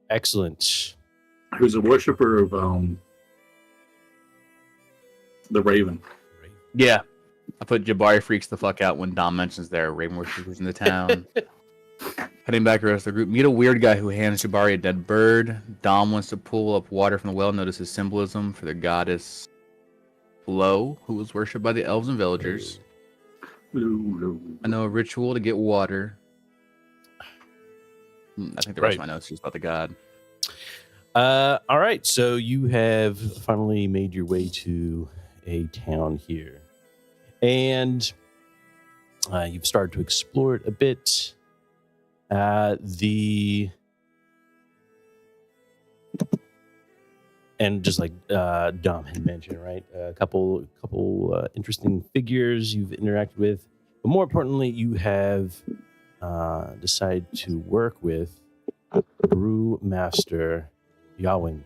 Excellent. Who's a worshiper of the Raven. Yeah. I put Jabari freaks the fuck out when Dom mentions there are Raven worshippers in the town. Heading back to the rest of the group, meet a weird guy who hands Jabari a dead bird. Dom wants to pull up water from the well, notices symbolism for the goddess Flo, who was worshipped by the elves and villagers. I know a ritual to get water. I think the rest of my notes is just about the god. All right, so you have finally made your way to a town here. And you've started to explore it a bit. And just like Dom had mentioned, right? A couple interesting figures you've interacted with. But more importantly, you have decided to work with Brewmaster Yawin.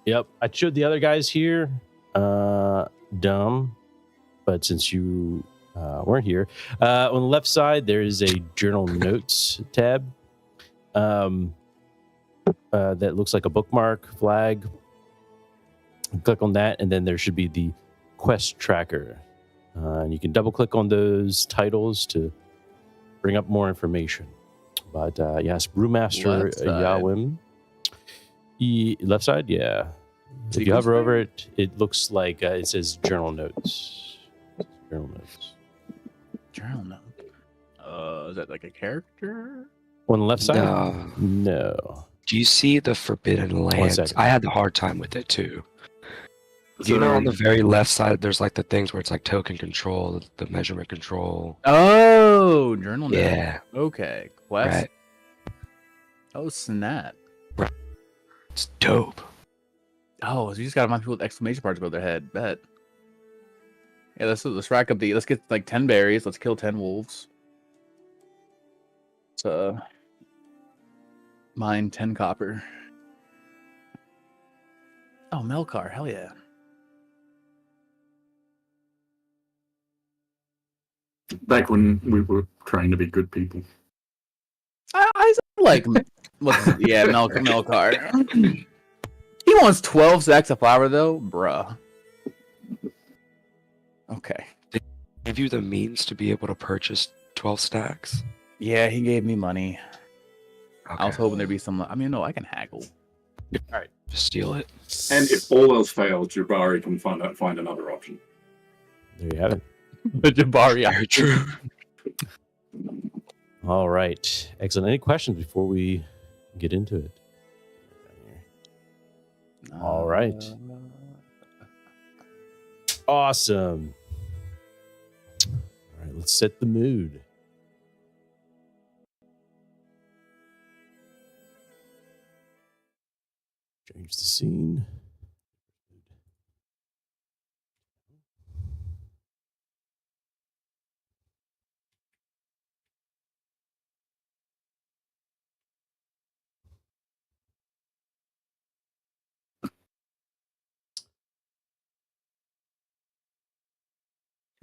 Yep, I showed the other guys here, Dom, but since you weren't here, on the left side there is a journal notes tab that looks like a bookmark flag. Click on that, and then there should be the quest tracker, and you can double click on those titles to bring up more information. But yes, Brewmaster Yawin. Left side, yeah. If you hover over it, it looks like it says journal notes. Journal notes. Journal note. Is that like a character? On the left side? No. Do you see the Forbidden Lands? I had a hard time with it too. Do you know on the very left side, there's like the things where it's like token control, the measurement control. Oh, journal note. Yeah. Okay. Quest. Right. Oh, snap. It's dope. Oh, so you just gotta find people with exclamation marks above their head. Bet. Yeah, let's rack up let's get like 10 berries. Let's kill 10 wolves. Let's mine 10 copper. Oh, Melkar, hell yeah. Back when we were trying to be good people. I like Melkar. He wants 12 sacks of flour though, bruh. Okay. Did he give you the means to be able to purchase 12 stacks? Yeah, he gave me money. Okay. I was hoping there'd be some. I mean, no, I can haggle. All right, just steal it. And if all else fails, Jabari can find another option. There you have it. The Jabari. Very true. All right. Excellent. Any questions before we get into it? All right. Awesome. All right, let's set the mood. Change the scene.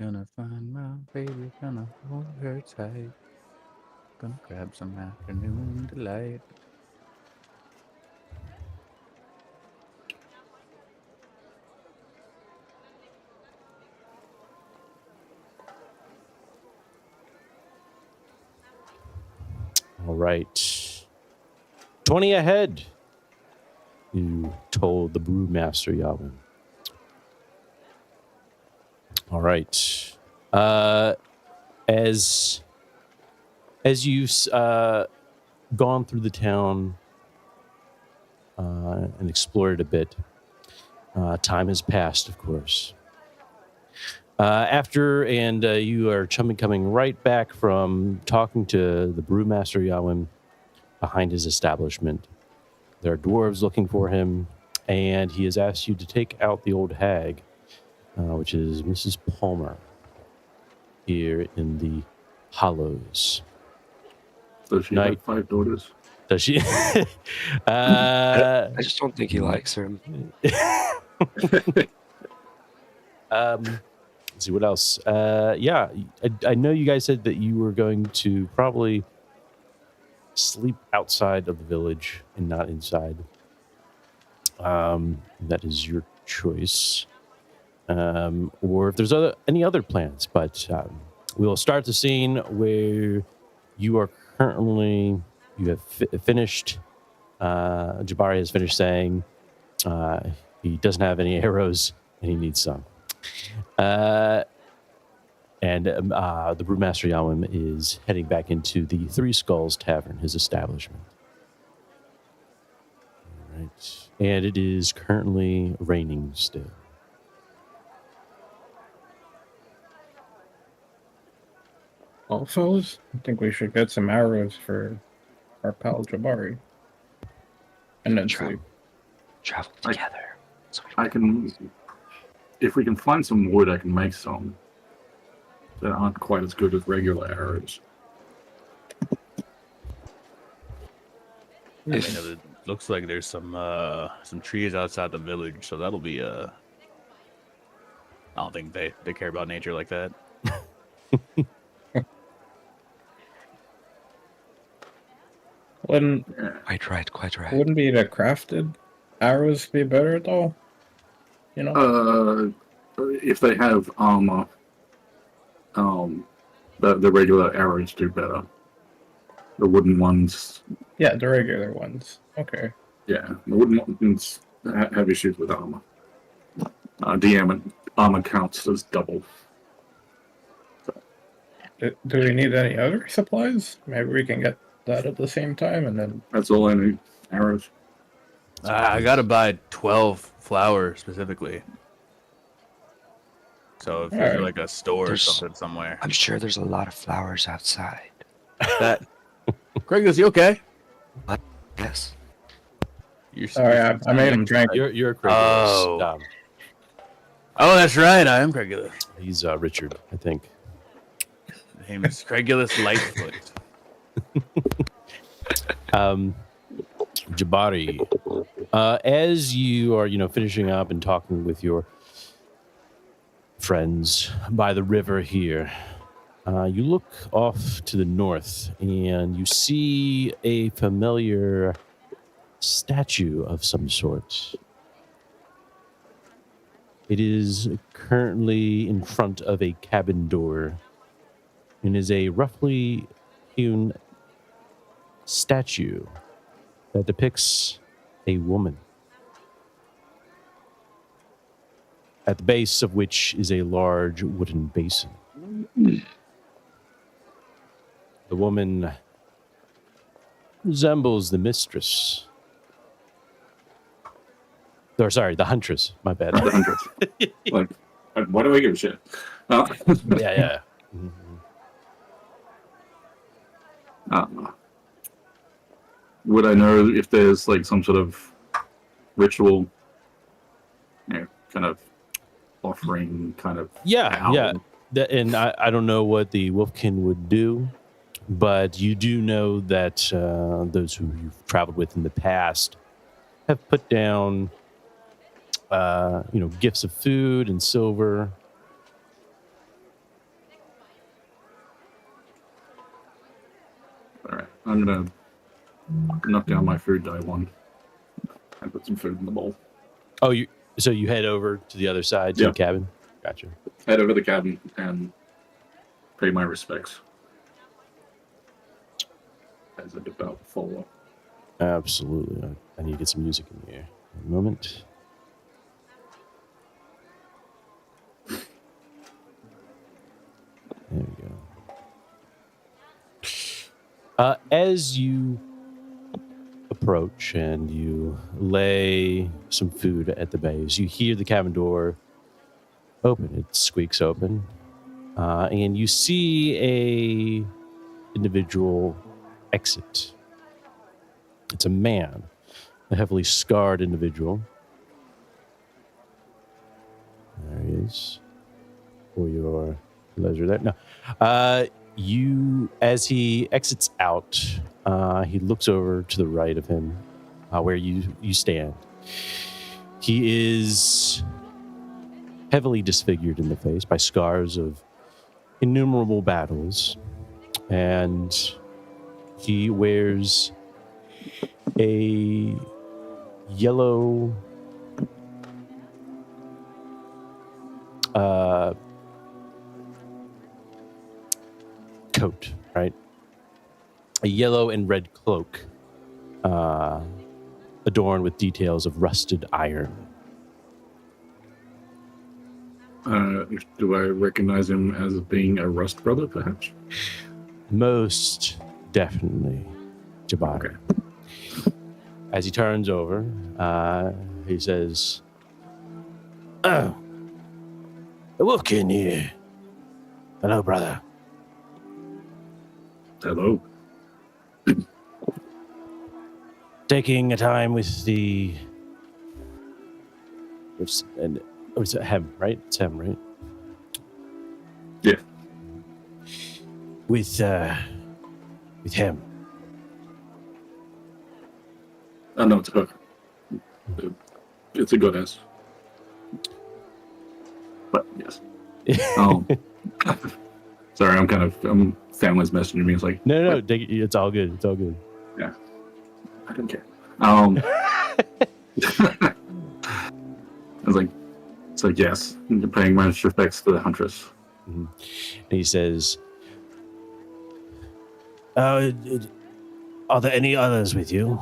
Gonna find my baby, gonna hold her tight. Gonna grab some afternoon delight. All right. 20 ahead. You told the Brewmaster Yawin. All right. As you've gone through the town and explored a bit, time has passed, of course. You are coming right back from talking to the Brewmaster Yawin behind his establishment. There are dwarves looking for him, and he has asked you to take out the old hag, which is Mrs. Palmer, here in the Hollows. Does she have 5 daughters? Does she? I just don't think he likes her. Let's see what else. I know you guys said that you were going to probably sleep outside of the village and not inside. That is your choice. Or if there's any other plans, but we'll start the scene where you are currently, you have finished, Jabari has finished saying he doesn't have any arrows and he needs some. And the Brewmaster Yawim is heading back into the Three Skulls Tavern, his establishment. All right. And it is currently raining still. Well, fellas, I think we should get some arrows for our pal Jabari. And then sleep. Travel together. I can, if we can find some wood, I can make some that aren't quite as good as regular arrows. It looks like there's some trees outside the village, so that'll be I don't think they care about nature like that. Quite right. Wouldn't be the crafted arrows be better though? You know? If they have armor, the regular arrows do better. The wooden ones. Yeah, the regular ones. Okay. Yeah, the wooden ones have issues with armor. DM armor counts as double. Do we need any other supplies? Maybe we can get that at the same time and then... That's all I need. Arrows. I gotta buy 12 flowers specifically. So if there's like a store or something somewhere. I'm sure there's a lot of flowers outside. That. Greg, is you okay? What? Yes. Sorry, I made him drink. You're Craigulus. Oh. Oh, that's right. I am Craigulus. He's Richard, I think. His name is Craigulus Lightfoot. Jabari, as you are, finishing up and talking with your friends by the river here, you look off to the north and you see a familiar statue of some sort. It is currently in front of a cabin door and is a roughly hewn statue that depicts a woman, at the base of which is a large wooden basin. The woman resembles the mistress. Or sorry, the huntress. My bad. The huntress. Like, why do I give a shit? Yeah. Would I know if there's like some sort of ritual, kind of offering, kind of? Yeah. And I don't know what the Wolfkin would do, but you do know that those who you've traveled with in the past have put down, gifts of food and silver. All right, I'm gonna knock down my food die one and put some food in the bowl. Oh, so you head over to the other side to the cabin? Gotcha. Head over to the cabin and pay my respects as a devout follower. Absolutely. I need to get some music in here. A moment. There we go. As you approach and you lay some food at the base, you hear the cabin door open. It squeaks open. And you see a individual exit. It's a man, a heavily scarred individual. There he is. For your pleasure there. No. As he exits out, he looks over to the right of him, where you stand. He is heavily disfigured in the face by scars of innumerable battles, and He wears a yellow coat, right? A yellow and red cloak, adorned with details of rusted iron. Do I recognize him as being a Rust brother, perhaps? Most definitely, Jabari. Okay. As he turns over, he says, "Oh, the Wolfkin here. Hello, brother. Hello. Taking a time with the... It's him, right? It's him, right? Yeah. With him. No, it's her. It's a goddess. But yes. Sorry, I'm family's messaging me. It's like No, it's all good. It's all good. I don't care. I was like, it's like yes, you're paying my respects to the huntress. Mm-hmm. And he says, are there any others with you?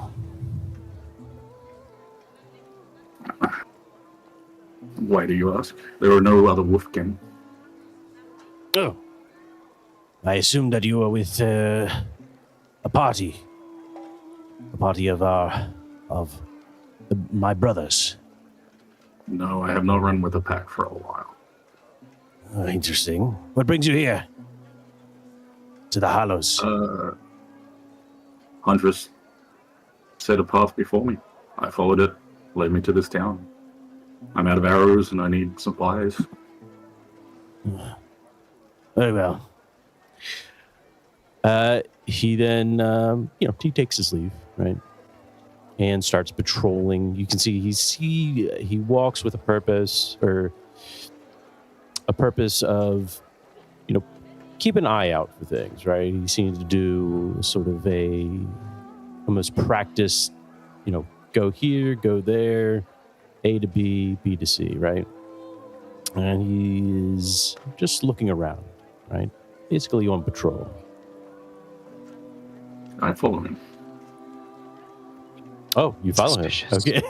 Why do you ask? There are no other Wolfkin. Oh. I assume that you are with a party. A party of my brothers. No, I have not run with a pack for a while. Oh, interesting. What brings you here? To the Hollows. Huntress set a path before me. I followed it, led me to this town. I'm out of arrows and I need supplies. Very well. He then, he takes his leave, right? And starts patrolling. You can see he walks with a purpose, or a purpose of, keep an eye out for things, right? He seems to do sort of a almost practice, go here, go there, A to B, B to C, right? And he is just looking around, right? Basically on patrol. I follow him. Oh, you follow him. Suspicious. Okay.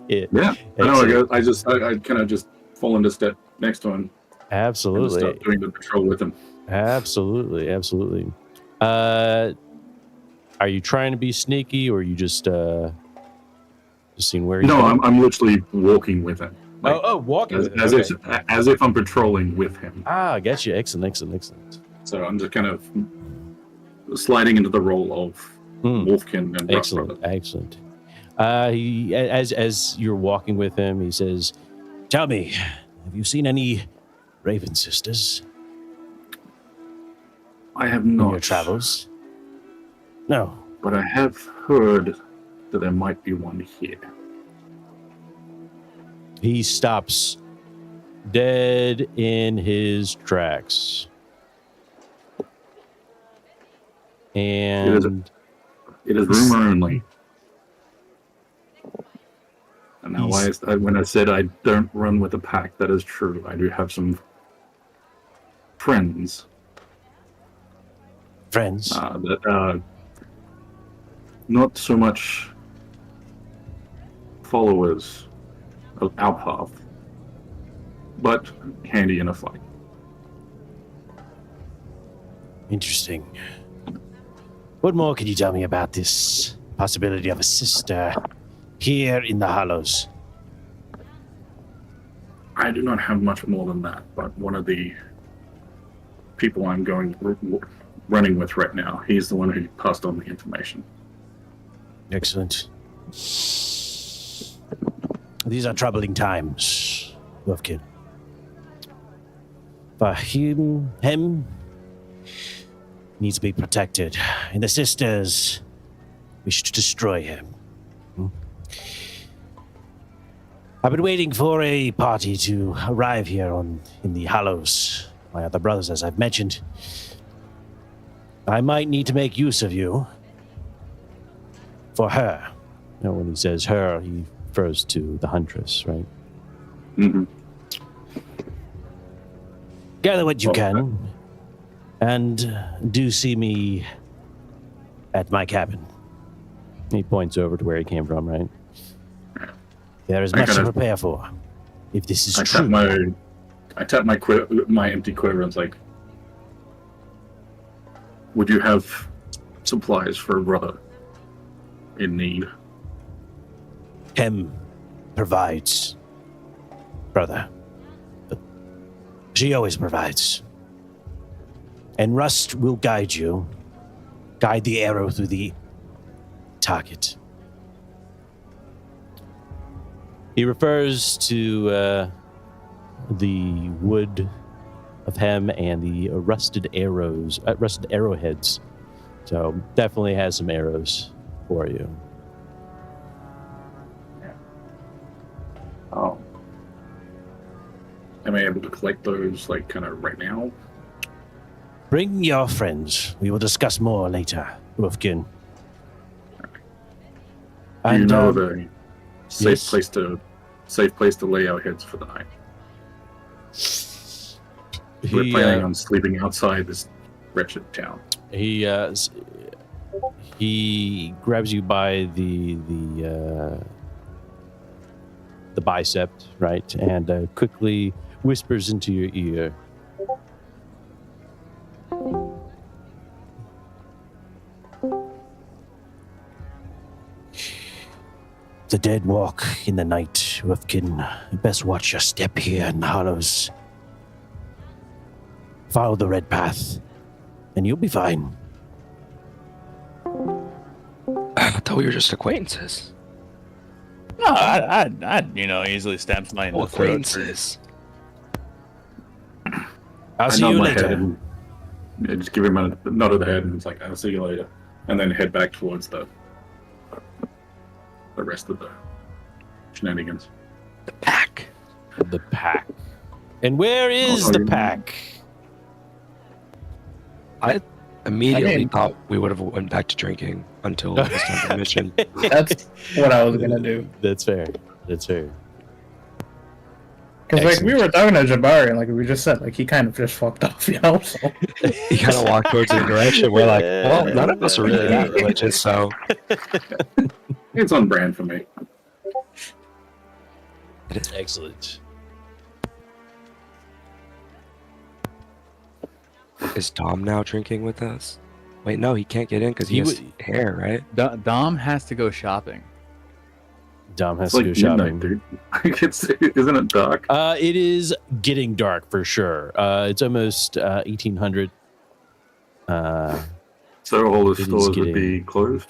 Yeah. I know. I kind of just fall into step next to him. And Absolutely. start doing the patrol with him. Absolutely. Are you trying to be sneaky, or are you just seeing where he's No, going? I'm literally walking with him. Like, Walking with him. as Okay. as if I'm patrolling with him. I get you. Excellent. So I'm just kind of sliding into the role of Wolfkin and Rust Brother. Excellent. He, as you're walking with him, he says, "Tell me, have you seen any Raven sisters I have in not. your travels?" No. But I have heard that there might be one here. He stops dead in his tracks. And It is rumor only. And now, when I said I don't run with a pack, that is true. I do have some friends that are not so much followers of our path, but handy in a fight. Interesting. What more can you tell me about this possibility of a sister here in the Hollows? I do not have much more than that, but one of the people I'm running with right now, he's the one who passed on the information. Excellent. These are troubling times, Wolfkin. For him needs to be protected, and the sisters wish to destroy him. I've been waiting for a party to arrive here in the Hollows. My other brothers, as I've mentioned. I might need to make use of you for her. You know, when he says her, he refers to the huntress, right? Mm-hmm. Gather what you Okay. can, and do see me at my cabin. He points over to where he came from, right? There is I much to kinda- prepare for. If this is I true. tap my empty quiver and it's like, would you have supplies for a brother in need? Hem provides, brother. But she always provides. And Rust will guide you. Guide the arrow through the target. He refers to the wood of Hem and the rusted arrowheads. So definitely has some arrows for you. Oh. Am I able to collect those, like, kind of right now? Bring your friends. We will discuss more later, Wolfkin. Do you And, know the safe yes. place to lay our heads for the night? We're planning on sleeping outside this wretched town. He grabs you by the bicep, right, and quickly whispers into your ear. The dead walk in the night, Wolfkin. You best watch your step here in the hollows. Follow the red path, and you'll be fine. I thought we were just acquaintances. No, I'd easily stab somebody in the throat. Acquaintances. I'll I see nod you my head later. and just give him a nod of the head, and it's like, I'll see you later. And then head back towards the rest of the shenanigans. The pack. The pack. And where is Oh, the you- pack? I immediately I mean- thought we would have went back to drinking until it was time for the mission. That's what I was gonna do. That's fair. That's fair. Because like we Excellent. were talking to Jabari, and like we just said, like he kind of just fucked off, you know. So He kind of walked towards the direction. We're like, well, none of us are really that religious, so It's on brand for me. Excellent. is Dom now drinking with us? Wait, no, he can't get in because he He has would- hair, right? Dom has to go shopping. Dom has It's to like go midnight, shopping. dude. Isn't it dark? It is getting dark for sure. It's almost 1800. So all the It is stores would getting- be closed?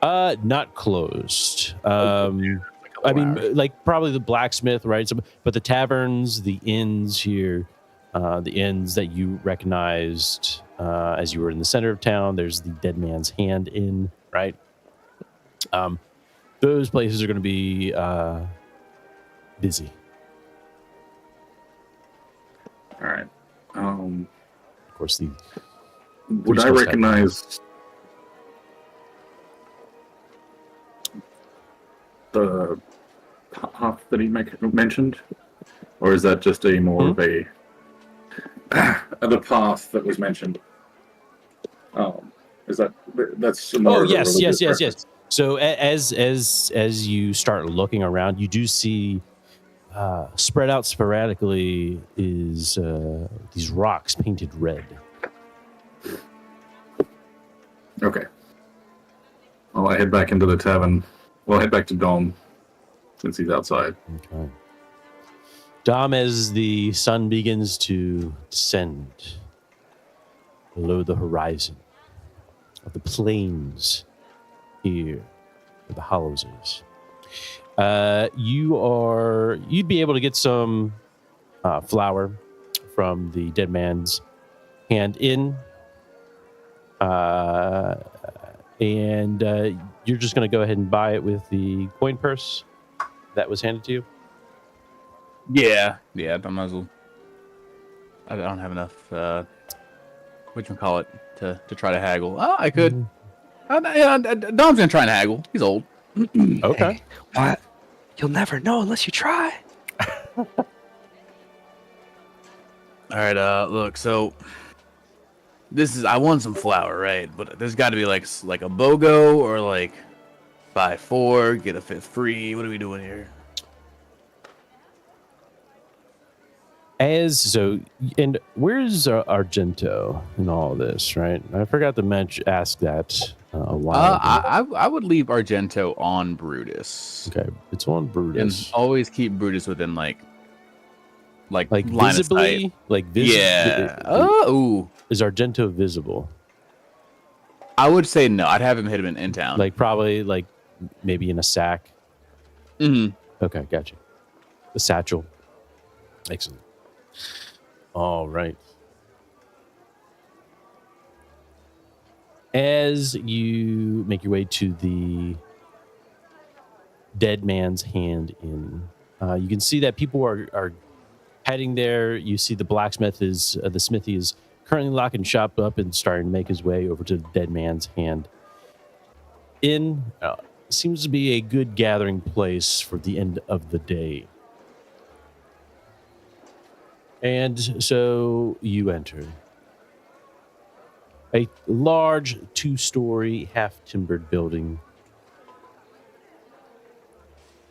Not closed. I mean, like probably the blacksmith, right? So, but the taverns, the inns here, the inns that you recognized as you were in the center of town. There's the Dead Man's Hand Inn, right? Those places are going to be busy. All right. Of course, the Would I stores have- recognize the path that he mentioned, or is that just a more of a the path that was mentioned? Is that's more Oh of a yes, religious yes. reference? So as you start looking around, you do see spread out sporadically is these rocks painted red. Okay. Well, I head back into the tavern. Well, I head back to Dom since he's outside. Okay. Dom, as the sun begins to descend below the horizon of the plains here where the hollows is, you'd be able to get some flour from the Dead Man's Hand Inn, and you're just going to go ahead and buy it with the coin purse that was handed to you. Yeah, I might as well. I don't have enough. Whatchamacallit to try to haggle. Oh, I could. Dom's gonna try and haggle. He's old. Okay. Hey, what? You'll never know unless you try. All right, look, so I want some flour, right? But there's got to be like a BOGO or like buy 4, get a 5th free. What are we doing here? And where's Argento in all this, right? I forgot to ask that a while ago. I would leave Argento on Brutus. Okay, it's on Brutus. And always keep Brutus within like line visibly, yeah. Ooh. Is Argento visible? I would say no. I'd have him hit him in town. Like probably like maybe in a sack. Mm-hmm. Okay, gotcha. The satchel. Excellent. All right. As you make your way to the Dead Man's Hand Inn, you can see that people are heading there. You see the blacksmith the smithy is currently locking shop up and starting to make his way over to the Dead Man's Hand Inn. Seems to be a good gathering place for the end of the day. And so you enter a large 2-story half-timbered building.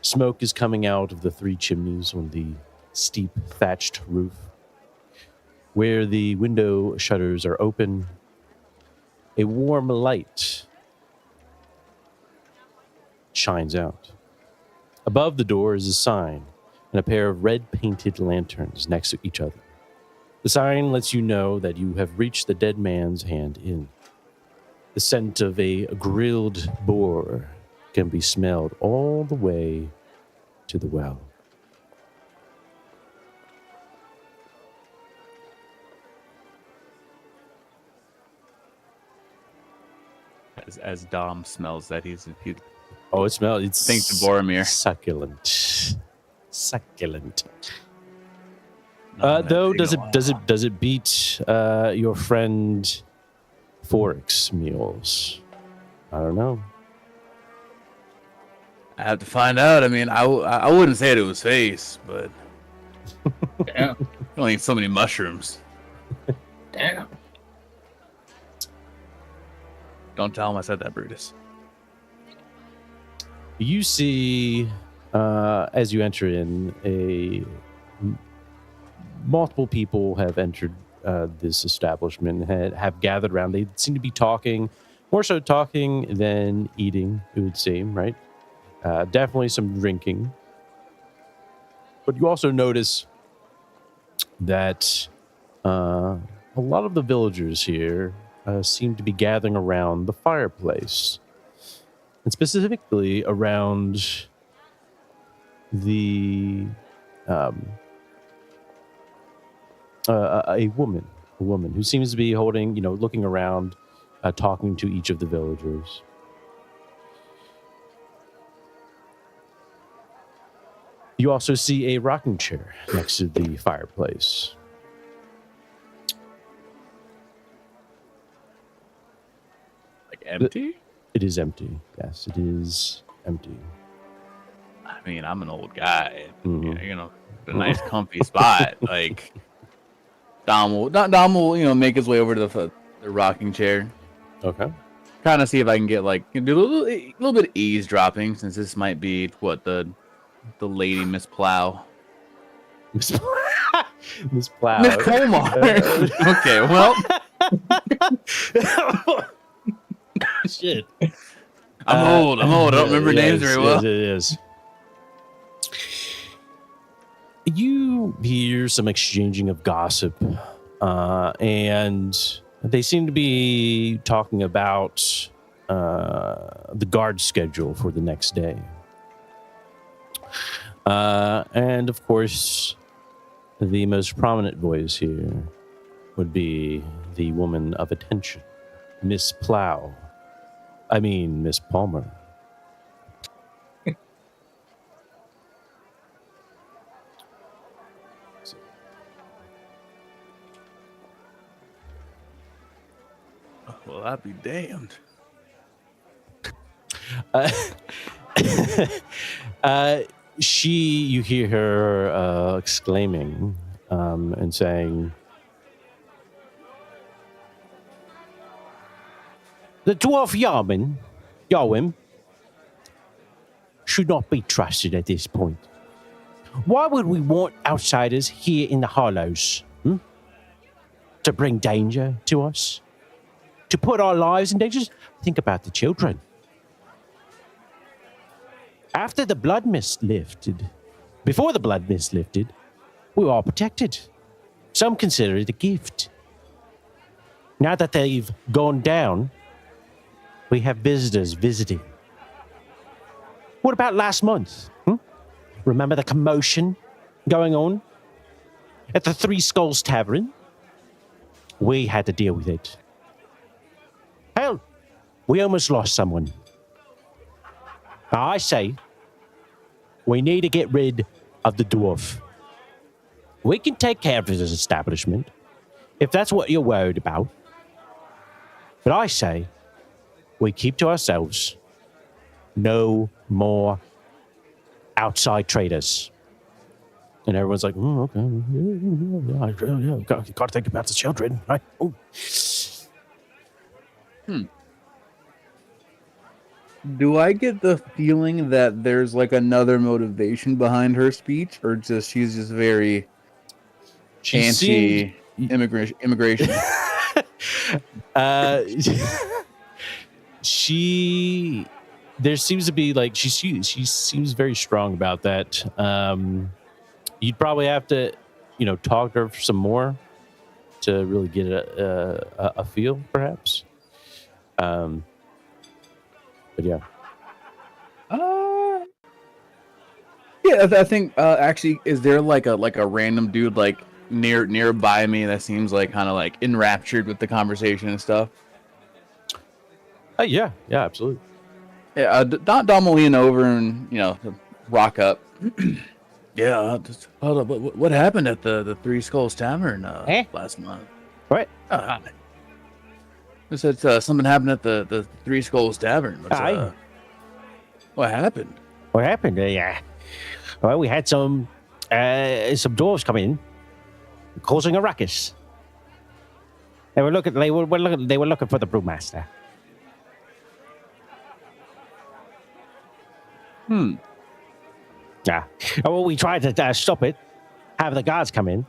Smoke is coming out of the 3 chimneys on the steep thatched roof, where the window shutters are open. A warm light shines out. Above the door is a sign and a pair of red painted lanterns next to each other. The sign lets you know that you have reached the Dead Man's Hand Inn. The scent of a grilled boar can be smelled all the way to the well. As Dom smells that, he Oh, it smells. It's thanks to Boromir. Succulent. Though, does it beat your friend Forix meals? I don't know. I have to find out. I mean, I wouldn't say it was face, but Damn. only eat so many mushrooms. Damn. Don't tell him I said that, Brutus. You see, as you enter in, multiple people have entered this establishment and have gathered around. They seem to be talking, more so talking than eating, it would seem, right? Definitely some drinking. But you also notice that a lot of the villagers here seem to be gathering around the fireplace. And specifically around the a woman who seems to be holding, looking around, talking to each of the villagers. You also see a rocking chair next to the fireplace. Like empty? It is empty. Yes, it is empty. I mean, I'm an old guy. Mhm. A nice comfy spot. Like Dom will make his way over to the rocking chair. Okay. Kind of see if I can get do a little bit of eavesdropping, since this might be the lady Miss Plow. Miss Plow. Miss Colmar. Okay, well, shit. I'm old. I don't remember names very well. Yes, it is. You hear some exchanging of gossip, and they seem to be talking about the guard schedule for the next day. And of course, the most prominent voice here would be the woman of attention, Miss Plow. I mean, Miss Palmer. Well, I'd be damned. Uh, you hear her exclaiming and saying, "The dwarf Yarwim, should not be trusted at this point. Why would we want outsiders here in the Hollows? To bring danger to us? To put our lives in danger? Think about the children. After the blood mist lifted, before the blood mist lifted, we were all protected. Some consider it a gift. Now that they've gone down, we have visitors visiting. What about last month? Remember the commotion going on at the Three Skulls Tavern? We had to deal with it. Hell, we almost lost someone. Now, I say, we need to get rid of the dwarf. We can take care of his establishment, if that's what you're worried about. But I say, we keep to ourselves. No more outside traders. And everyone's like, okay. Yeah. Got to think about the children, right? Ooh. Do I get the feeling that there's like another motivation behind her speech, or just she's just very anti-immigration? There seems to be like she seems very strong about that. You'd probably have to, talk to her some more to really get a feel, perhaps. But yeah. Yeah, I think actually, is there like a random dude like nearby me that seems like kind of like enraptured with the conversation and stuff? Yeah, absolutely. Yeah, Dom will lean over and rock up. Yeah, hold up. What happened at the Three Skulls Tavern last month? What? They said something happened at the Three Skulls Tavern. What happened? What happened? Yeah. Well, we had some dwarves come in, causing a ruckus. They were looking for the brewmaster. Yeah. Well, we tried to stop it, have the guards come in,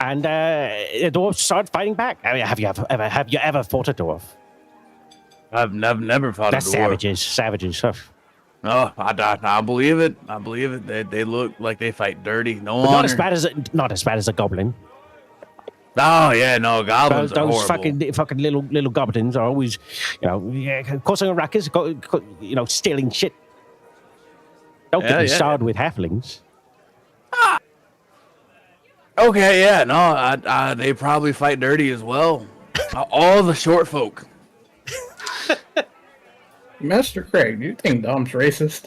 and the dwarves started fighting back. I mean, have you ever fought a dwarf? I've never fought a dwarf. Savages. Oh, I believe it. I believe it. They look like they fight dirty. No honor. Not as bad as a goblin. Oh yeah, no, goblins are those horrible. fucking little goblins are always, causing a ruckus, stealing shit. Don't get me started with halflings. Okay, yeah, no, they probably fight dirty as well. All the short folk. Master Craig, do you think Dom's racist?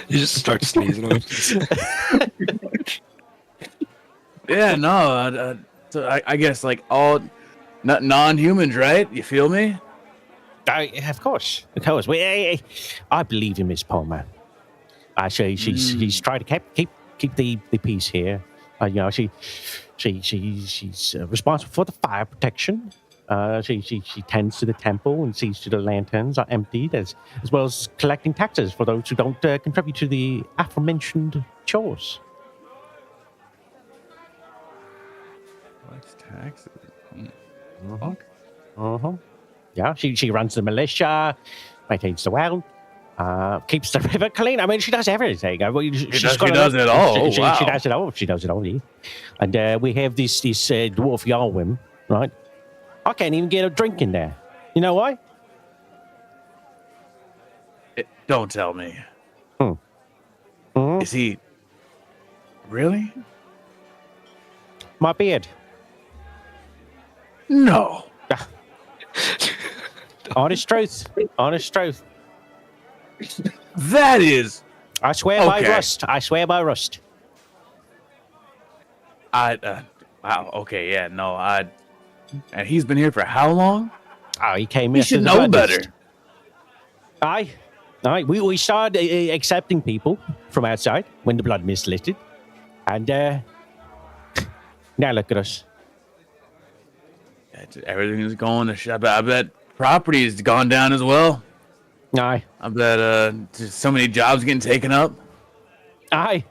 You just start sneezing on him. Yeah, no, so I guess like all non-humans, right? You feel me? Of course. I believe in Miss Palmer. She's trying to keep the peace here. She's responsible for the fire protection. She tends to the temple and sees to the lanterns are emptied, as well as collecting taxes for those who don't contribute to the aforementioned chores. What's taxes? Yeah, she runs the militia, maintains the well, keeps the river clean. I mean, she does everything. She does it all. She does it all. She does it all. Yeah. And we have this dwarf Yarwim, right? I can't even get a drink in there. You know why? Don't tell me. Mm-hmm. Is he really? My beard. No. Honest truth. That is. I swear by rust. Wow. Okay. Yeah. No. And he's been here for how long? Oh, he came You after should the know blood better. mist. Aye. We started accepting people from outside when the blood mist lifted. And now look at us. Everything is going to shit. I bet property's gone down as well. Aye. I bet just so many jobs getting taken up. Aye.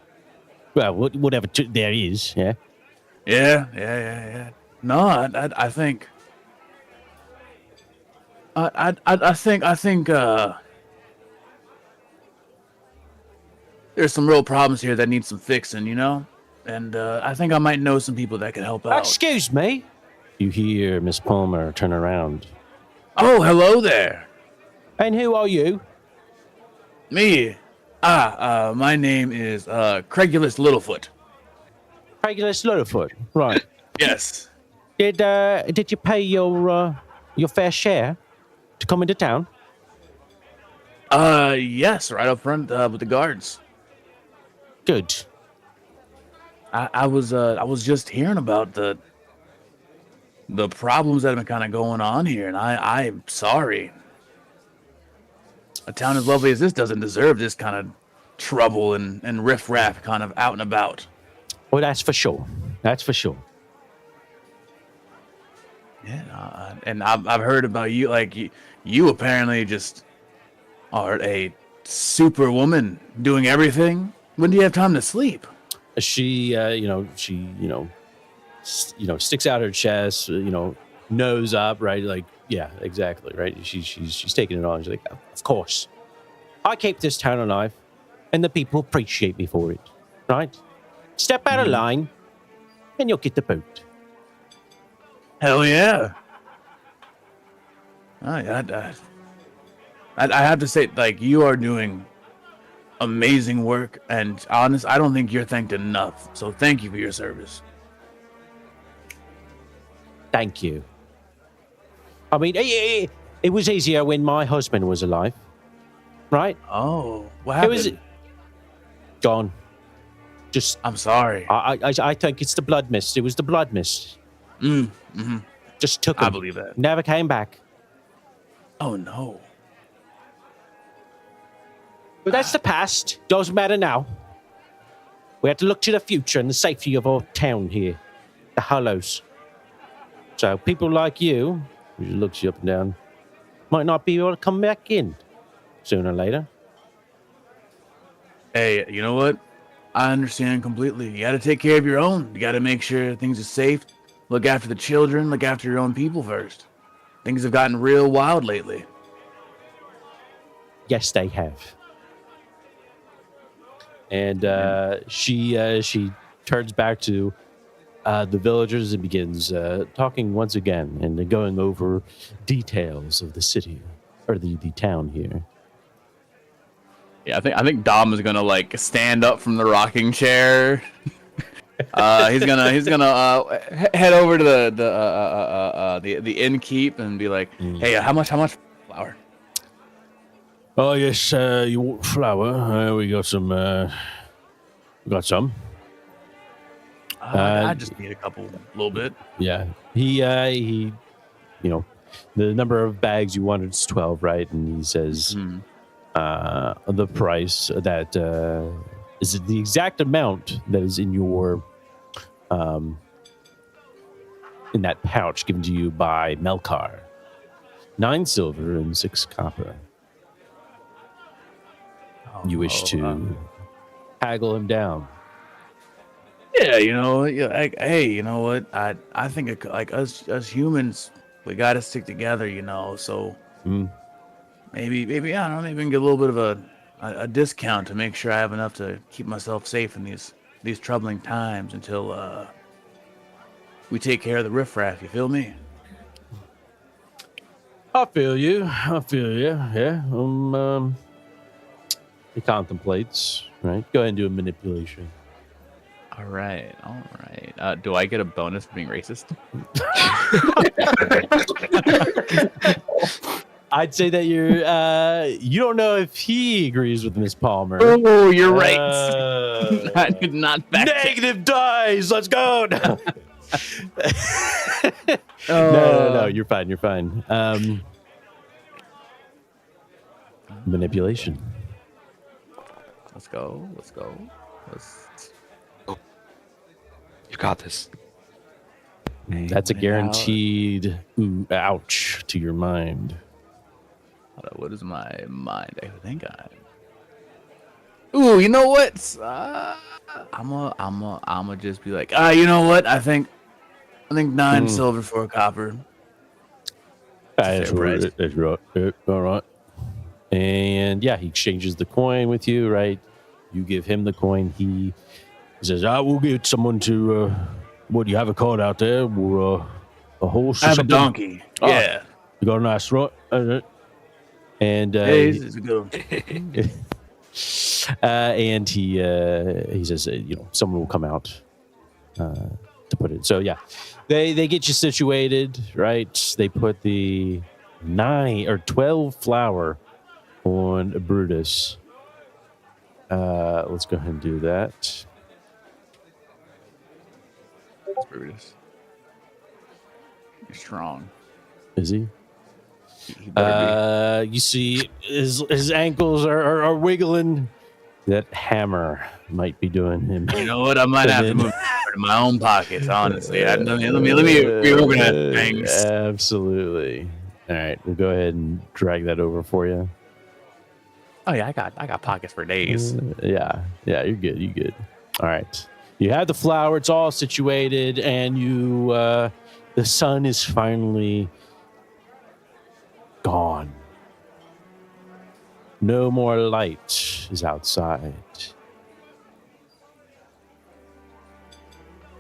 Well, whatever there is, yeah. Yeah. No, I think. I think there's some real problems here that need some fixing, you know? And I think I might know some people that can help out. Excuse me. You hear Miss Palmer turn around. Oh, hello there. And who are you? Me. My name is Craigulus Littlefoot. Regulus Littlefoot. Right. Yes. Did you pay your fair share to come into town? Yes, right up front with the guards. Good. I was just hearing about the problems that have been kind of going on here, and I'm sorry. A town as lovely as this doesn't deserve this kind of trouble and riffraff kind of out and about. Well, that's for sure. That's for sure. Yeah, and I've heard about you. Like you apparently just are a superwoman doing everything. When do you have time to sleep? She sticks out her chest, nose up, right? Like, yeah, exactly, right? She's taking it on. She's like, of course. I keep this town alive, and the people appreciate me for it, right? Step out of line, and you'll get the boot. Hell yeah. I have to say, like, you are doing amazing work, and honest, I don't think you're thanked enough. So thank you for your service. Thank you. I mean, it was easier when my husband was alive, right? Oh, what happened? It was gone. Just, I'm sorry. I think it's the blood mist. It was the blood mist. Mm-hmm. Just took him. I believe that. Never came back. Oh no. But that's the past. Doesn't matter now. We have to look to the future and the safety of our town here, the Hollows. So people like you, who looks you up and down, might not be able to come back in sooner or later. Hey, you know what? I understand completely. You got to take care of your own. You got to make sure things are safe. Look after the children. Look after your own people first. Things have gotten real wild lately. Yes, they have. And she turns back to the villagers and begins talking once again and going over details of the city or the town here. Yeah, I think Dom is gonna like stand up from the rocking chair. He's gonna head over to the innkeep and be like, "Hey, how much flour?" Oh yes, you want flour? We got some. We got some. I just need a little bit. Yeah, he, the number of bags you wanted is 12, right? And he says, the price that is the exact amount that is in your, in that pouch given to you by Melkar. 9 silver and 6 copper. You wish to haggle him down. Yeah, hey, you know what? I think like us humans, we got to stick together, So maybe I don't know. Maybe we can get a little bit of a discount to make sure I have enough to keep myself safe in these troubling times until we take care of the riffraff. You feel me? I feel you. Yeah. He contemplates. Right. Go ahead and do a manipulation. All right. Do I get a bonus for being racist? I'd say that you don't know if he agrees with Miss Palmer. Oh, you're right. I did not back negative dice. Let's go. No. You're fine. You're fine. Manipulation. Let's go. You got this. That's a guaranteed ouch to your mind. What is my mind? I think Ooh, you know what? I'ma just be like, you know what? I think 9 silver for a copper. That's right. All right. And yeah, he exchanges the coin with you, right? You give him the coin. He says, "I will get someone to. What do you have a card out there? Or a horse? Or I have something? a donkey. Yeah. You got a nice right." And It's a good one. and he says, someone will come out to put it. So yeah, they get you situated, right? They put the 9 or 12 flour on Brutus. Let's go ahead and do that. It's Brutus. He's strong. Is he? He better You see his ankles are wiggling. That hammer might be doing him. be. You know what? I might have to move to my own pockets. Honestly, let me reorganize things. Absolutely. All right, we'll go ahead and drag that over for you. Oh yeah, I got pockets for days. Yeah, you're good. All right, you have the flour. It's all situated, and the sun is finally gone. No more light is outside.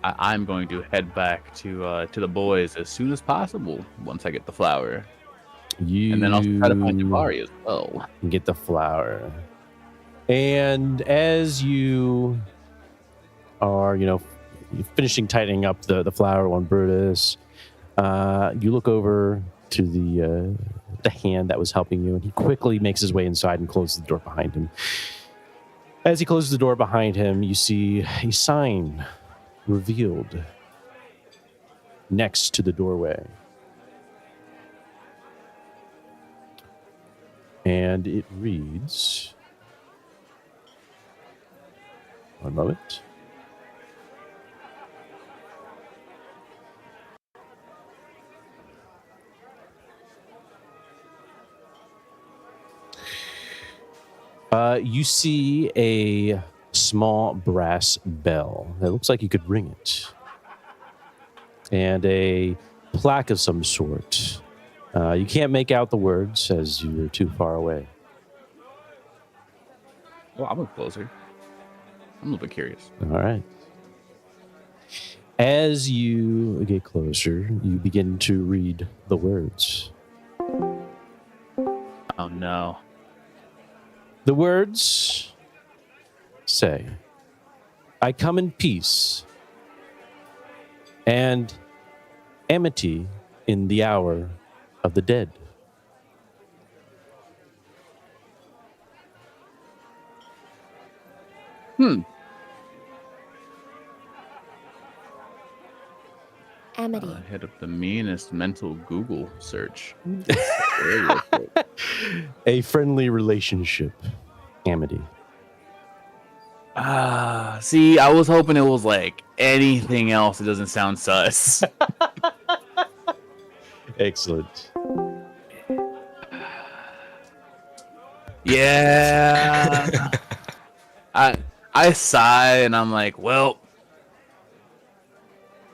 I'm going to head back to the boys as soon as possible once I get the flour. And then I'll try to find Jabari as well. Get the flour. And as you are, finishing tightening up the flour on Brutus, you look over to the hand that was helping you, and he quickly makes his way inside and closes the door behind him. As he closes the door behind him, you see a sign revealed next to the doorway. And it reads, one moment. You see a small brass bell that looks like you could ring it, and a plaque of some sort. You can't make out the words as you're too far away. Well, I'll move closer. I'm a little bit curious. All right. As you get closer, you begin to read the words. Oh no. The words say, "I come in peace and amity in the hour of the dead." Amity. Hit up the meanest mental Google search. A friendly relationship, amity. See, I was hoping it was like anything else that doesn't sound sus. Excellent. Yeah. I sigh and I'm like, well,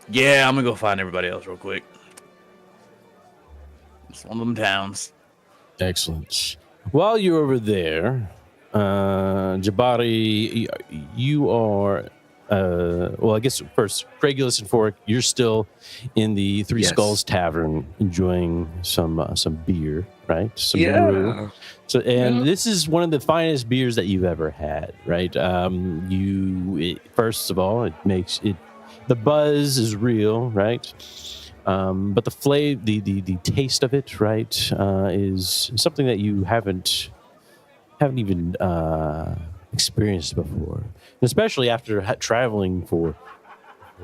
yeah, I'm gonna go find everybody else real quick. It's one of them towns. Excellent. While you're over there, Jabari, you are, well, I guess first, Craigulus and Fork, you're still in the Three Yes. Skulls Tavern enjoying some beer, right? Some brew. So, and this is one of the finest beers that you've ever had, right? First of all, it makes it, the buzz is real, right? But the flavor, the taste of it, right, is something that you haven't even experienced before, and especially after traveling for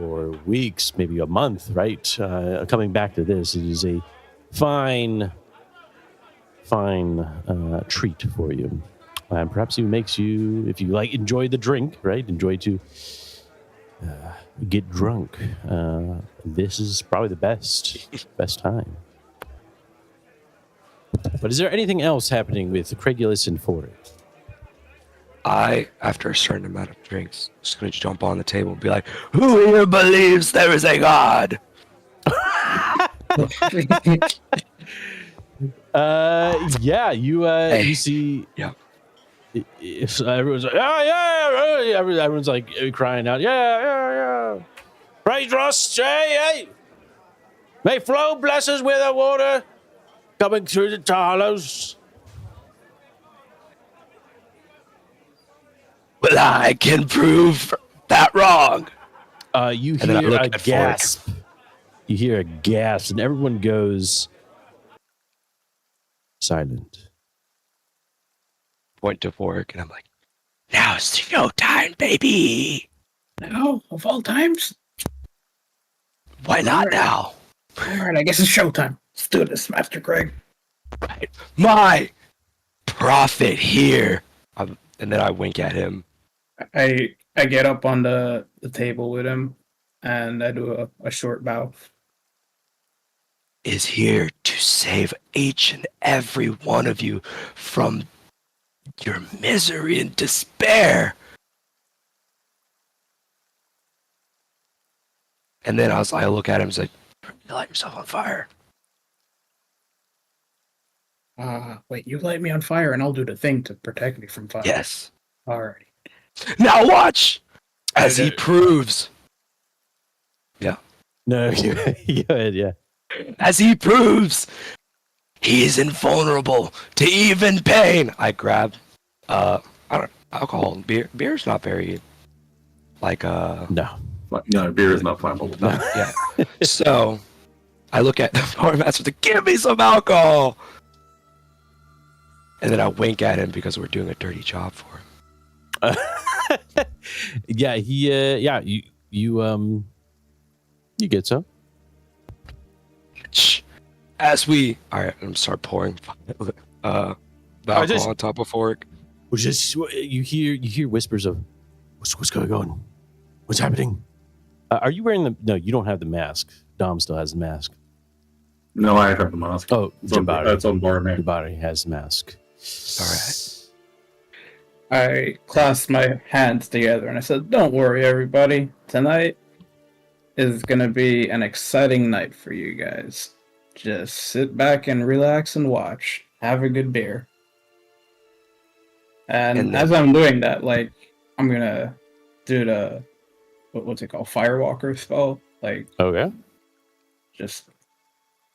or weeks, maybe a month, right? Coming back to this, it is a fine treat for you. And perhaps even makes you, if you like, enjoy the drink, right? Enjoy to get drunk. This is probably the best time. But is there anything else happening with Craigulus and Ford? I, after a certain amount of drinks, just gonna jump on the table and be like, "Who here believes there is a God?" Yeah, you see, Yeah. If everyone's like, yeah, everyone's like crying out, yeah. Praise Ross, hey. May flow bless us with the water coming through the Talos. Well, I can prove that wrong. You And then I hear look a at Fork. gasp. You hear a gasp, and everyone goes silent. Point to Fork, and I'm like, "Now it's showtime, baby. Now, of all times? Why not now? Alright, I guess it's showtime. Let's do this, Master Craig. Right. My prophet here." And then I wink at him. I get up on the table with him, and I do a short bow. Is here to save each and every one of you from your misery and despair. And then I look at him and say, "You light yourself on fire." Wait, you light me on fire, and I'll do the thing to protect me from fire. Yes. Alrighty. Now watch as he proves. No, you go ahead, yeah. As he proves he is invulnerable to even pain. I grab alcohol and beer. Beer's not very No. No, beer is not flammable. yeah. So I look at the bar master to give me some alcohol. And then I wink at him because we're doing a dirty job for him. Yeah, you get some. As we, all right, I'm gonna start pouring the alcohol on top of Fork. You hear whispers of what's going on? What's happening? Are you wearing the? No, you don't have the mask. Dom still has the mask. No, I have the mask. Oh, Jabari. That's on bar, man. Jabari has the mask. All right. I clasped my hands together and I said, "Don't worry, everybody. Tonight is gonna be an exciting night for you guys. Just sit back and relax and watch. Have a good beer." And then- as I'm doing that, like, I'm gonna do the what's it called, Firewalker spell. Like, Okay. just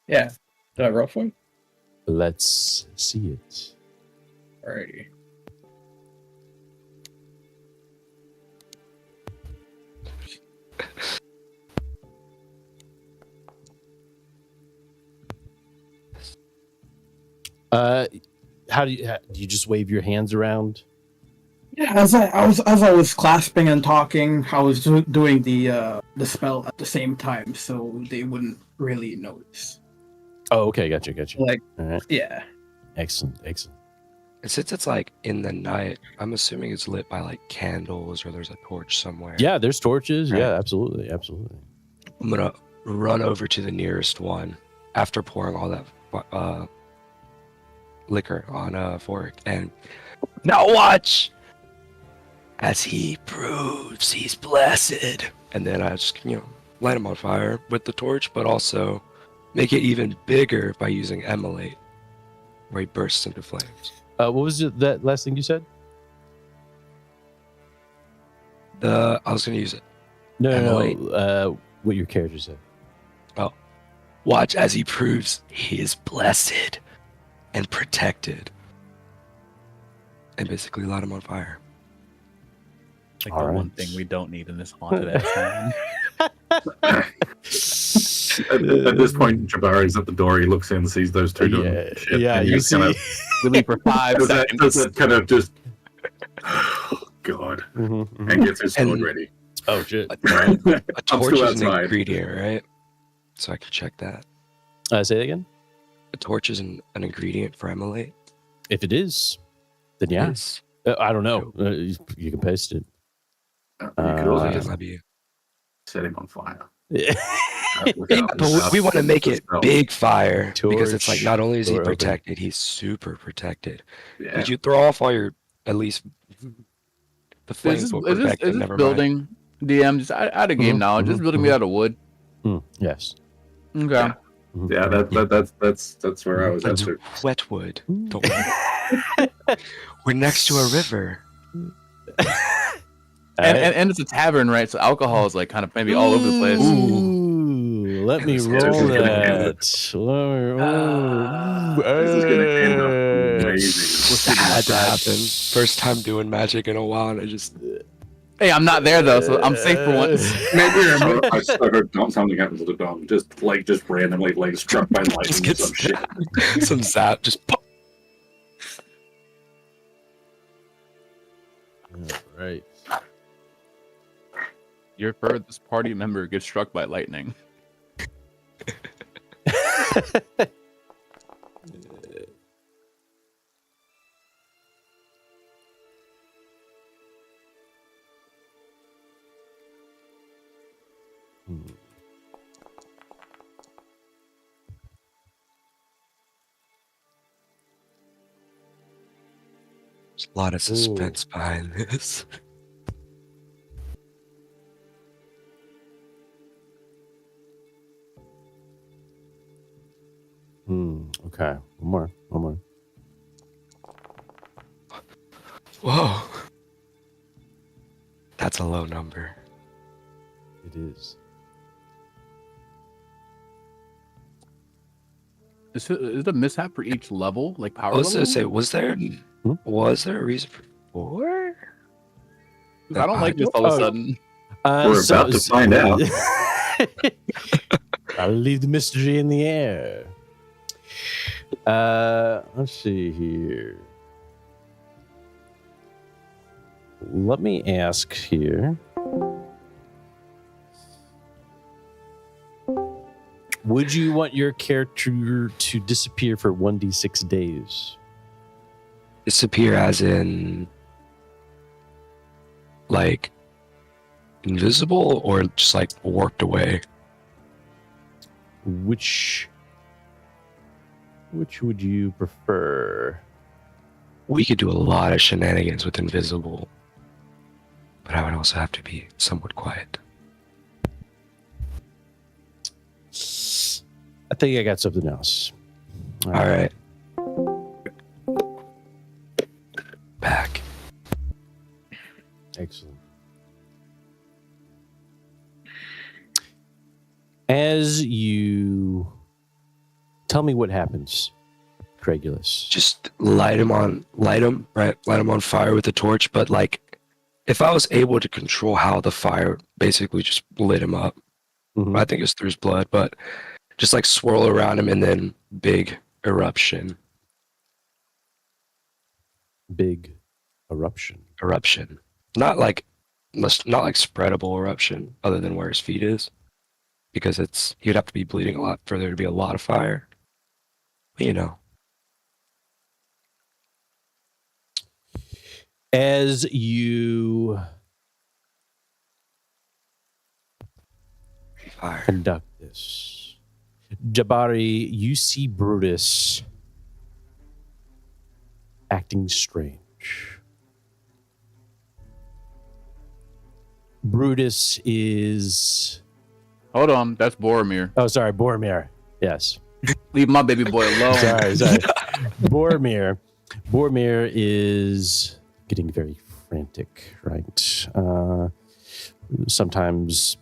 Do I roll for it? Let's see it. Alrighty. How do you just wave your hands around? Yeah, as I was clasping and talking, I was doing the spell at the same time, so they wouldn't really notice. Oh, okay, gotcha. Like, All right, yeah. excellent. And since it's like in the night, I'm assuming it's lit by like candles or there's a torch somewhere. Yeah, there's torches. Right. Yeah, absolutely. I'm gonna run over to the nearest one after pouring all that liquor on a fork, and now watch as he proves he's blessed. And then I just light him on fire with the torch, but also make it even bigger by using Emulate, where he bursts into flames. What was that last thing you said? I was gonna use it. No. What your character said. Watch as he proves he is blessed and protected. And basically light him on fire. Like All the right. one thing we don't need in this haunted ass town. At this point, Jabari's at the door. He looks in, sees those two doing shit. Yeah, and you he's kind see. of We leave for 5 does that seconds. kind of just, oh, God, Mhm. and gets his sword And- ready. Oh shit! A I'm torch still is an outside. ingredient, right? So I can check that. Say that again. A torch is an ingredient for emulate. If it is, then yeah. Yes. I don't know. You can paste it. You could also Uh, just Might be. set him on fire. Yeah, but we want to make it big fire because it's like Torch, not only is he door open. protected, he's super protected. Yeah. Did you throw off all your at least the flames Is will this, protect is them? this Never mind. building DM just out of game Mhm, knowledge? This mhm, building mhm. made out of wood. Yes. Okay. Yeah. Mhm. Yeah, that's where I was at It's too. wet wood. Don't worry. We're next to a river. And it's a tavern, right? So alcohol is like kind of maybe all over the place. Ooh, let me This is roll gonna end that. This is gonna end up amazing. This had to happen. First time doing magic in a while, and I just Hey, I'm not there though, so I'm safe for once. I heard something happen to the dome. Just randomly struck by lightning just or get some shit. some zap. Just pop. Right. Your furthest party member gets struck by lightning. There's a lot of suspense behind this. Okay. One more. Whoa. That's a low number. It is. Is it a mishap for each level, like power I was level? gonna say, was there a reason for 4? I don't like this all of a Oh. sudden. We're about to find out. I'll leave the mystery in the air. Let's see here. Let me ask here. Would you want your character to disappear for 1d6 days? Disappear as in like invisible or just like warped away? Which would you prefer? We could do a lot of shenanigans with invisible, but I would also have to be somewhat quiet. I think I got something else. All right. Back. Excellent. As you tell me what happens, Craigulus. Just light him on fire with a torch. But like, if I was able to control how the fire basically just lit him up, Mhm. I think it's through his blood, but just like swirl around him and then big eruption. Big eruption. Not like spreadable eruption other than where his feet is, because he'd have to be bleeding a lot for there to be a lot of fire. But, you know. As you Fire. conduct this, Jabari, you see Brutus acting strange. Brutus is... Hold on, that's Boromir. Oh, sorry, Boromir. Yes. Leave my baby boy alone. Sorry. Boromir is getting very frantic, right? Sometimes,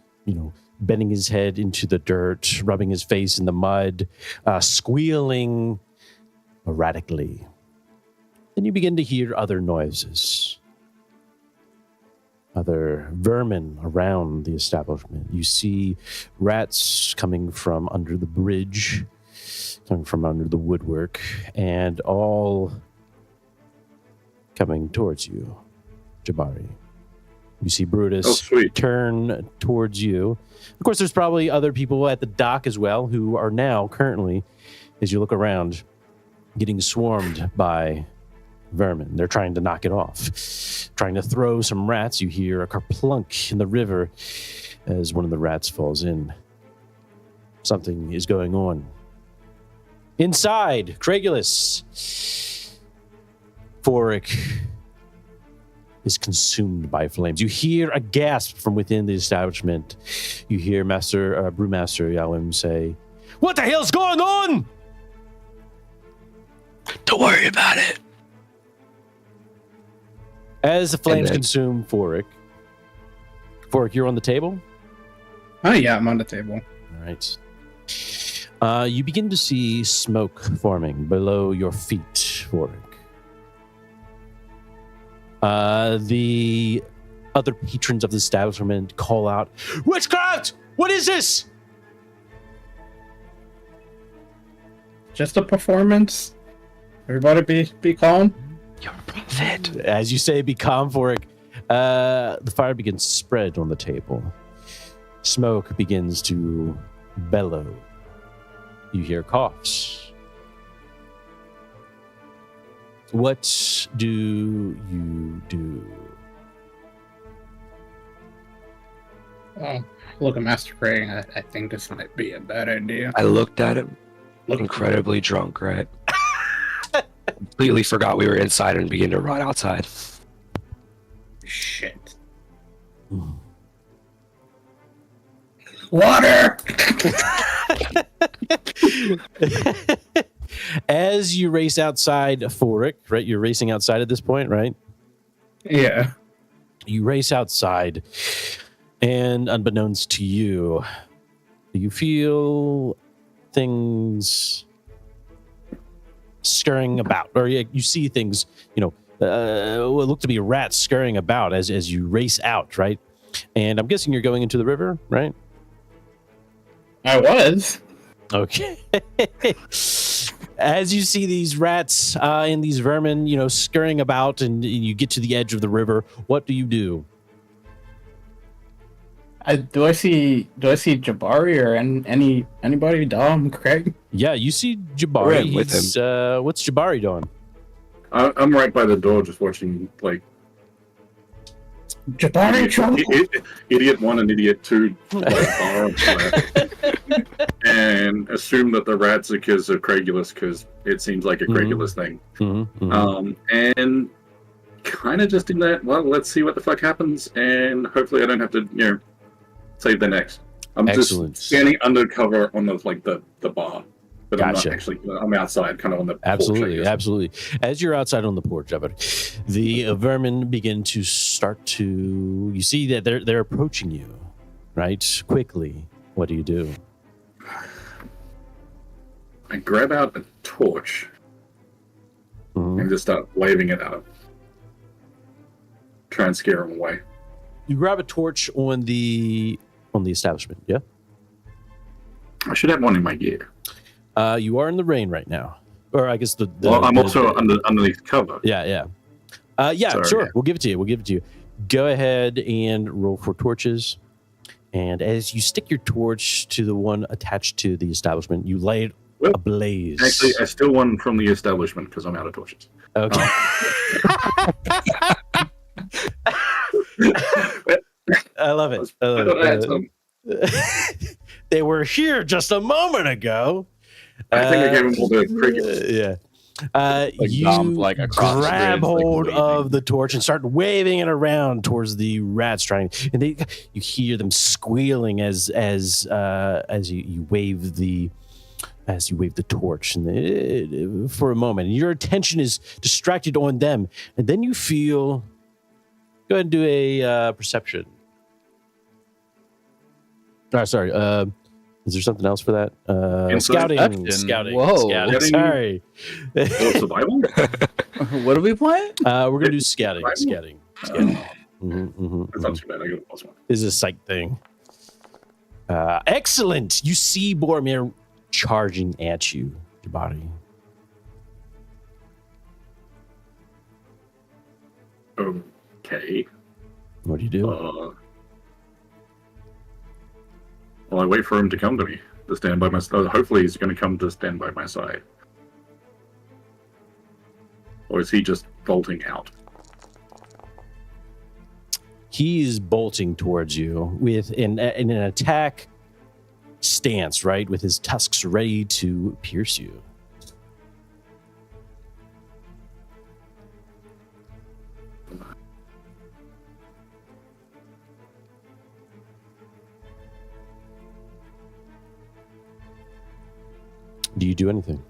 bending his head into the dirt, rubbing his face in the mud, squealing erratically. Then you begin to hear other noises. Other vermin around the establishment. You see rats coming from under the bridge, coming from under the woodwork, and all coming towards you, Jabari. You see Oh, Brutus sweet. turn towards you. Of course, there's probably other people at the dock as well who are now currently, as you look around, getting swarmed by vermin. They're trying to knock it off, trying to throw some rats. You hear a kerplunk in the river as one of the rats falls in. Something is going on. Inside, Craigulus, Foric is consumed by flames. You hear a gasp from within the establishment. You hear Brewmaster Yawim say, "What the hell's going on?" Don't worry about it. As the flames then- consume Foric, you're on the table? Oh yeah, I'm on the table. All right. You begin to see smoke forming below your feet, Foric. The other patrons of the establishment call out, "Witchcraft! What is this?" Just a performance. Everybody be calm. You're a prophet. As you say, be calm, Foric. The fire begins to spread on the table. Smoke begins to bellow. You hear coughs. What do you do? Oh, look at Master Craig. I think this might be a bad idea. I looked at him, incredibly drunk, right? Completely forgot we were inside and began to run outside. Shit. Water! As you race outside Foric, right? You're racing outside at this point, right? Yeah. You race outside, and unbeknownst to you, you feel things scurrying about, or you see things, what look to be rats scurrying about as you race out, right? And I'm guessing you're going into the river, right? I was. Okay. As you see these rats and these vermin, scurrying about, and you get to the edge of the river, what do you do? Do I see Jabari or anybody? Dom, Craig? Yeah, you see We're Jabari. in with He's, what's Jabari doing? I'm right by the door, just watching like Jabari trouble. idiot 1 and idiot 2 like, bar and assume that the rats are kids of Craigulus because it seems like a Craigulus thing. And kind of just in that, well, let's see what the fuck happens, and hopefully I don't have to, save the next. I'm Excellent. just standing undercover on the bar. But Gotcha. I'm not actually, I'm outside, kind of on the porch, I Absolutely, guess. absolutely. As you're outside on the porch of it, the vermin begin to start to. You see that they're approaching you, right? Quickly. What do you do? I grab out a torch Mhm. and just start waving it out. Try and scare them away. You grab a torch on the establishment. Yeah. I should have one in my gear. You are in the rain right now, or I guess the Well, I'm also underneath cover. Yeah. Sorry, Sure. yeah. We'll give it to you. Go ahead and roll for torches. And as you stick your torch to the one attached to the establishment, you light Well, ablaze. Actually, I still won from the establishment because I'm out of torches. Okay. I love it. I thought I had some. They were here just a moment ago. I think I gave them all the crickets. Yeah. You Dom's, like, across the grab bridge, like, hold waving. of the torch and start waving it around towards the rats, and you hear them squealing as you wave the torch, and for a moment, and your attention is distracted on them, and then you feel. Go ahead and do a perception. Sorry. Is there something else for that? Scouting. Perception. Scouting. Whoa. Scouting. Scouting. Sorry. Oh, survival? What are we playing? We're gonna do scouting. Survival? Scouting. That's not too bad. I got a +1. This is a sight thing. Excellent. You see Boromir charging at you, Jabari. Okay. What do you do? Well, I wait for him to come to me, to stand by my side. Hopefully he's going to come to stand by my side. Or is he just bolting out? He's bolting towards you with in an attack stance, right? With his tusks ready to pierce you. Do you do anything?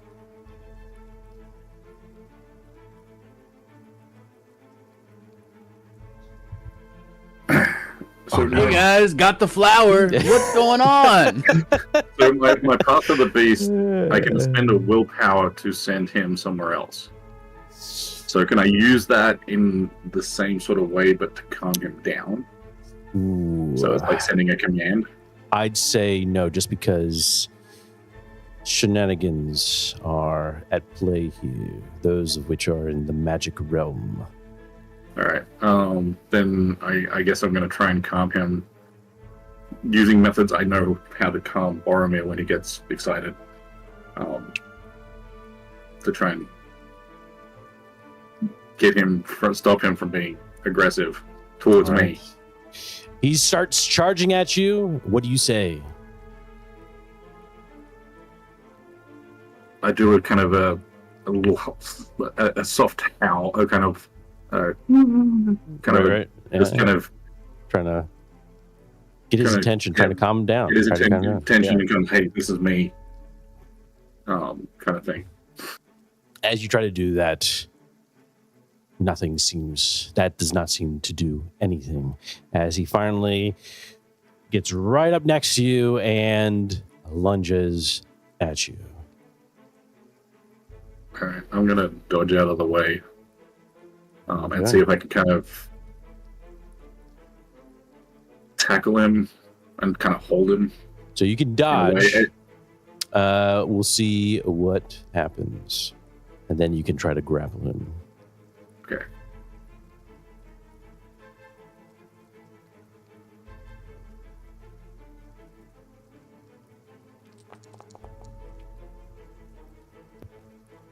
So Hey guys, got the flower. What's going on? So my path of the beast, I can spend a willpower to send him somewhere else. So can I use that in the same sort of way, but to calm him down? Ooh, So it's like sending a command. I'd say no, just because shenanigans are at play here, those of which are in the magic realm. All right. Then I guess I'm going to try and calm him using methods I know how to calm Boromir when he gets excited. To try and stop him from being aggressive towards All me. right. He starts charging at you. What do you say? I do a kind of a soft howl, a kind of Right. just Yeah. kind of Trying to get his Kinda, attention, yeah, trying to calm him down. get his Try to calm him down. attention Yeah. and kind of, hey, this is me, kind of thing. As you try to do that, that does not seem to do anything. As he finally gets right up next to you and lunges at you. All right, I'm gonna dodge out of the way, and Okay. see if I can kind of tackle him and kind of hold him. So you can in a dodge. way. We'll see what happens. And then you can try to grapple him. Okay.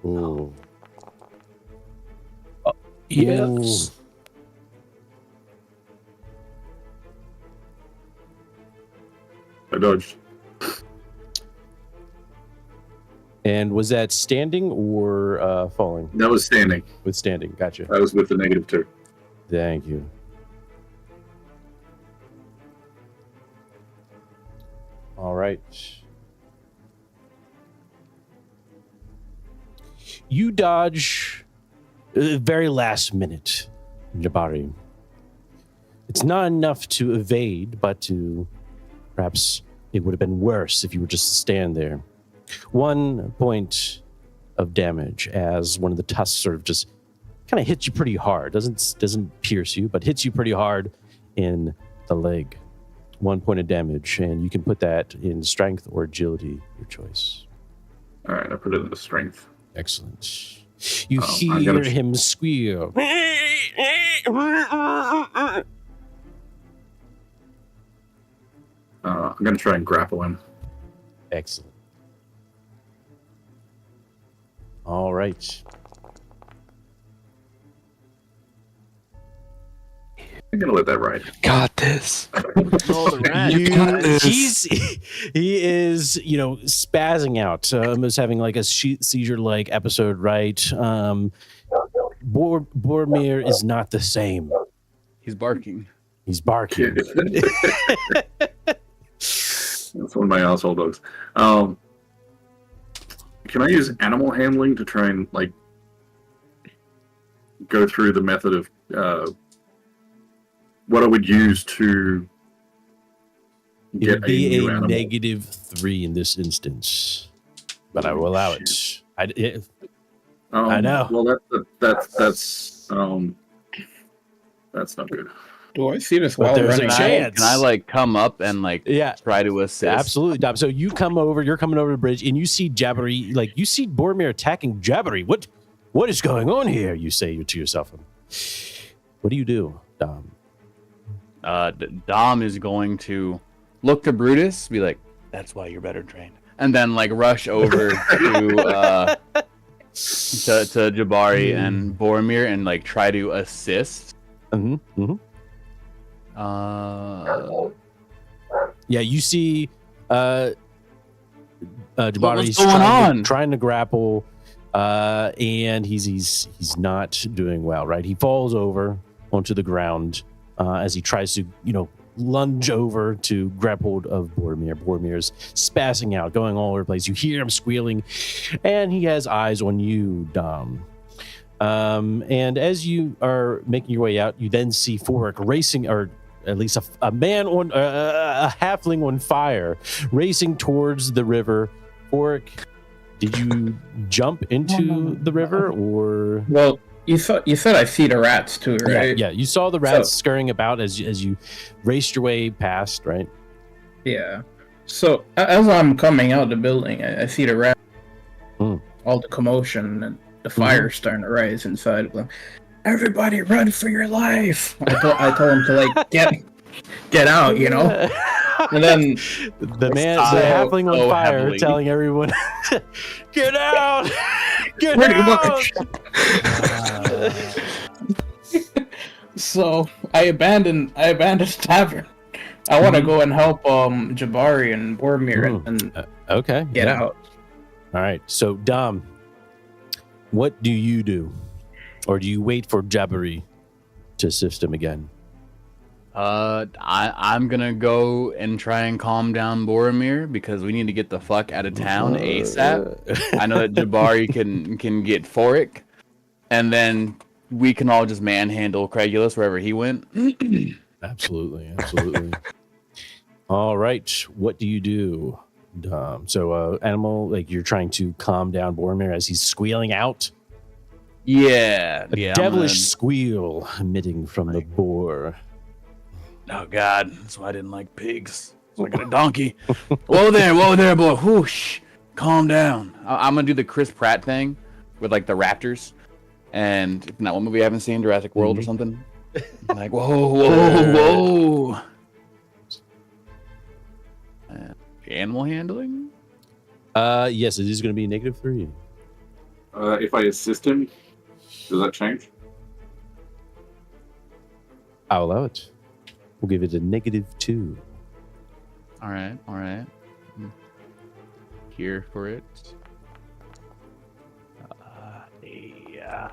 Ooh. Yes. I dodged. And was that standing or falling? That was standing. With standing. Gotcha. That was with the -2. Thank you. All right. You dodge very last minute, Jabari. It's not enough to evade, but to perhaps it would have been worse if you were just to stand there. 1 point of damage as one of the tusks sort of just kind of hits you pretty hard. Doesn't pierce you, but hits you pretty hard in the leg. 1 point of damage, and you can put that in strength or agility, your choice. All right, I put it in the strength. Excellent. You I'm hear gonna- him squeal. I'm gonna try and grapple him. Excellent. All right. I'm gonna let that ride. Got this. Oh, the rat. You got this. He is, spazzing out, almost having like a seizure-like episode, right? Boromir is not the same. He's barking. He's barking. That's one of my asshole dogs. Can I use animal handling to try and go through the method of what I would use to It'd get a be new a animal? -3 in this instance, but I will allow it. I know. Well, that's not good. Do I see this But while there's a running? chance. Can I come up and Yeah. try to assist? Absolutely, Dom. So you're coming over the bridge, and you see Jabbery, you see Boromir attacking Jabbery. What is going on here? You say to yourself. What do you do, Dom? Dom is going to look to Brutus, be like, "That's why you're better trained," and then like rush over to Jabari and Boromir and like try to assist. Yeah, you see Jabari's What's going on? trying to grapple, and he's not doing well, right? He falls over onto the ground as he tries to, lunge over to grab hold of Boromir. Boromir's spazzing out, going all over the place. You hear him squealing, and he has eyes on you, Dom. And as you are making your way out, you then see Forik racing, or at least a man on a halfling on fire, racing towards the river. Forik, did you jump into the river, or? Well, you said I see the rats too, right? Yeah. You saw the rats scurrying about as you raced your way past, right? Yeah. So as I'm coming out the building, I see the rats, all the commotion and the fire starting to rise inside of them. Everybody, run for your life! I told him to like get out, And then the halfling on fire, heavily telling everyone, "Get out! Get out!" So I abandoned the tavern. I want to go and help Jabari and Boromir and get out. All right. So Dom, what do you do? Or do you wait for Jabari to assist him again? I'm gonna go and try and calm down Boromir because we need to get the fuck out of town ASAP. I know that Jabari can get Forik, and then we can all just manhandle Craigulus wherever he went. Absolutely. All right, what do you do, Dom? So, Animal, like you're trying to calm down Boromir as he's squealing out. Yeah, a devilish squeal emitting from the boar. Oh God, that's why I didn't like pigs. So I got a donkey. Whoa there, boy. Whoosh, calm down. I'm gonna do the Chris Pratt thing with like the raptors, and that one movie I haven't seen, Jurassic World or something. I'm like whoa. Animal handling? Yes, it is going to be -3. If I assist him, does that change? I'll allow it. We'll give it a -2. All right. Here for it. Yeah.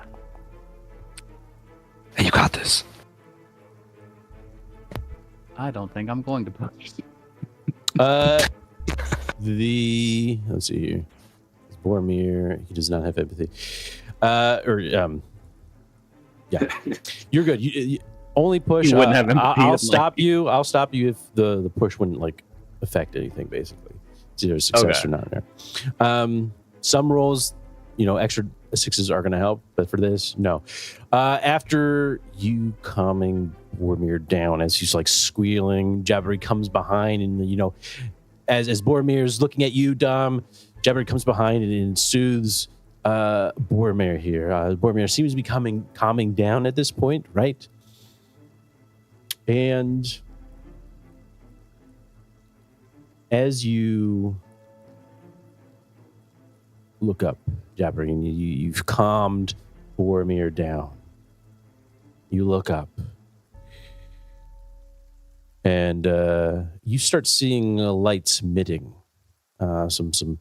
Hey, you got this. I don't think I'm going to push. Let's see here. Boromir, he does not have empathy. Yeah, you're good. You only push. You wouldn't have empathy. I'll stop you. I'll stop you if the push wouldn't like affect anything. Basically, it's either success or not. There. Some rolls, extra 6s are going to help, but for this, no. After you calming Boromir down as he's like squealing, Jabari comes behind, and as Boromir's looking at you, Dom, Jabari comes behind and soothes Boromir here. Boromir seems to be calming down at this point, right? And as you look up, Jabari, and you've calmed Boromir down. You look up, and you start seeing lights emitting, some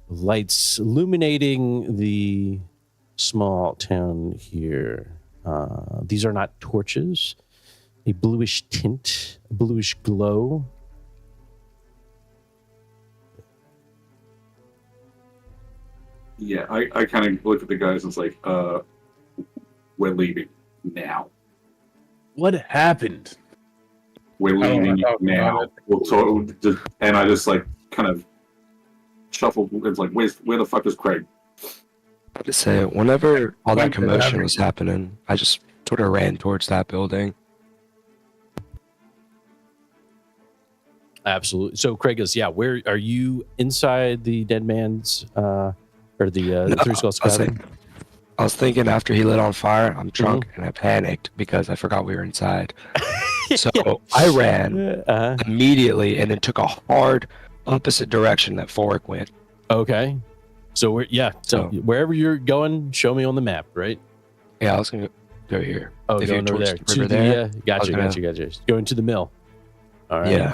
lights illuminating the small town here. These are not torches. A bluish tint, a bluish glow. Yeah, I kind of look at the guys and it's like, we're leaving now. What happened? We're leaving now. And I just like kind of shuffle. It's like, where the fuck is Craig? I have to say, whenever all that commotion was happening, I just sort of ran towards that building. Absolutely. So, Craigus, where are you? Inside the dead man's, or the Three Skulls cabin? I was thinking after he lit on fire, I'm drunk and I panicked because I forgot we were inside. So I ran Uh, immediately and then took a hard opposite direction that Fork went. okay. So So- wherever you're going, show me on the map, right? Yeah, I was gonna go here. Oh, If you're going over towards there. the river there, Gotcha. Going to the mill. All right. Yeah.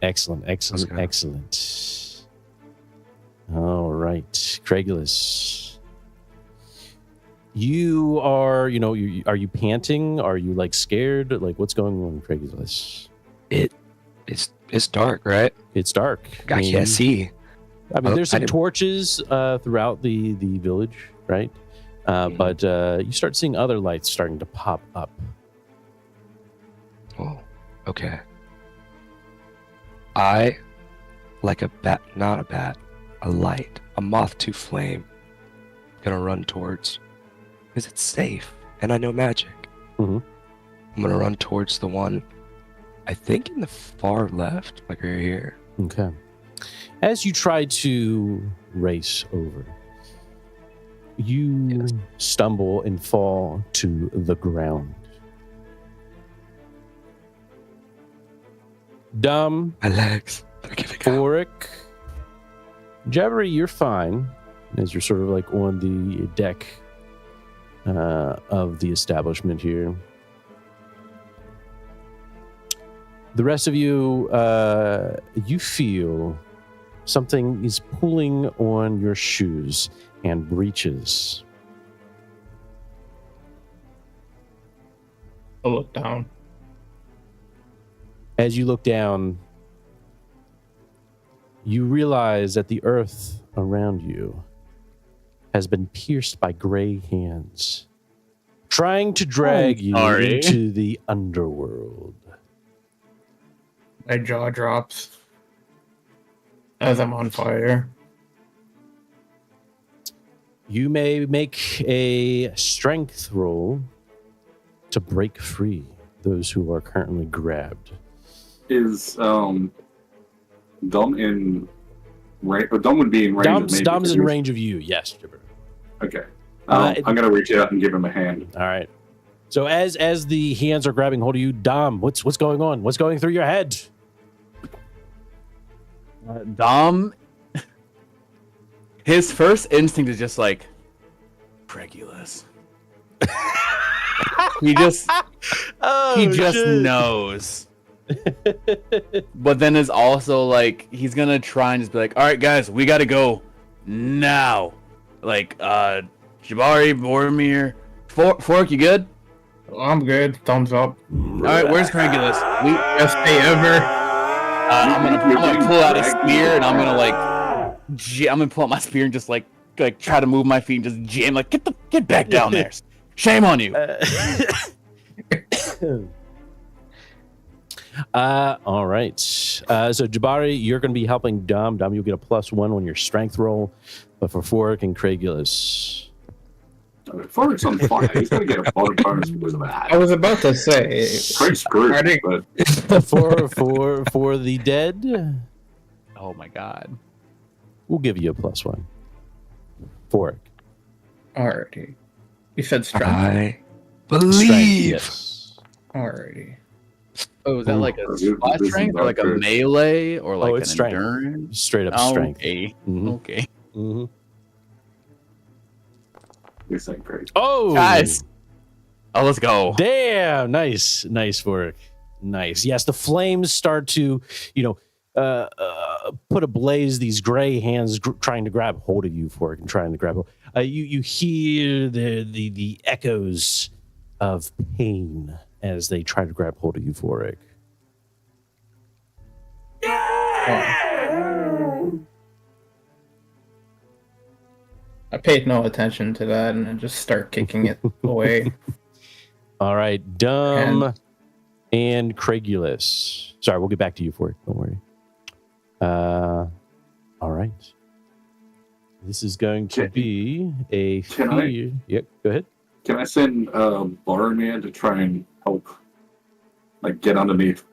Excellent. gonna- Excellent. All right. Craigulus. You are, are you panting? Are you like scared? Like what's going on, Craigulus? It's dark, right? It's dark. I can't see. I mean, there's I some didn't- torches throughout the village, right? But you start seeing other lights starting to pop up. Oh, okay. I, like a bat, not a bat, a light, a moth to flame, gonna run towards, because it's safe and I know magic. Mhm. I'm gonna run towards the one, I think in the far left, like right here. Okay. As you try to race over, you stumble and fall to the ground. Dumb, My legs, they're giving out. Oric, Jabbery, you're fine as you're sort of like on the deck of the establishment here. The rest of you, you feel something is pulling on your shoes and breeches. I'll look down. As you look down, you realize that the earth around you has been pierced by gray hands, trying to drag you sorry. into the underworld. My jaw drops as I'm on fire. You may make a strength roll to break free those who are currently grabbed. Is Dom in range? Dom would be in range. of me Dom's because in he was- range of you, yes, Jibber. Okay. It- I'm gonna reach out and give him a hand. All right. So as the hands are grabbing hold of you, Dom, what's going on? What's going through your head? Dom, his first instinct is just like, Craigulus. he just knows. But then is also like, he's gonna try and just be like, all right, guys, we gotta go now. Like, Jabari, Boromir, Fork, you good? I'm good. Thumbs up. All right, where's Craigulus? Best day ever. I'm gonna pull out a spear and I'm gonna pull out my spear and just like try to move my feet and just jam, like get back down there. Shame on you. All right. So Jabari, you're going to be helping Dom. Dom, you'll get a +1 on your strength roll. But for Fork and Craigulus, Fork's on fire. He's gonna get a bonus because of I that. was about to say. Craig's screwed, I think- but for the dead, Oh my god. we'll give you a +1. Fork. Alrighty. You said strength. I Strength, believe. yes. Alrighty. Oh, is that like a This spot is strength or not like a good. melee or like it's an strength. endurance? Straight up strength. Okay. Mhm. Okay. Mhm. this ain't Craig. Oh, Guys. Oh, let's go. Damn, nice Fork. Nice. Yes, the flames start to, put ablaze these gray hands trying to grab hold of you, Fork, and trying to grab hold. You hear the echoes of pain as they try to grab hold of you, Fork. I paid no attention to that and I just start kicking it away. All right, Dumb and Craigulus. Sorry, we'll get back to you, Fork. Don't worry. All right. This is going to be a Can I- fear. Yep, go ahead. Can I send Boromir to try and help, like, get underneath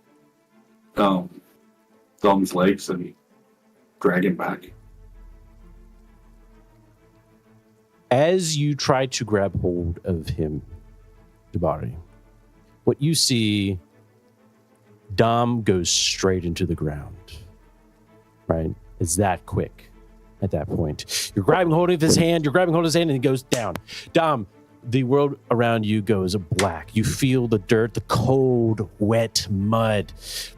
Dom's legs and drag him back? As you try to grab hold of him, Jabari, what you see Dom goes straight into the ground. Right? It's that quick at that point. You're grabbing hold of his hand, and he goes down. Dom, the world around you goes black. You feel the dirt, the cold, wet mud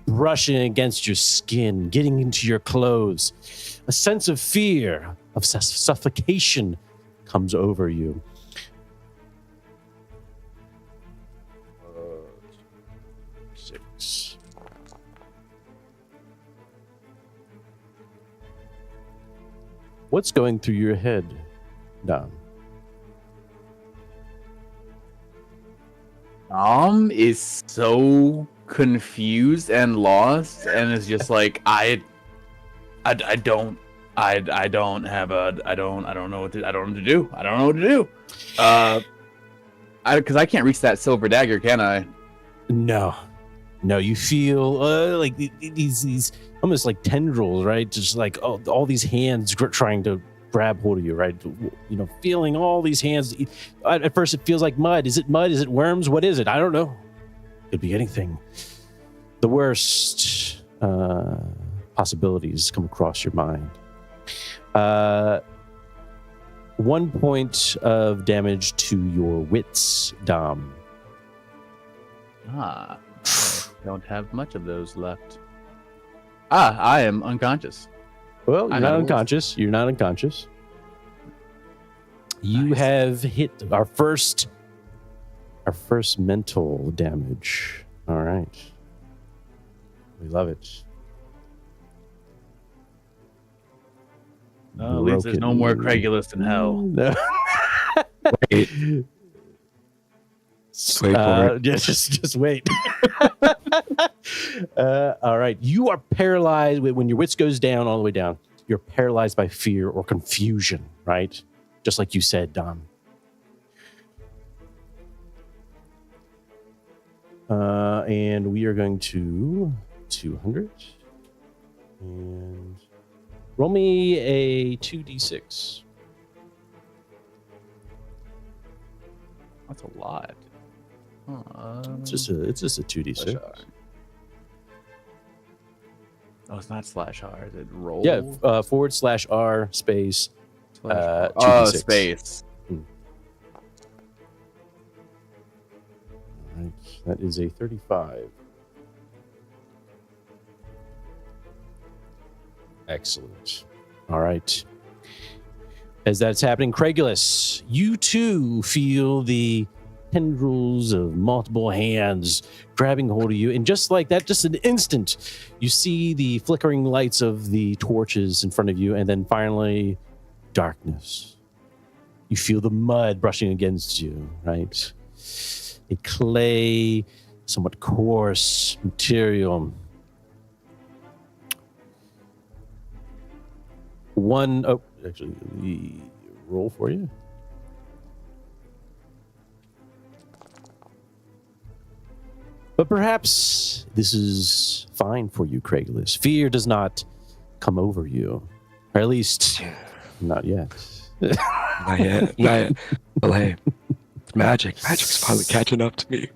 brushing against your skin, getting into your clothes. A sense of fear, of suffocation comes over you. Six. What's going through your head, Dom? Dom is so confused and lost, and is just like, I don't know what to do. Because I can't reach that silver dagger, can I? No, you feel like these almost like tendrils, right? Just like all these hands trying to grab hold of you, right? You know, feeling all these hands. At first it feels like mud. Is it mud? Is it worms? What is it? I don't know. Could be anything. The worst possibilities come across your mind. 1 point of damage to your wits, Dom. I don't have much of those left. I am unconscious. Well, You're not unconscious. You're not unconscious. You Nice. have hit our first mental damage. All right. We love it. At least there's no more Craigulus in hell. No. Wait. Wait for it. Yeah, just wait. All right. You are paralyzed when your wits goes down, all the way down. You're paralyzed by fear or confusion, right? Just like you said, Dom. And we are going to 200 and roll me a 2d6. That's a lot. It's just a 2d6. Oh, it's not /R. Is it roll? Yeah, /R space. /R. 2d6. Space. All right, that is a 35. Excellent. All right. As that's happening, Craigulus, you too feel the tendrils of multiple hands grabbing hold of you. And just like that, just an instant, you see the flickering lights of the torches in front of you. And then finally, darkness. You feel the mud brushing against you, right? A clay, somewhat coarse material. Actually, the roll for you. But perhaps this is fine for you, Craigulus. Fear does not come over you, or at least not yet. Not yet. Delay. It's magic. Magic's finally catching up to me.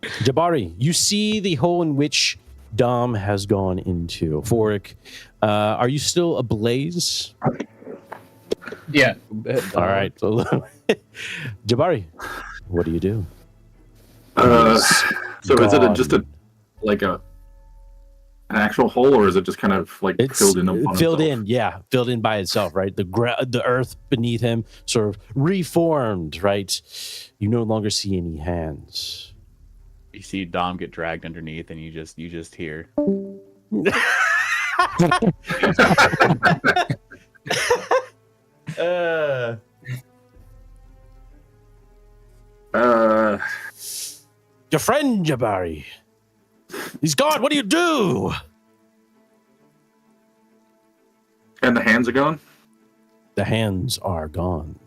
Jabari, you see the hole in which Dom has gone into. Forik, are you still ablaze? Yeah. All right. Jabari, what do you do? So is it Gone. just an actual hole, or is it just kind of like It's filled in? Upon filled itself? in, yeah, filled in by itself, right? The earth beneath him sort of reformed, right? You no longer see any hands. You see Dom get dragged underneath, and you just hear. Your friend Jabari, he's gone. What do you do? And the hands are gone. The hands are gone.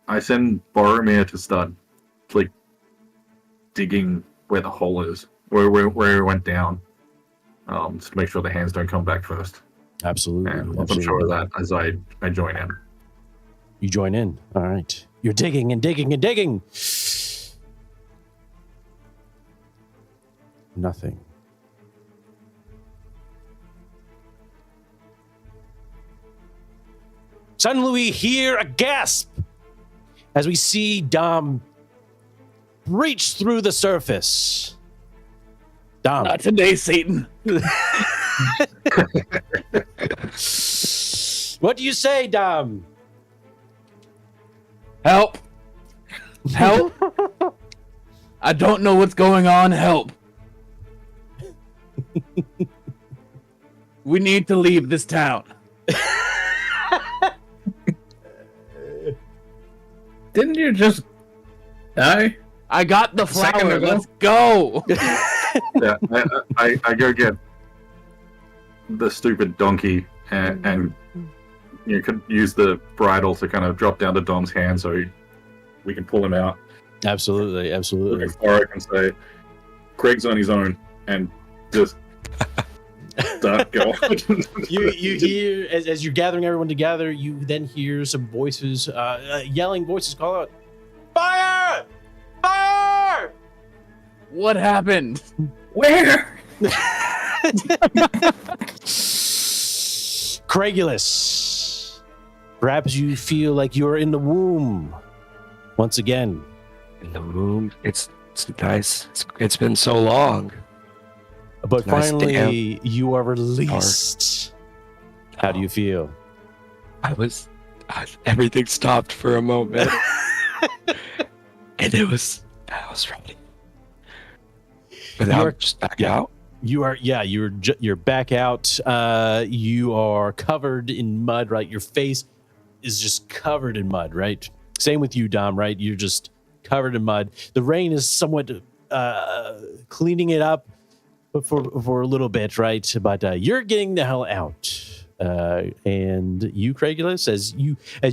I send Boromir to start like digging where the hole is, where it went down, just to make sure the hands don't come back first. Absolutely. And I'm absolutely. sure of that as I join in. You join in. All right. You're digging and digging and digging. nothing. Suddenly we hear a gasp as we see Dom breach through the surface. Dom. Not today, Satan. What do you say, Dom? Help! Help! I don't know what's going on. Help! We need to leave this town. Didn't you just die? I got the Second flower. ago? Let's go. Yeah, I go get the stupid donkey and you could use the bridle to kind of drop down to Dom's hand so we can pull him out. Absolutely, absolutely. Or I can say, Craig's on his own and just start going. You hear as you're gathering everyone together, you then hear some voices, yelling voices call out, "Fire! Fire!" What happened? Where? Craigulus, perhaps you feel like you're in the womb once again. In the room, it's nice. It's been so long. But Nice finally, you are released. How do you feel? Everything stopped for a moment, and I was ready. But now You're- I'm just back out. You are, yeah. You're back out. You are covered in mud, right? Your face is just covered in mud, right? Same with you, Dom, right? You're just covered in mud. The rain is somewhat cleaning it up, but for a little bit, right? But you're getting the hell out. And you, Craigulus, as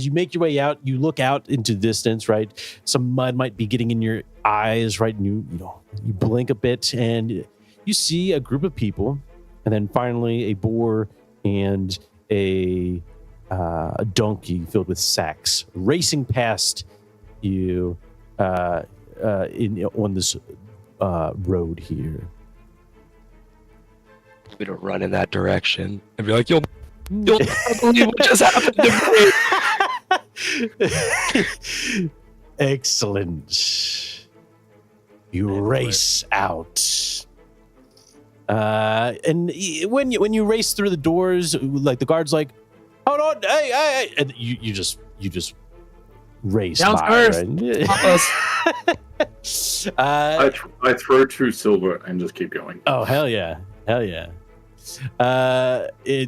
you make your way out, you look out into the distance, right? Some mud might be getting in your eyes, right? And you blink a bit, and you see a group of people, and then finally a boar and a donkey filled with sacks racing past you on this road here. I'm gonna run in that direction and be like, you'll not believe what just happened to me. Excellent. You race out. And when you race through the doors, like the guard's like, hold on, hey, and you just race Downstairs. by, right? I throw 2 silver and just keep going. Oh, hell yeah.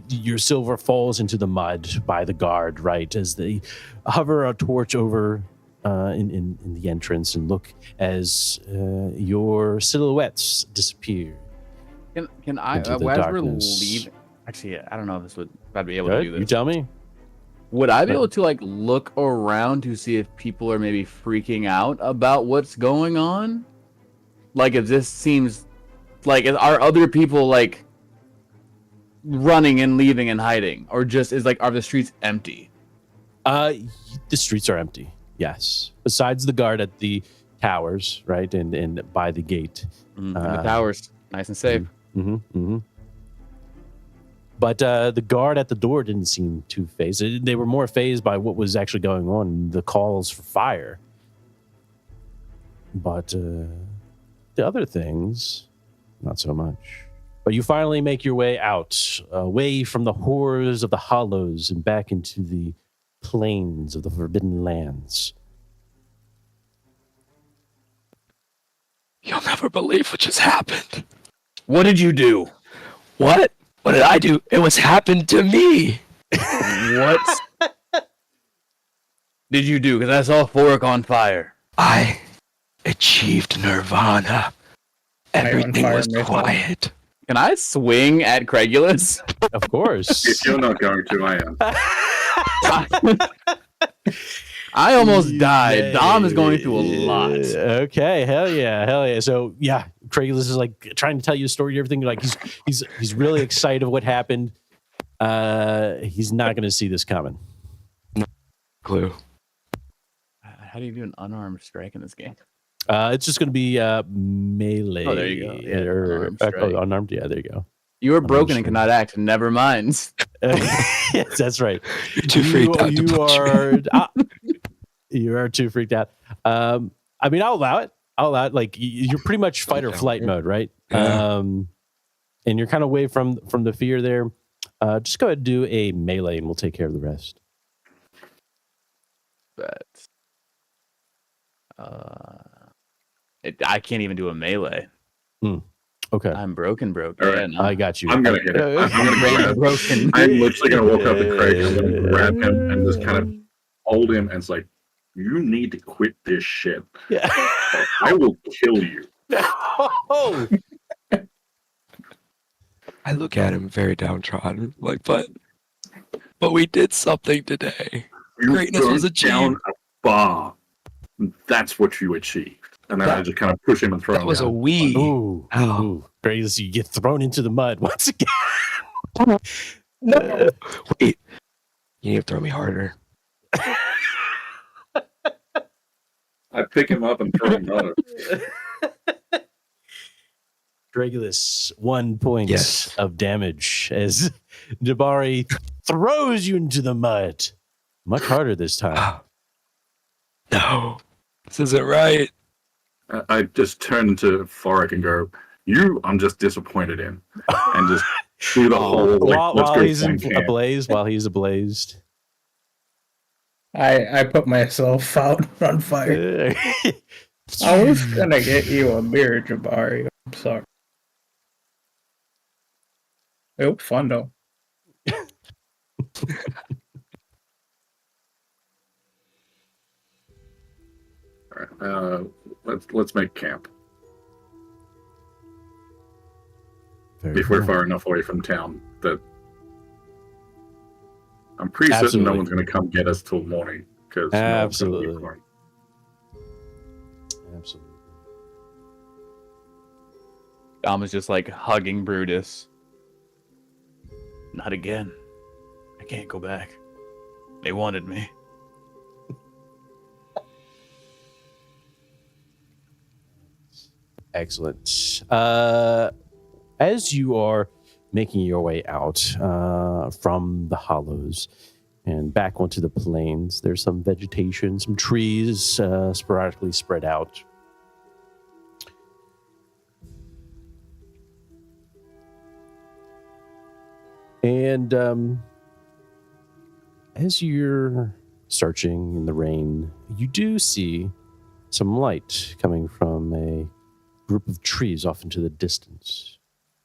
Your silver falls into the mud by the guard, right, as they hover a torch over in the entrance and look as your silhouettes disappear. Can I, Into the as we're darkness. leaving, actually, I don't know if I'd be able Good? to do this. You tell me. Would I be able to like look around to see if people are maybe freaking out about what's going on? Like if this seems like are other people like running and leaving and hiding, or just are the streets empty? The streets are empty. Yes, besides the guard at the towers, right, and by the gate. And the towers, nice and safe. But the guard at the door didn't seem too fazed. They were more fazed by what was actually going on, the calls for fire. But the other things, not so much. But you finally make your way out, away from the horrors of the hollows and back into the plains of the Forbidden Lands. You'll never believe what just happened. What did you do? What? What did I do? It was happened to me. What did you do? Because I saw Fork on fire. I achieved nirvana. Everything fire, was Nathan. quiet. Can I swing at Craigulus? Of course. If you're not going to, I am. I almost died. Dom is going through a lot. Okay, hell yeah. So yeah, Craigulus is like trying to tell you a story, everything. Like he's really excited of what happened. He's not going to see this coming. Clue. How do you do an unarmed strike in this game? It's just going to be melee. Oh, there you go. Yeah, or unarmed strike. unarmed. Yeah, there you go. You are broken sure. and cannot act. Never mind. Yes, that's right. You're too freaked out to You punch me. are. You are too freaked out. I mean, I'll allow it. Like you're pretty much fight or flight mode, right? Yeah. And you're kind of away from the fear there. Just go ahead and do a melee, and we'll take care of the rest. But I can't even do a melee. Okay, I'm broken. All right. Yeah, no. I got you. I'm gonna hit it. I'm gonna grab. broken. I'm literally gonna walk up to Craig. I'm gonna grab him and just kind of hold him, and it's like, you need to quit this shit. Yeah. I will kill you. Oh. I look at him very downtrodden, like, but we did something today. You Greatness was burnt down achieved. a bar. That's what you achieved. And then I just kind of push him and throw That him was a down. we. Ooh. Ow. Ooh. Great. You get thrown into the mud once again. No. Wait. You need to throw me harder. I pick him up and throw him out. Dragulus, 1 point Yes. of damage as Jabari throws you into the mud. Much harder this time. No. This isn't right. I just turn to Forik and go, you, I'm just disappointed in. And just do the whole, like, while let's go he's find camp. ablaze, while he's ablazed. I put myself out on fire. I was gonna get you a beer, Jabari. I'm sorry. It was fun though. All right, let's make camp. Very If we're cool. far enough away from town that I'm pretty certain Absolutely. no one's going to come get us till morning because Absolutely. Absolutely. Dom is just like hugging Brutus. Not again. I can't go back. They wanted me. Excellent. As you are making your way out from the hollows and back onto the plains, there's some vegetation, some trees sporadically spread out. And as you're searching in the rain, you do see some light coming from a group of trees off into the distance,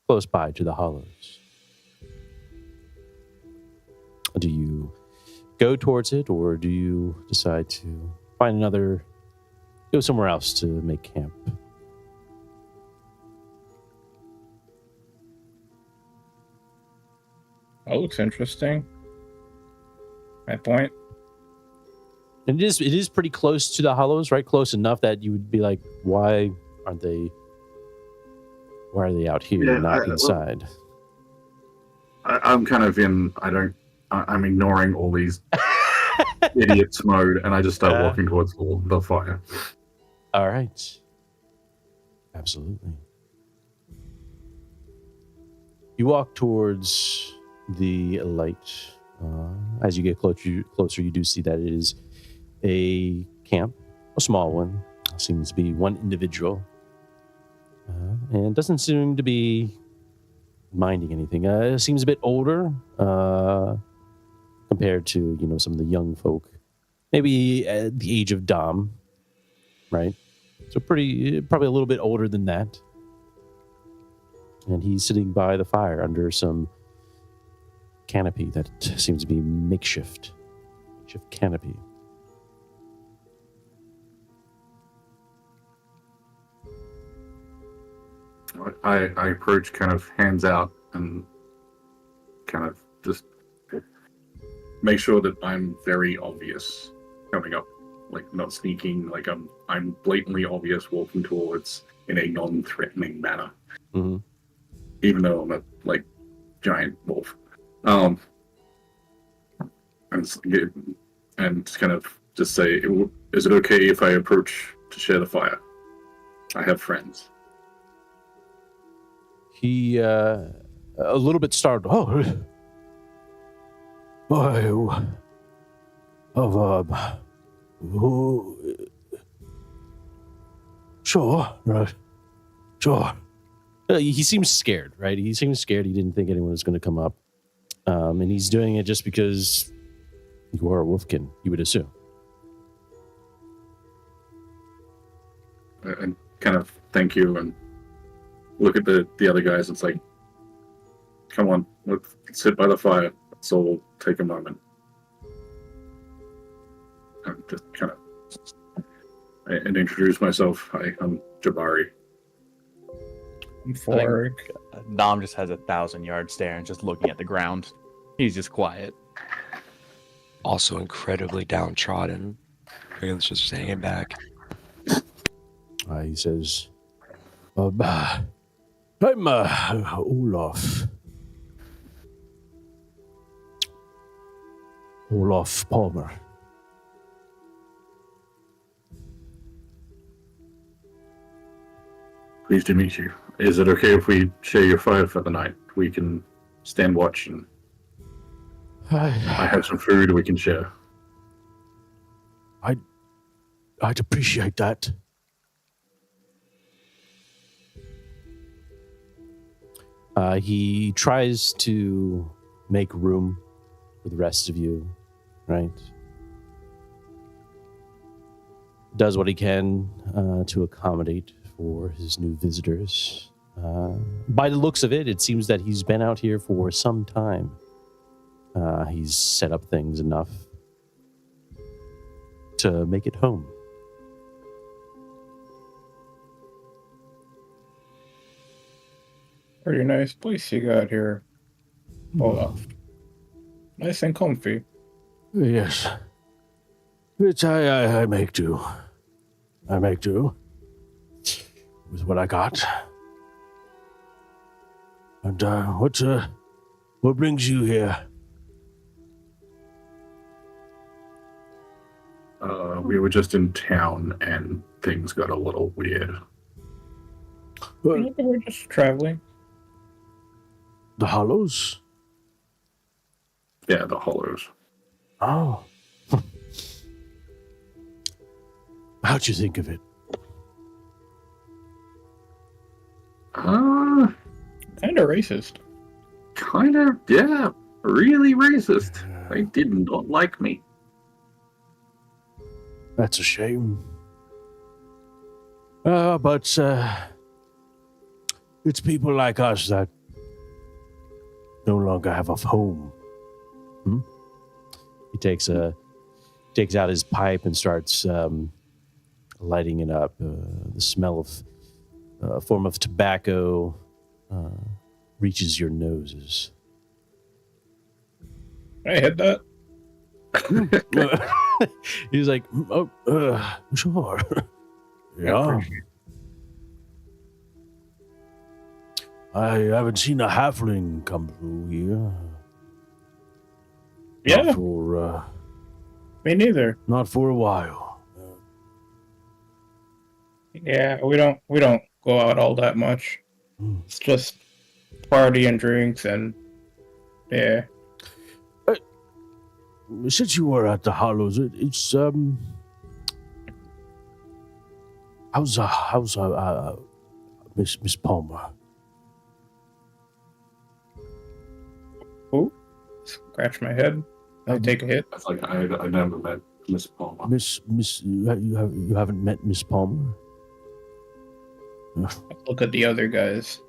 close by to the hollows. Do you go towards it, or do you decide to go somewhere else to make camp? That looks interesting. My point. And it is pretty close to the hollows, right? Close enough that you would be like, why are they out here, Yeah, not inside? I'm kind of I'm ignoring all these idiots mode, and I just start walking towards the fire. All right. Absolutely. You walk towards the light. As you get closer, you do see that it is a camp, a small one. Seems to be one individual. And doesn't seem to be minding anything. It seems a bit older compared to, some of the young folk. Maybe at the age of Dom, right? So probably a little bit older than that. And he's sitting by the fire under some canopy that seems to be makeshift canopy. I approach, kind of hands out, and kind of just make sure that I'm very obvious coming up, like not sneaking, like I'm blatantly obvious walking towards in a non-threatening manner, Mm-hmm. even though I'm a giant wolf. And kind of just say, is it okay if I approach to share the fire? I have friends. He, a little bit startled. Sure, right, sure. He seems scared, right? He seems scared. He didn't think anyone was going to come up. And he's doing it just because you are a wolfkin, you would assume. And kind of thank you and look at the other guys. It's like, come on, let's sit by the fire. Let's all take a moment. And just kind of and introduce myself. Hi, I'm Jabari. I'm Fork. Dom just has 1,000-yard stare and just looking at the ground. He's just quiet. Also incredibly downtrodden. It's just hanging back. He says, I'm Olaf. Olaf Palmer. Pleased to meet you. Is it okay if we share your fire for the night? We can stand watch and I have some food we can share. I'd appreciate that. He tries to make room for the rest of you, right? Does what he can to accommodate for his new visitors. By the looks of it, it seems that he's been out here for some time. He's set up things enough to make it home. Pretty nice place you got here, Olaf. Nice and comfy. Yes. Which I make do. I make do with what I got. And what brings you here? We were just in town and things got a little weird. Well, We're just traveling. the Hollows? Yeah, the Hollows. Oh. How'd you think of it? Kind of racist. Kind of, yeah, really racist. They did not like me. That's a shame. But it's people like us that no longer have a home. He takes out his pipe and starts lighting it up. The smell of a form of tobacco reaches your noses. I hit that. He's like, sure. Yeah. I haven't seen a halfling come through here. Yeah, Not for, me neither. not for a while. Yeah, we don't go out all that much. It's just party and drinks and yeah. Since you were at the Hollows, it's how's Miss Palmer? Ooh, scratch my head. I take a hit. That's like I never met Miss Palmer. Miss, you haven't met Miss Palmer? Look at the other guys.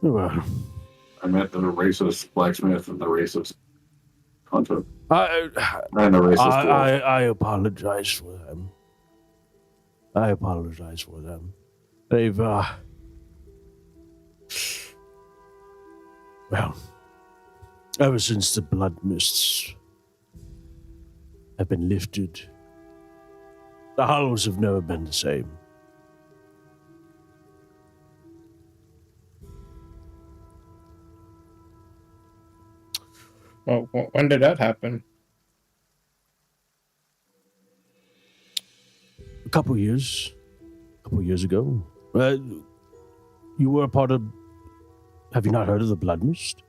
Well, I met the racist blacksmith and the racist hunter I and the racist dwarf. I apologize for them. They've well, ever since the blood mists have been lifted, the Hollows have never been the same. Well, when did that happen? A couple years ago. You were a part of... Have you not heard of the Blood Mist?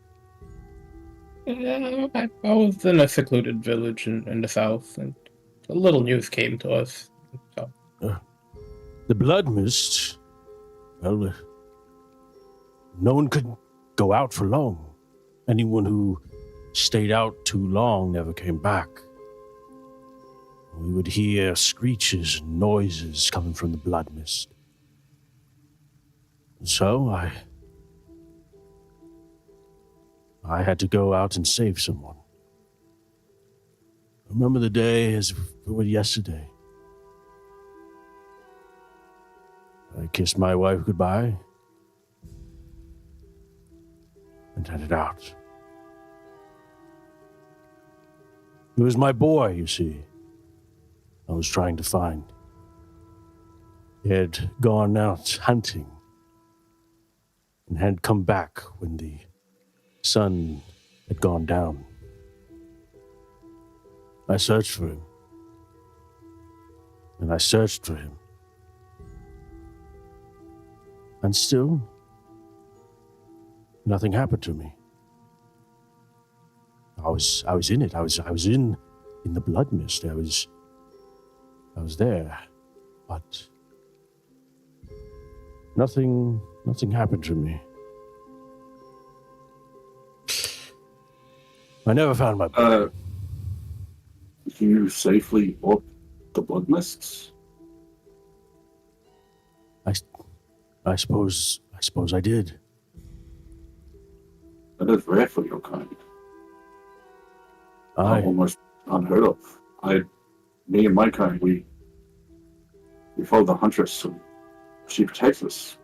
I was in a secluded village in the south, and a little news came to us. So. The Blood Mist... Well, no one could go out for long. Anyone who stayed out too long never came back. We would hear screeches and noises coming from the Blood Mist. And so I had to go out and save someone. I remember the day as if it were yesterday. I kissed my wife goodbye and headed out. It was my boy, you see, I was trying to find. He had gone out hunting and had come back when the sun had gone down. I searched for him, and I searched for him. And still, nothing happened to me. I was in it. I was in the Blood Mist. I was there, but nothing happened to me. I never found my boy. You safely walked the Blood Mists? I suppose I did. That is rare for your kind. I Almost unheard of. Me and my kind, we follow the Huntress, so she protects us.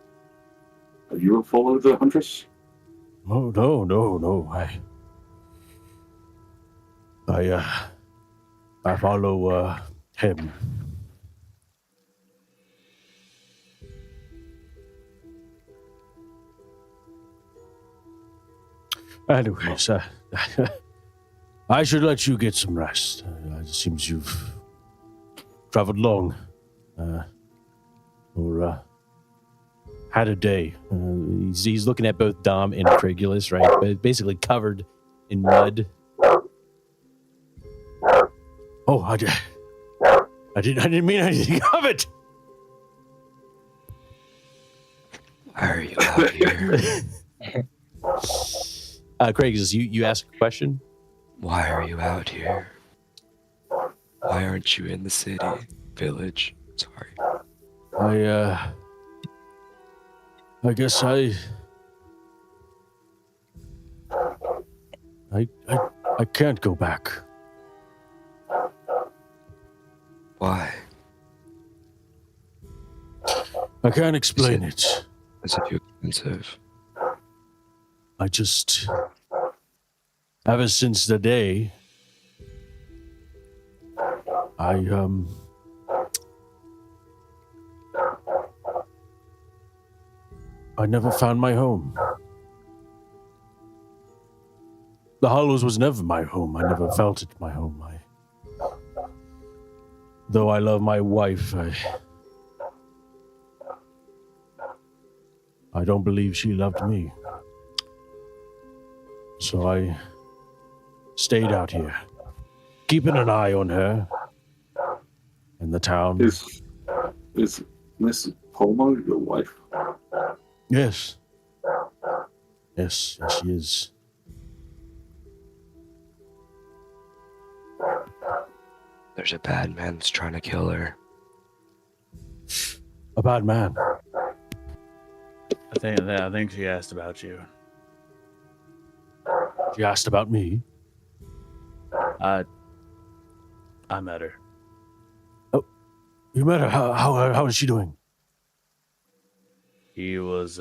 Are you a follower of the Huntress? no. I follow him. Anyways, I should let you get some rest. It seems you've traveled long, or had a day. He's looking at both Dom and Craigulus, right? But basically covered in mud. Oh, I didn't mean anything of it. Why are you out here? Craigulus, you asked a question. Why are you out here? Why aren't you in the city, village? Sorry. I guess I can't go back. Why? I can't explain it. Is it too expensive? I just, ever since the day, I never found my home. The Hollows was never my home. I never felt it my home. Though I love my wife, I don't believe she loved me. So I stayed out here, keeping an eye on her in the town. Is Miss Pomo your wife? Yes. Yes, she is. There's a bad man that's trying to kill her. A bad man. I think she asked about you. She asked about me. I met her. Oh, you met her. How is she doing? He was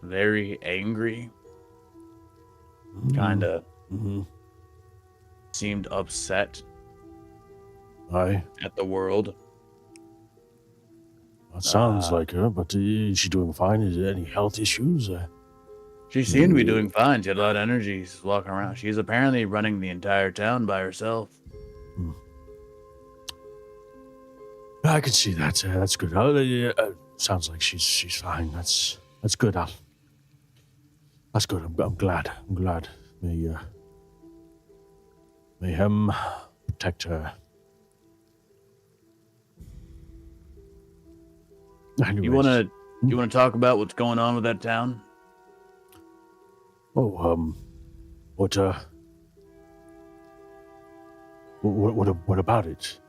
very angry. Kinda seemed upset Aye. at the world. That sounds like her, but is she doing fine? Is there any health issues? She seemed to be doing fine. She had a lot of energy. She's walking around. She's apparently running the entire town by herself. I can see that. That's good. Sounds like she's fine. That's good. That's good. I'm glad. I'm glad. May him protect her. Anyways. You wanna talk about what's going on with that town? Oh, what about it?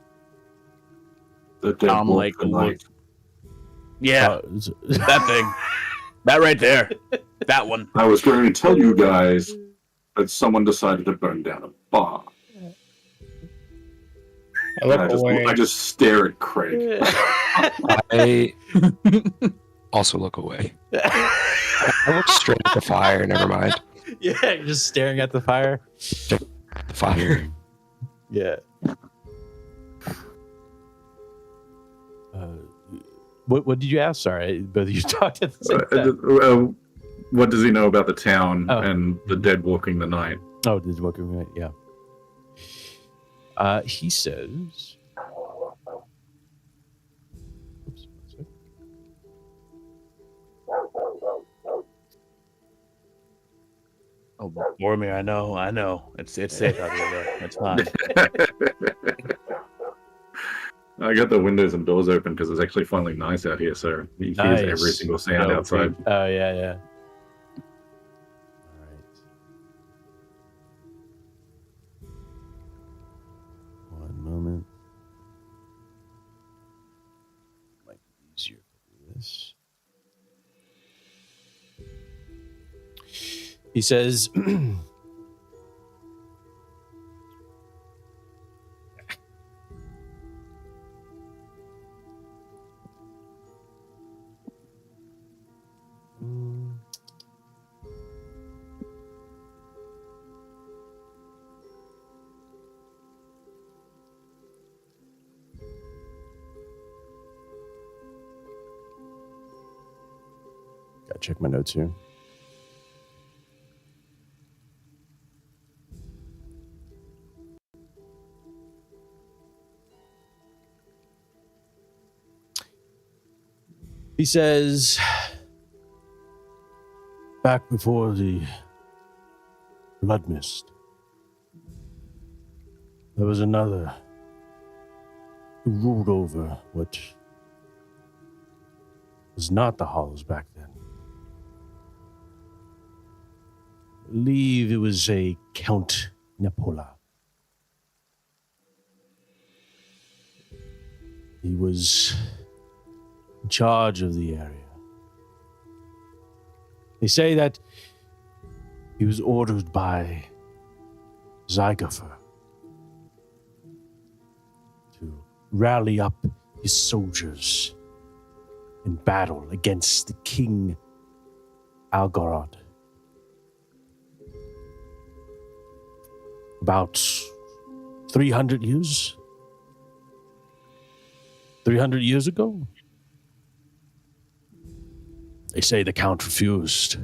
The dead Tom walk Lake the night. Yeah, that thing. That right there. That one. I was going to tell you guys that someone decided to burn down a bar. I look And away. I just stare at Craig. I also look away. I look straight at the fire. Never mind. Yeah, you're just staring at the fire. The fire. Yeah. What did you ask? Sorry, both of you talked at the same time. What does he know about the town Oh. and the dead walking the night? Oh, did you welcome me? Yeah. He says. Oops, one sec. Oh, Boromir, I know. It's safe out here, though. It's fine. I got the windows and doors open because it's actually finally nice out here, so he hears Nice. every single sound Yeah, outside. Oh, yeah. All right. One moment. Might be easier to do this. He says, gotta check my notes here. He says, back before the blood mist, there was another who ruled over what was not the Hollows back then. I believe it was a Count Napola. He was in charge of the area. They say that he was ordered by Zygofer to rally up his soldiers in battle against the King Algarod. About 300 years? 300 years ago? They say the Count refused,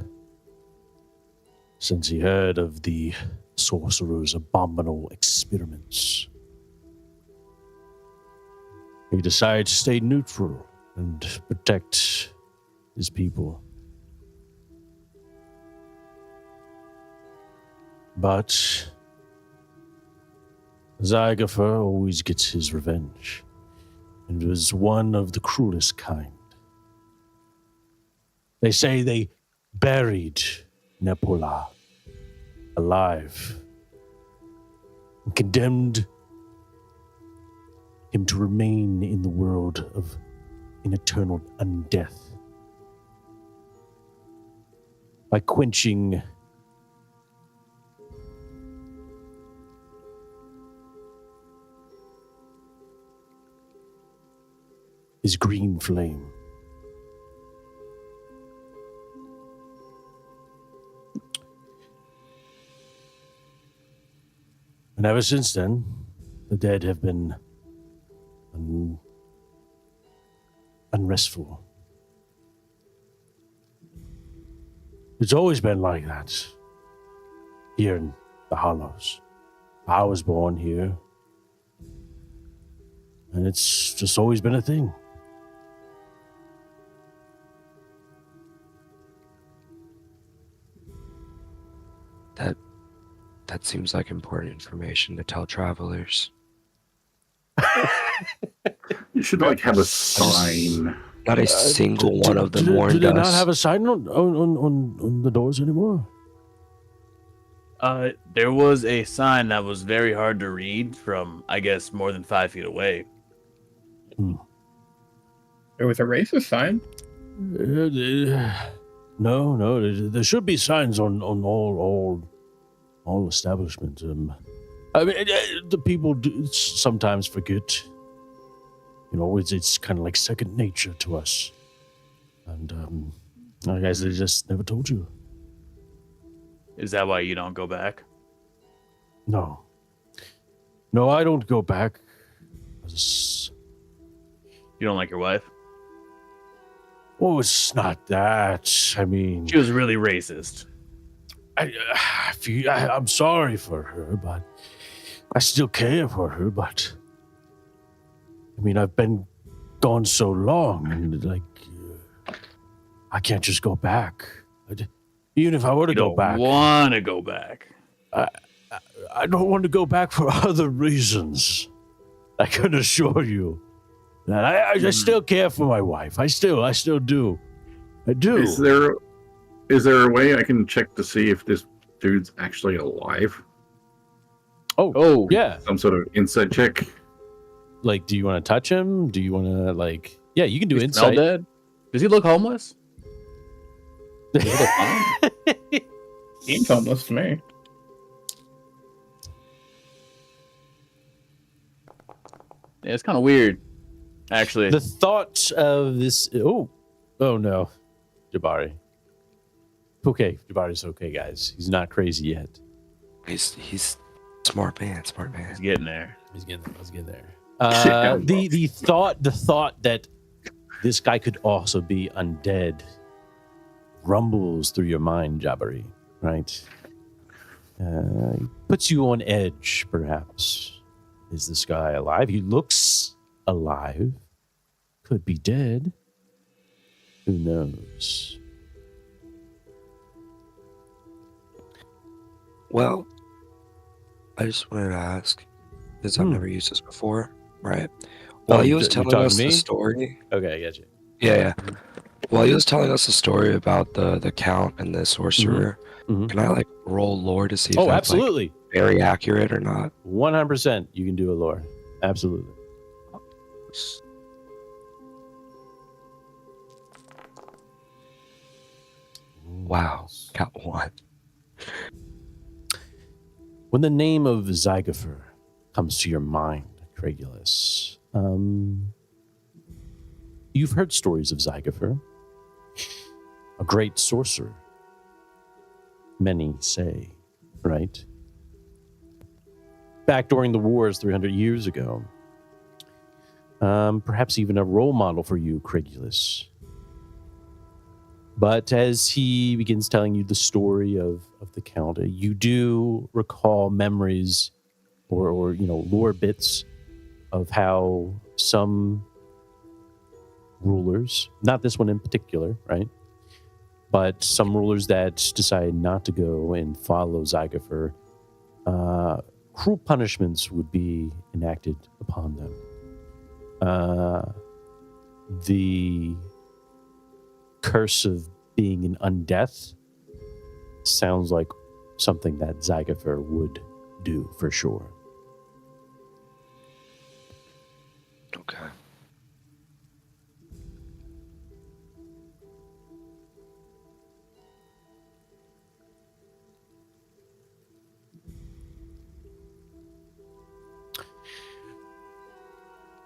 since he heard of the sorcerer's abominable experiments. He decided to stay neutral and protect his people. But Zygofer always gets his revenge, and was one of the cruelest kind. They say they buried Nepola alive and condemned him to remain in the world of an eternal undeath by quenching his green flame. And ever since then, the dead have been unrestful. It's always been like that here in the Hollows. I was born here. And it's just always been a thing. That seems like important information to tell travelers. You should like have a sign. Not a single one of them warned do they not us. have a sign on the doors anymore? There was a sign that was very hard to read from, I guess, more than 5 feet away. There was a racist sign. No. There should be signs on all establishments. I mean, the people do sometimes forget. You know, it's kind of like second nature to us. And I guess they just never told you. Is that why you don't go back? No, I don't go back. 'Cause- You don't like your wife? Oh, it's not that. I mean, She was really racist. I'm sorry for her, but I still care for her. But I mean, I've been gone so long, and like, I can't just go back. Even if I were to You go don't back, want to go back. I don't want to go back for other reasons. I can assure you that I still care for my wife. I still do. I do. Is there a way I can check to see if this dude's actually alive? Oh, Yeah. Some sort of inside check. Like, do you want to touch him? Do you want to like? Yeah, you can do He smell insight. dead? Does he look homeless? Does he look fine? Seems homeless to me. Yeah, it's kind of weird, actually. The thought of this. Oh no, Jabari. Okay, Jabari's okay, guys. He's not crazy yet. He's smart man. He's getting there. He's getting there. The thought that this guy could also be undead rumbles through your mind, Jabari. Right? Puts you on edge, perhaps. Is this guy alive? He looks alive. Could be dead. Who knows? Well, I just wanted to ask, because I've never used this before, right? While he was you're telling talking us to me? the story, Okay, I get you. yeah. While he was telling us the story about the count and the sorcerer, Mhm. can I like roll lore to see if Oh, that's like, absolutely. very accurate or not? 100%. You can do a lore. Absolutely. Wow, got one. When the name of Zygofer comes to your mind, Craigulus, you've heard stories of Zygofer, a great sorcerer. Many say, right? Back during the wars 300 years ago. Perhaps even a role model for you, Craigulus. But as he begins telling you the story of the Count, you do recall memories or lore bits of how some rulers, not this one in particular, right? But some rulers that decided not to go and follow Zygofer, cruel punishments would be enacted upon them. The curse of being an undeath sounds like something that Zygofer would do for sure. Okay.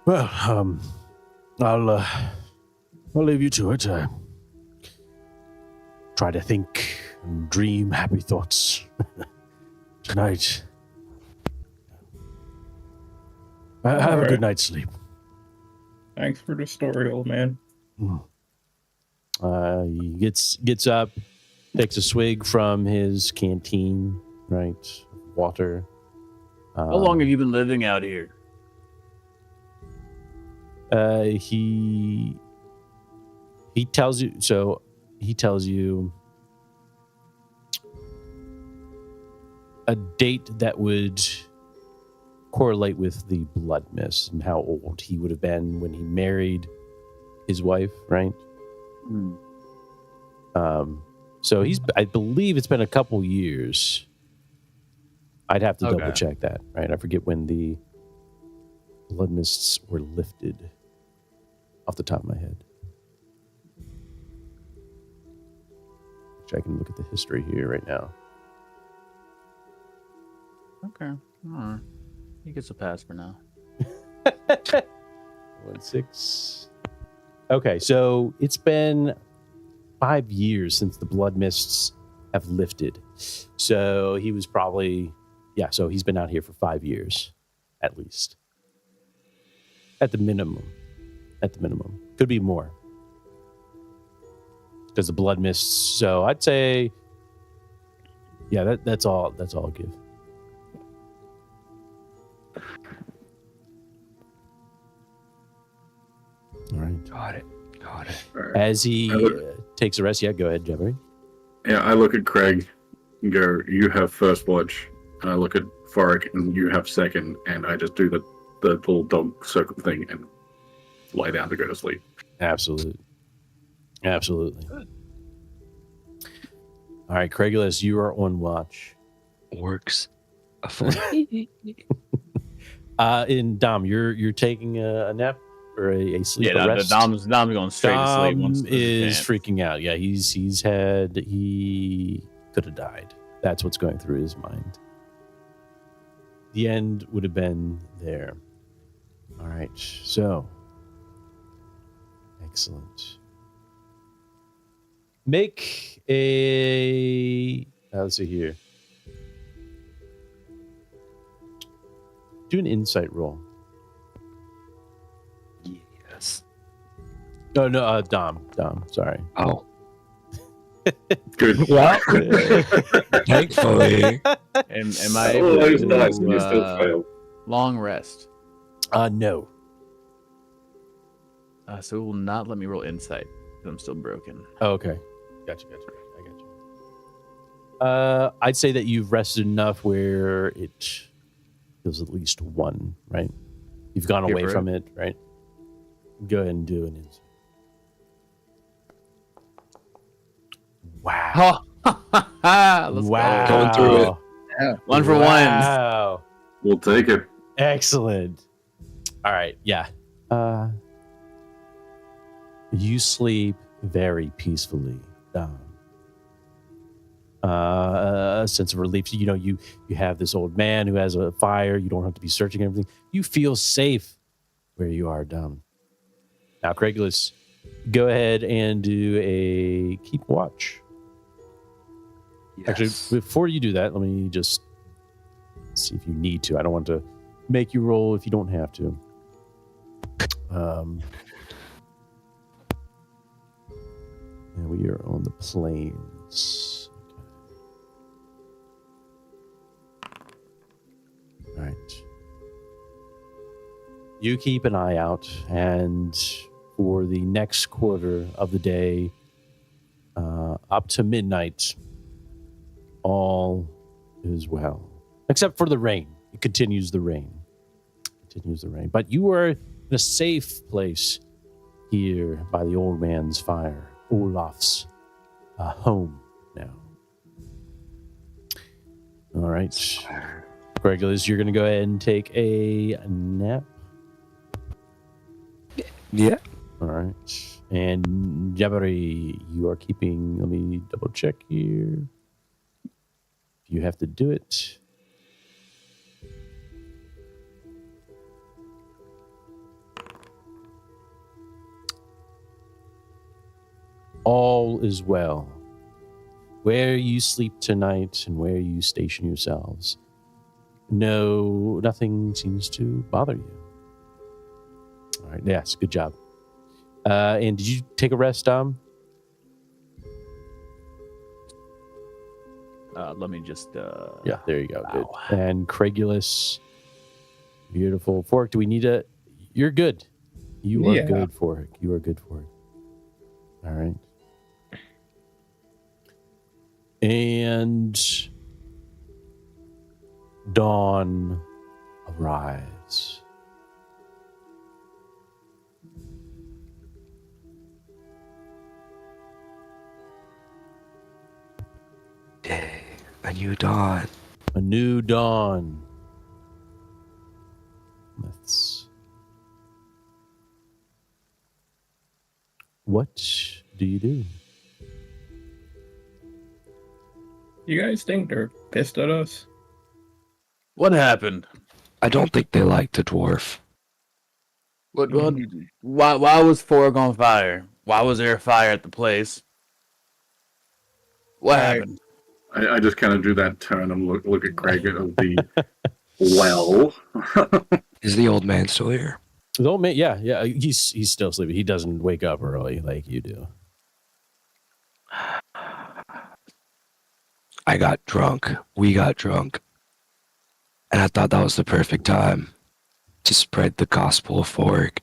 Well, I'll leave you to it. Try to think and dream happy thoughts tonight. Have a Alright. good night's sleep. Thanks for the story, old man. He gets up, takes a swig from his canteen, right? Water. How long have you been living out here? He tells you. So he tells you a date that would correlate with the blood mist and how old he would have been when he married his wife, right? So I believe it's been a couple years. I'd have to double check that, right? I forget when the blood mists were lifted off the top of my head. Which I can look at the history here right now. Okay. All right. He gets a pass for now. 1-6. Okay, so it's been 5 years since the blood mists have lifted. So he was probably, so he's been out here for 5 years, at least. At the minimum. Could be more. Because the blood mists, so I'd say, that's all I'll give. All right. Got it. Right. As he takes a rest, go ahead, Jeffrey. Yeah, I look at Craig and go, you have first watch. And I look at Forik and you have second. And I just do the little dog circle thing and lie down to go to sleep. Absolutely. All right, Craigulus, you are on watch. Works. In Dom, you're taking a nap or a sleep rest. Dom's going straight to sleep. Dom is freaking out. Yeah, he could have died. That's what's going through his mind. The end would have been there. All right, so excellent. Make a let's see here. Do an insight roll. Yes. Oh no, Dom. Sorry. Oh. Good. Well, thankfully. Am I able those to dice and you still fail. long rest? No. So it will not let me roll insight because I'm still broken. Oh, okay. Gotcha. I got you. I'd say that you've rested enough where it feels at least one, right? You've gone away from it, right? Go ahead and do an insight. Wow. Let's Wow. go. Going through it. Yeah. 1 for 1. Wow. We'll take it. Excellent. All right. Yeah. You sleep very peacefully, Dom. A sense of relief. You know, you have this old man who has a fire. You don't have to be searching everything. You feel safe where you are, Dom. Now, Craigulus, go ahead and do a keep watch. Yes. Actually, before you do that, let me just see if you need to. I don't want to make you roll if you don't have to. And we are on the plains. Okay. All right. You keep an eye out, and for the next quarter of the day, up to midnight, all is well. Except for the rain. It continues the rain. But you are in a safe place here by the old man's fire. Olaf's home now. All right. Regulars, you're going to go ahead and take a nap. Yeah. All right. And Jabari, you are keeping, let me double check here. If you have to do it. All is well. Where you sleep tonight and where you station yourselves, no, nothing seems to bother you. All right, yes, good job. And did you take a rest, Dom? Let me just. Yeah, there you go. Good. And Craigulus, beautiful. Fork, do we need a? You're good. You are Yeah. good for it. You are good for it. All right. And dawn arrives. Day, a new dawn. A new dawn. What do you do? You guys think they're pissed at us? What happened? I don't think they like the dwarf. What? Why was Fork on fire? Why was there a fire at the place? What happened? I just kind of do that turn and look at Craig of the well. Is the old man still here? The old man, yeah, he's still sleeping. He doesn't wake up early like you do. I got drunk. We got drunk. And I thought that was the perfect time to spread the gospel of Fork.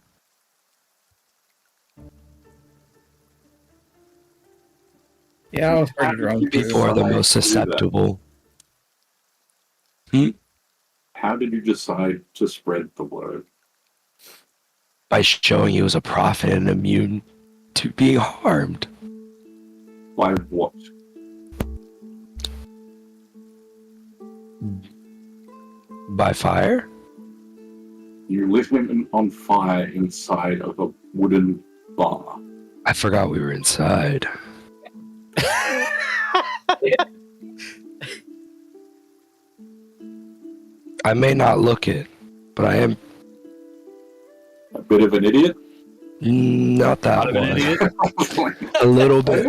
Yeah, I was pretty drunk. People are the most susceptible. How did you decide to spread the word? By showing he was a prophet and immune to being harmed. By what? By fire? You lit him on fire inside of a wooden bar. I forgot we were inside. I may not look it, but I am A bit of an idiot? not that Not an one. idiot. A little bit.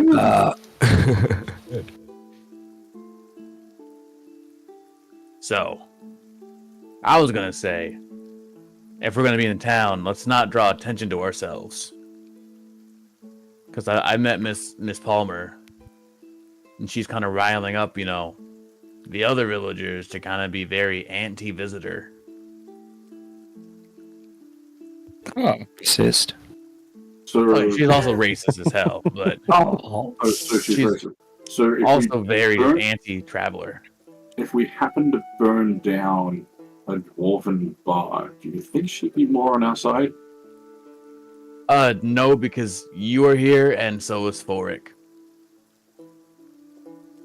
So, I was gonna say, if we're gonna be in town, let's not draw attention to ourselves. Because I met Miss Palmer, and she's kind of riling up, the other villagers to kind of be very anti-visitor. Oh, Racist. So, She's also racist as hell, but oh, so she's she's racist. So if also we very burn- anti-traveler. If we happen to burn down a dwarven bar, do you think she'd be more on our side? No, because you are here, and so is Forik.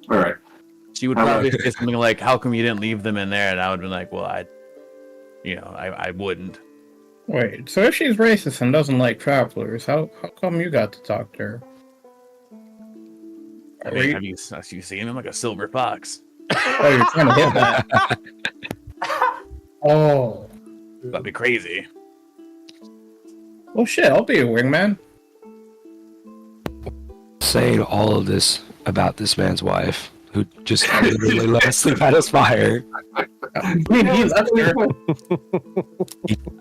All right. She would probably say something like, "How come you didn't leave them in there?" And I would be like, "Well, I wouldn't." wait. So if she's racist and doesn't like travelers, how come you got to talk to her? I mean, have you seen him like a silver fox? Oh, you're trying to hit that. Oh. That'd be crazy. Well, shit, I'll be a wingman. Saying all of this about this man's wife, who just literally let us sleep at his fire. He left her.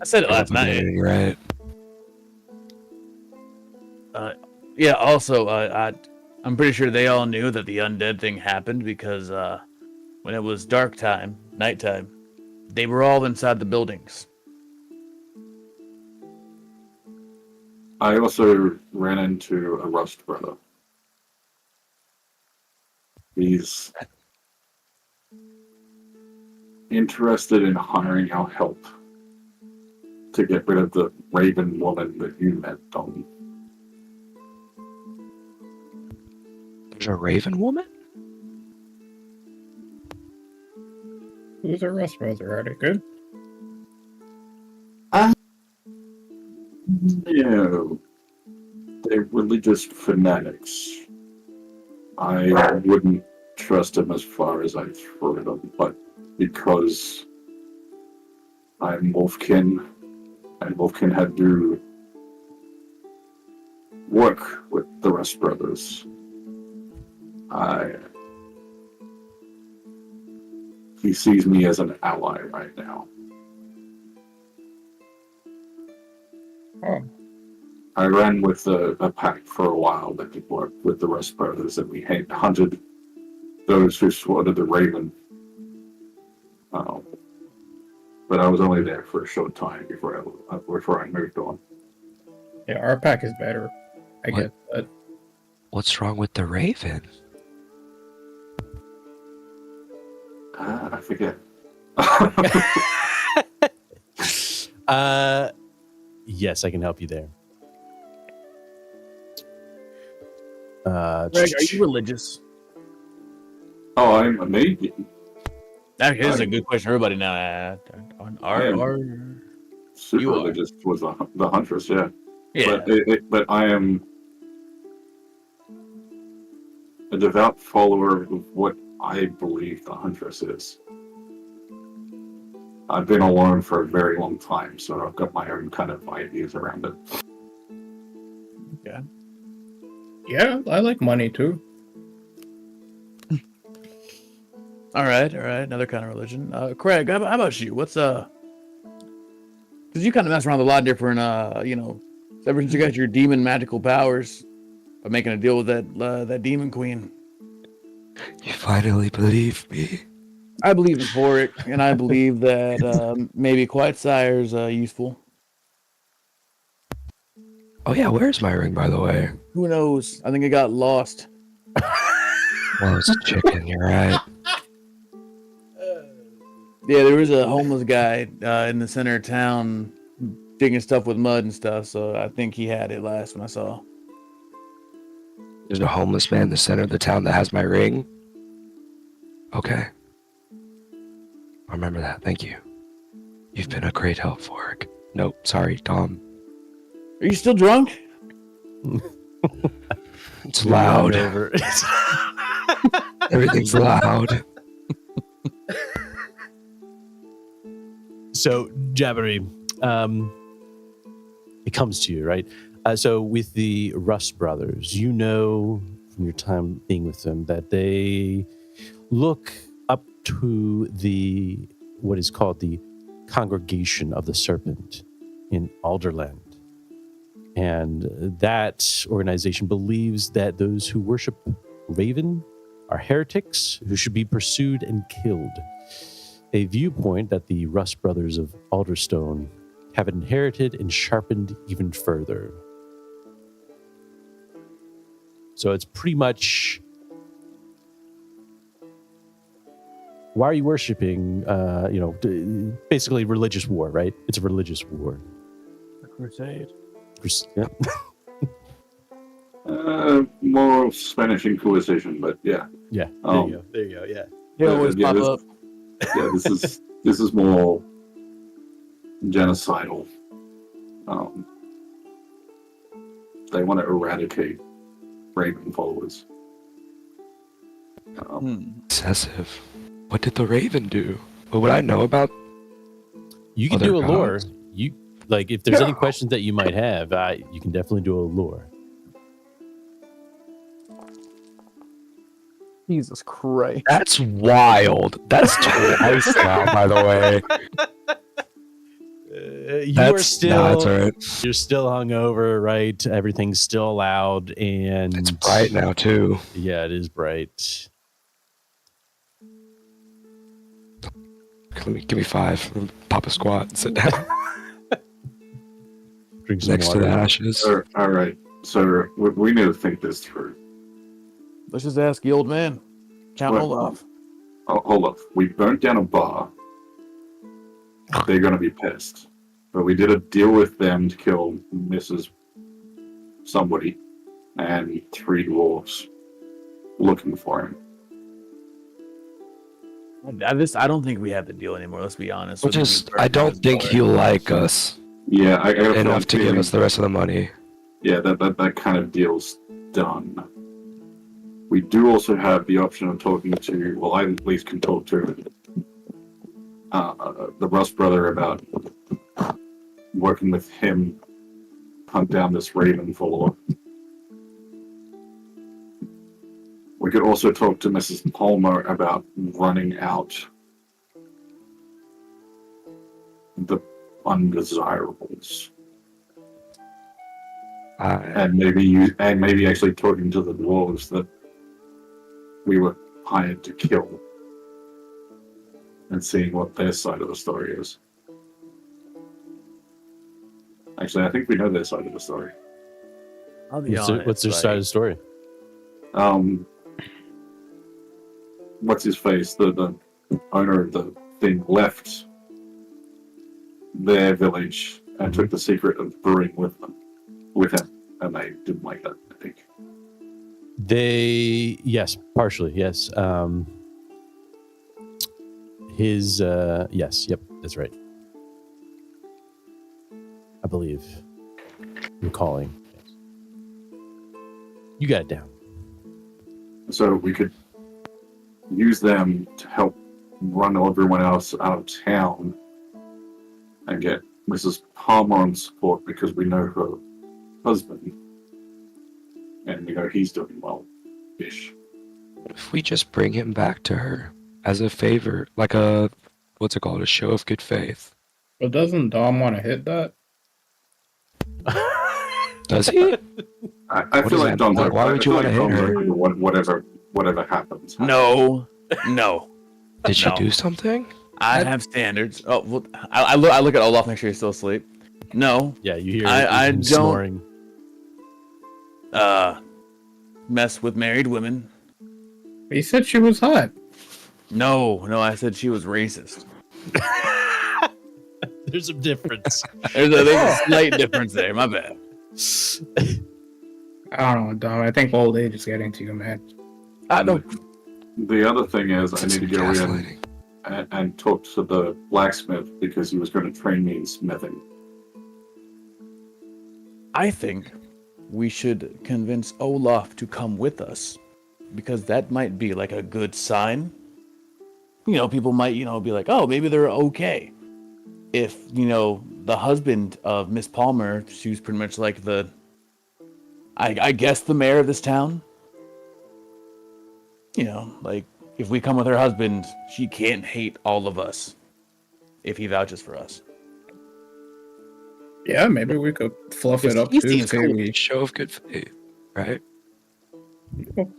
I said it last night. Right. Yeah. Also, I'm pretty sure they all knew that the undead thing happened because when it was nighttime, they were all inside the buildings. I also ran into a Rust brother. He's interested in hiring our help to get rid of the Raven woman that you met, Don. There's a raven woman? Who's a Rust brother? Are they good? No, they're religious fanatics. I wouldn't trust him as far as I throw them, but because I'm Wolfkin, and Wolfkin had to work with the Rust brothers, he sees me as an ally right now. Oh. I ran with a pack for a while that could work with the Rust brothers, and we hunted those who swatted the Raven. But I was only there for a short time before I moved on. Yeah, our pack is better, I What? guess. But What's wrong with the Raven? I forget. Yes, I can help you there. Greg, are you religious? Oh, I'm me. That is a good question. For everybody now. Are Super You are. religious towards the Huntress, yeah. yeah? But I am a devout follower of what I believe the Huntress is. I've been alone for a very long time, so I've got my own kind of ideas around it. yeah, I like money too. All right. Another kind of religion. Craig, how about you? What's because you kind of mess around with a lot of different ever since you got your demon magical powers by making a deal with that demon queen. You finally believe me. I believe in Vorik, and I believe that maybe Quiet Sire's useful. Oh yeah, where's my ring, by the way? Who knows? I think it got lost. Well, it's a chicken. You're right. Yeah, there was a homeless guy in the center of town digging stuff with mud and stuff, so I think he had it last when I saw. There's a homeless man in the center of the town that has my ring. Okay. I remember that. Thank you. You've been a great help, Fork. Nope, sorry, Tom. Are you still drunk? It's loud. Over. Everything's loud. So, Jabbery, it comes to you, right? So with the Rust brothers, you know from your time being with them that they look up to the what is called the Congregation of the Serpent in Alderland. And that organization believes that those who worship Raven are heretics who should be pursued and killed. A viewpoint that the Rust brothers of Alderstone have inherited and sharpened even further. So it's pretty much, why are you worshiping, basically religious war, right? It's a religious war. A crusade. Yeah. More Spanish Inquisition, but yeah. Yeah, there you go, yeah. They always yeah, pop this- up. Yeah, this is more genocidal. They want to eradicate Raven followers. Excessive. What did the Raven do? What would I know about? You can Other do a lore. gods? You like if there's any questions that you might have, you can definitely do a lore. Jesus Christ. That's wild. That's twice now, by the way. You are still, that's all right. you're still hungover, right? Everything's still loud, and It's bright now too. Yeah, it is bright. Give me 5. Pop a squat and sit down Drink some next to water. the ashes. All right, so we need to think this through. Let's just ask the old man. Count What? Olaf. Oh, hold up. We burnt down a bar. They're going to be pissed. But we did a deal with them to kill Mrs. Somebody and 3 dwarves looking for him. I don't think we have the deal anymore. Let's be honest. Which is, I don't think he'll like us Yeah, I got a enough to give feeling- us the rest of the money. Yeah, that kind of deal's done. We do also have the option of talking to, well, I at least can talk to the Rust brother about working with him hunt down this Raven follower. We could also talk to Mrs. Palmer about running out the undesirables. And maybe actually talking to the dwarves that we were hired to kill and seeing what their side of the story is. Actually, I think we know their side of the story. I'll be honest. What's their like, side of the story? What's his face? The owner of the thing left their village and took the secret of brewing with him, and they didn't like that. I think. Yes, partially, yes. Yes, yep, that's right. I believe. Recalling. Yes. You got it down. So we could use them to help run everyone else out of town and get Mrs. Palmer on support because we know her husband and we know he's doing well-ish. If we just bring him back to her as a favor, like a, what's it called, a show of good faith. But doesn't Dom want to hit that? Does he? I What feel is like that? Don's Why would you wanna hit her? Whatever happens. No. Did she No. do something? I have standards. Oh, well, I look at Olaf, make sure he's still asleep. No. Yeah, you hear I him don't- snoring. Mess with married women. He said she was hot. No, I said she was racist. There's a difference. There's a slight difference there. My bad. I don't know, Dom. I think old age is getting to you, man. I don't. The other thing is, I need to go in Gaslighting. and talk to the blacksmith because he was going to train me in smithing. I think we should convince Olaf to come with us because that might be like a good sign. You know, people might, be like, oh, maybe they're okay. If, the husband of Miss Palmer, she was pretty much like I guess the mayor of this town. Like if we come with her husband, she can't hate all of us if he vouches for us. Yeah, maybe we could fluff it up He too. seems Say cool. we, Show of good faith, right?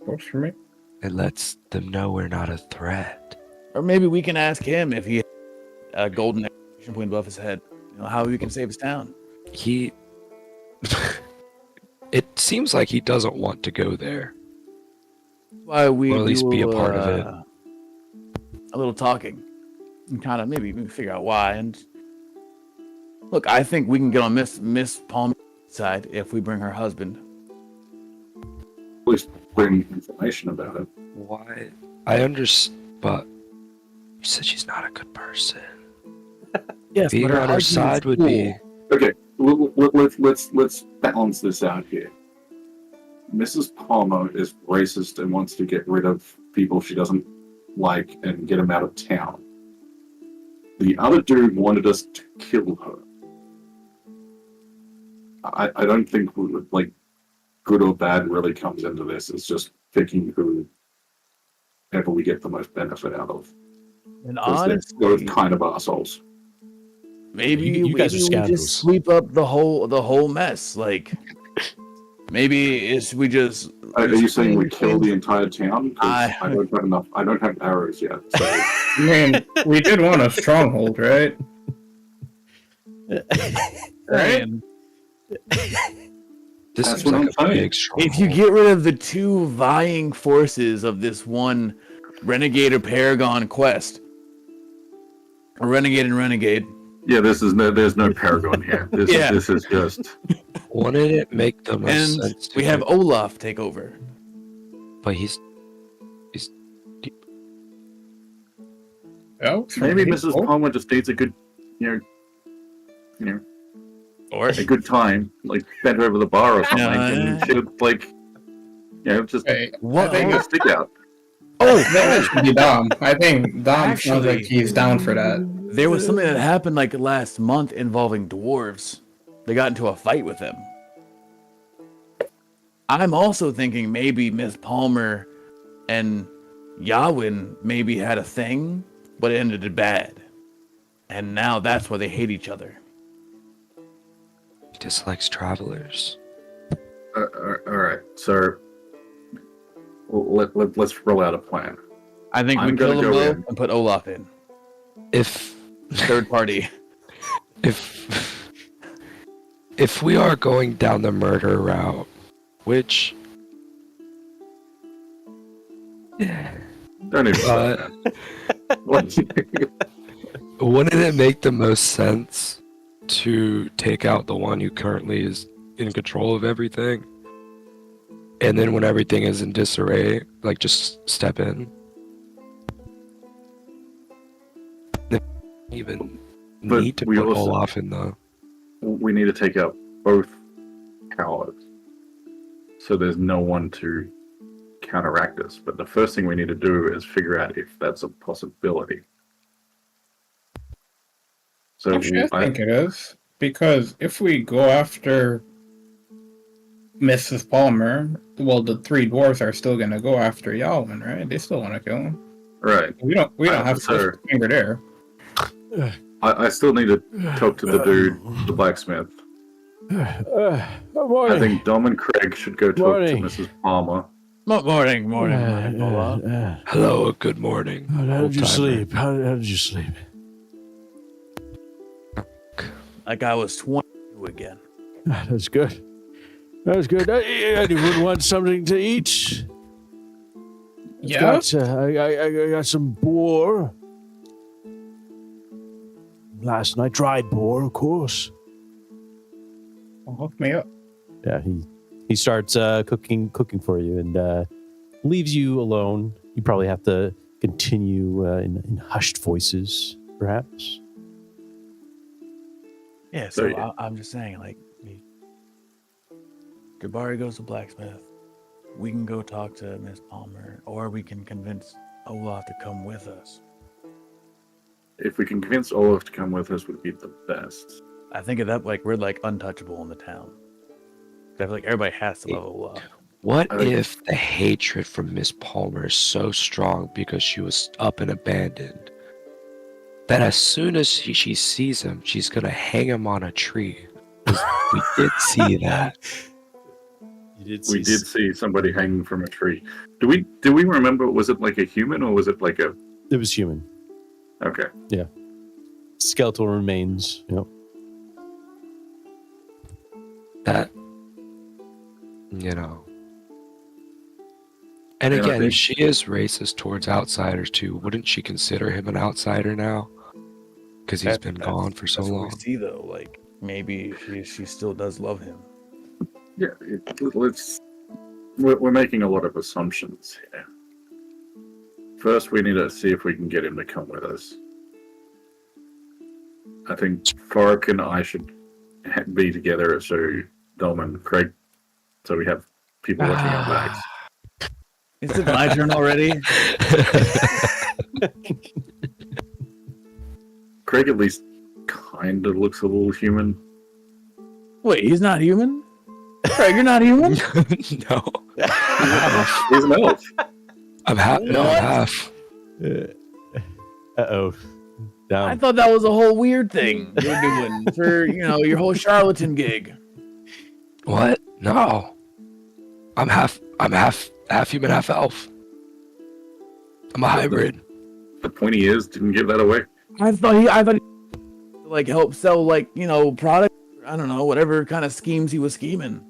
works for me. It lets them know we're not a threat. Or maybe we can ask him if he has a golden exclamation point above his head. How we can save his town. He... It seems like he doesn't want to go there. Why we Or at least be a do, part of it. A little talking and kind of maybe figure out why. And look, I think we can get on Miss Palmer's side if we bring her husband. At least bring information about it. Why? I understand, but you said she's not a good person. Yes, Being on her side would be... Okay, let's balance this out here. Mrs. Palmer is racist and wants to get rid of people she doesn't like and get them out of town. The other dude wanted us to kill her. I don't think like good or bad really comes into this. It's just picking whoever we get the most benefit out of. And Because they're both kind of assholes. maybe You guys are we scoundrels. just sweep up the whole mess. Like maybe we just. Are you saying we kill the entire town? 'Cause I- I don't have enough. I don't have arrows yet. So I mean, we did want a stronghold, right? Right? This That's seems what like I'm a saying. big stronghold. If you get rid of the two vying forces of this one renegade or paragon quest, a renegade and renegade, yeah, there's no paragon here. Yeah. This is just Wouldn't it make the most and sense to we have do- Olaf take over. But he's Yeah, maybe Mrs. Palmer just needs a good, Or a good time, like bent over the bar or something, and she'll like, just Hey, what? hang a stick out. Oh, that should be Dom. I think Dom sounds like Actually- he's down for that. there was something that happened like last month involving dwarves. They got into a fight with them. I'm also thinking maybe Miss Palmer and Yawin maybe had a thing, but it ended bad. And now that's why they hate each other. he dislikes travelers. All right, so let's roll out a plan. I think I'm we kill gonna them go both in. and put Olaf in. If Third party. if if we are going down the murder route, which Don't even say that. wouldn't it make the most sense to take out the one who currently is in control of everything, and then when everything is in disarray, like just step in? Even But need to we put also- Olaf in the. We need to take out both powers, so there's no one to counteract us. But the first thing we need to do is figure out if that's a possibility. So Actually, I think it is. Because if we go after Mrs. Palmer, well, the three dwarves are still going to go after Yalwyn, right? They still want to kill him. right. We don't have to lift a finger there. I still need to talk to the dude, the blacksmith. Morning. I think Dom and Craig should go talk Morning. to Mrs. Palmer. Morning. Hello, good morning. How did you old-timer. sleep? How did you sleep? Like I was 22 again. That's good. That's good. Anyone want something to eat? Yeah? I got some boar. Last night, dried boar, of course. Well, hook me up. Yeah, he starts cooking for you and leaves you alone. You probably have to continue in hushed voices, perhaps. Yeah, So, so I'm just saying, like, Jabari goes to blacksmith. We can go talk to Miss Palmer, or we can convince Olaf to come with us. If we can convince Olaf to come with us, would be the best. I think of that like we're like untouchable in the town. I feel like everybody has to love Olaf. What I think- if the hatred from Miss Palmer is so strong because she was up and abandoned that as soon as she sees him, she's gonna hang him on a tree? 'Cause we did see that. You did We did see somebody hanging from a tree. Do we remember? Was it like a human or was it like a? It was human. Okay. Skeletal remains. Yep. That, you know. And And I again, think- if she is racist towards outsiders too, wouldn't she consider him an outsider now? Because he's been gone for so That's what long. we see though. Like maybe she still does love him. Yeah. We're making a lot of assumptions here. First, we need to see if we can get him to come with us. I think Forik and I should be together, so Dom and Craig, so we have people watching our backs. Is it my turn already? Craig at least kind of looks a little human. Wait, he's not human? Craig, you're not human? No, He's an elf. I'm half. No, I'm half. Uh-oh. I Down. thought that was a whole weird thing you're doing for, your whole charlatan gig. What? No, I'm half human, half elf. I'm a hybrid. The pointy ears didn't give that away. I thought he like help sell product. I don't know, whatever kind of schemes he was scheming.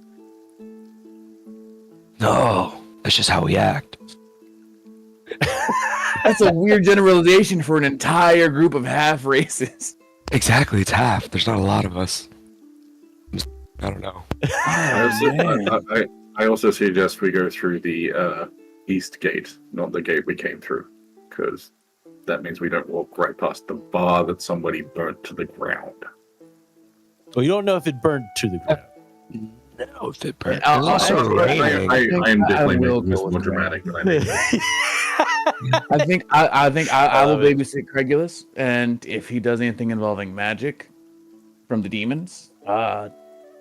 No, that's just how we act. That's a weird generalization for an entire group of half races. Exactly, it's half. There's not a lot of us. I don't know. I also suggest we go through the east gate, not the gate we came through, because that means we don't walk right past the bar that somebody burnt to the ground. Well, you don't know if it burned to the ground. No, if it burnt. I'll- It was also I'll- raining. I am definitely will making this go with more the dramatic than I need. I think I will love it. babysit Craigulus, and if he does anything involving magic from the demons,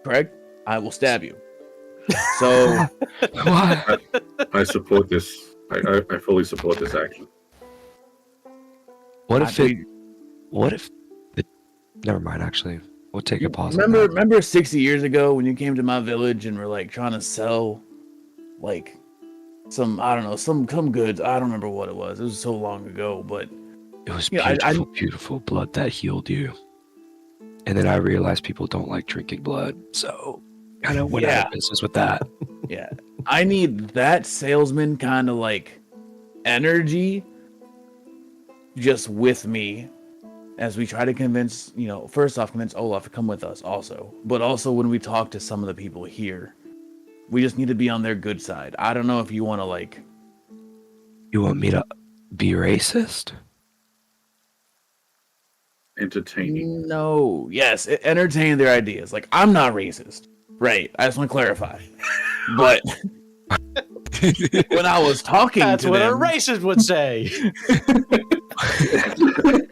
Craig, I will stab you. So What? I support this. I fully support this action. What if it? What if? Never mind. Actually, we'll take a pause. on that. remember 60 years ago when you came to my village and were like trying to sell like some goods. I don't remember what it was. It was so long ago, but It was Yeah, beautiful, beautiful blood that healed you. And then I realized people don't like drinking blood, so kind of went out of business with that. Yeah. I need that salesman kind of like energy just with me as we try to convince, first off, convince Olaf to come with us also. But also when we talk to some of the people here, we just need to be on their good side. I don't know if you want to like... You want me to be racist? Entertaining. No. Yes, entertain their ideas. Like, I'm not racist. Right. I just want to clarify. But when I was talking That's to what them... a racist would say.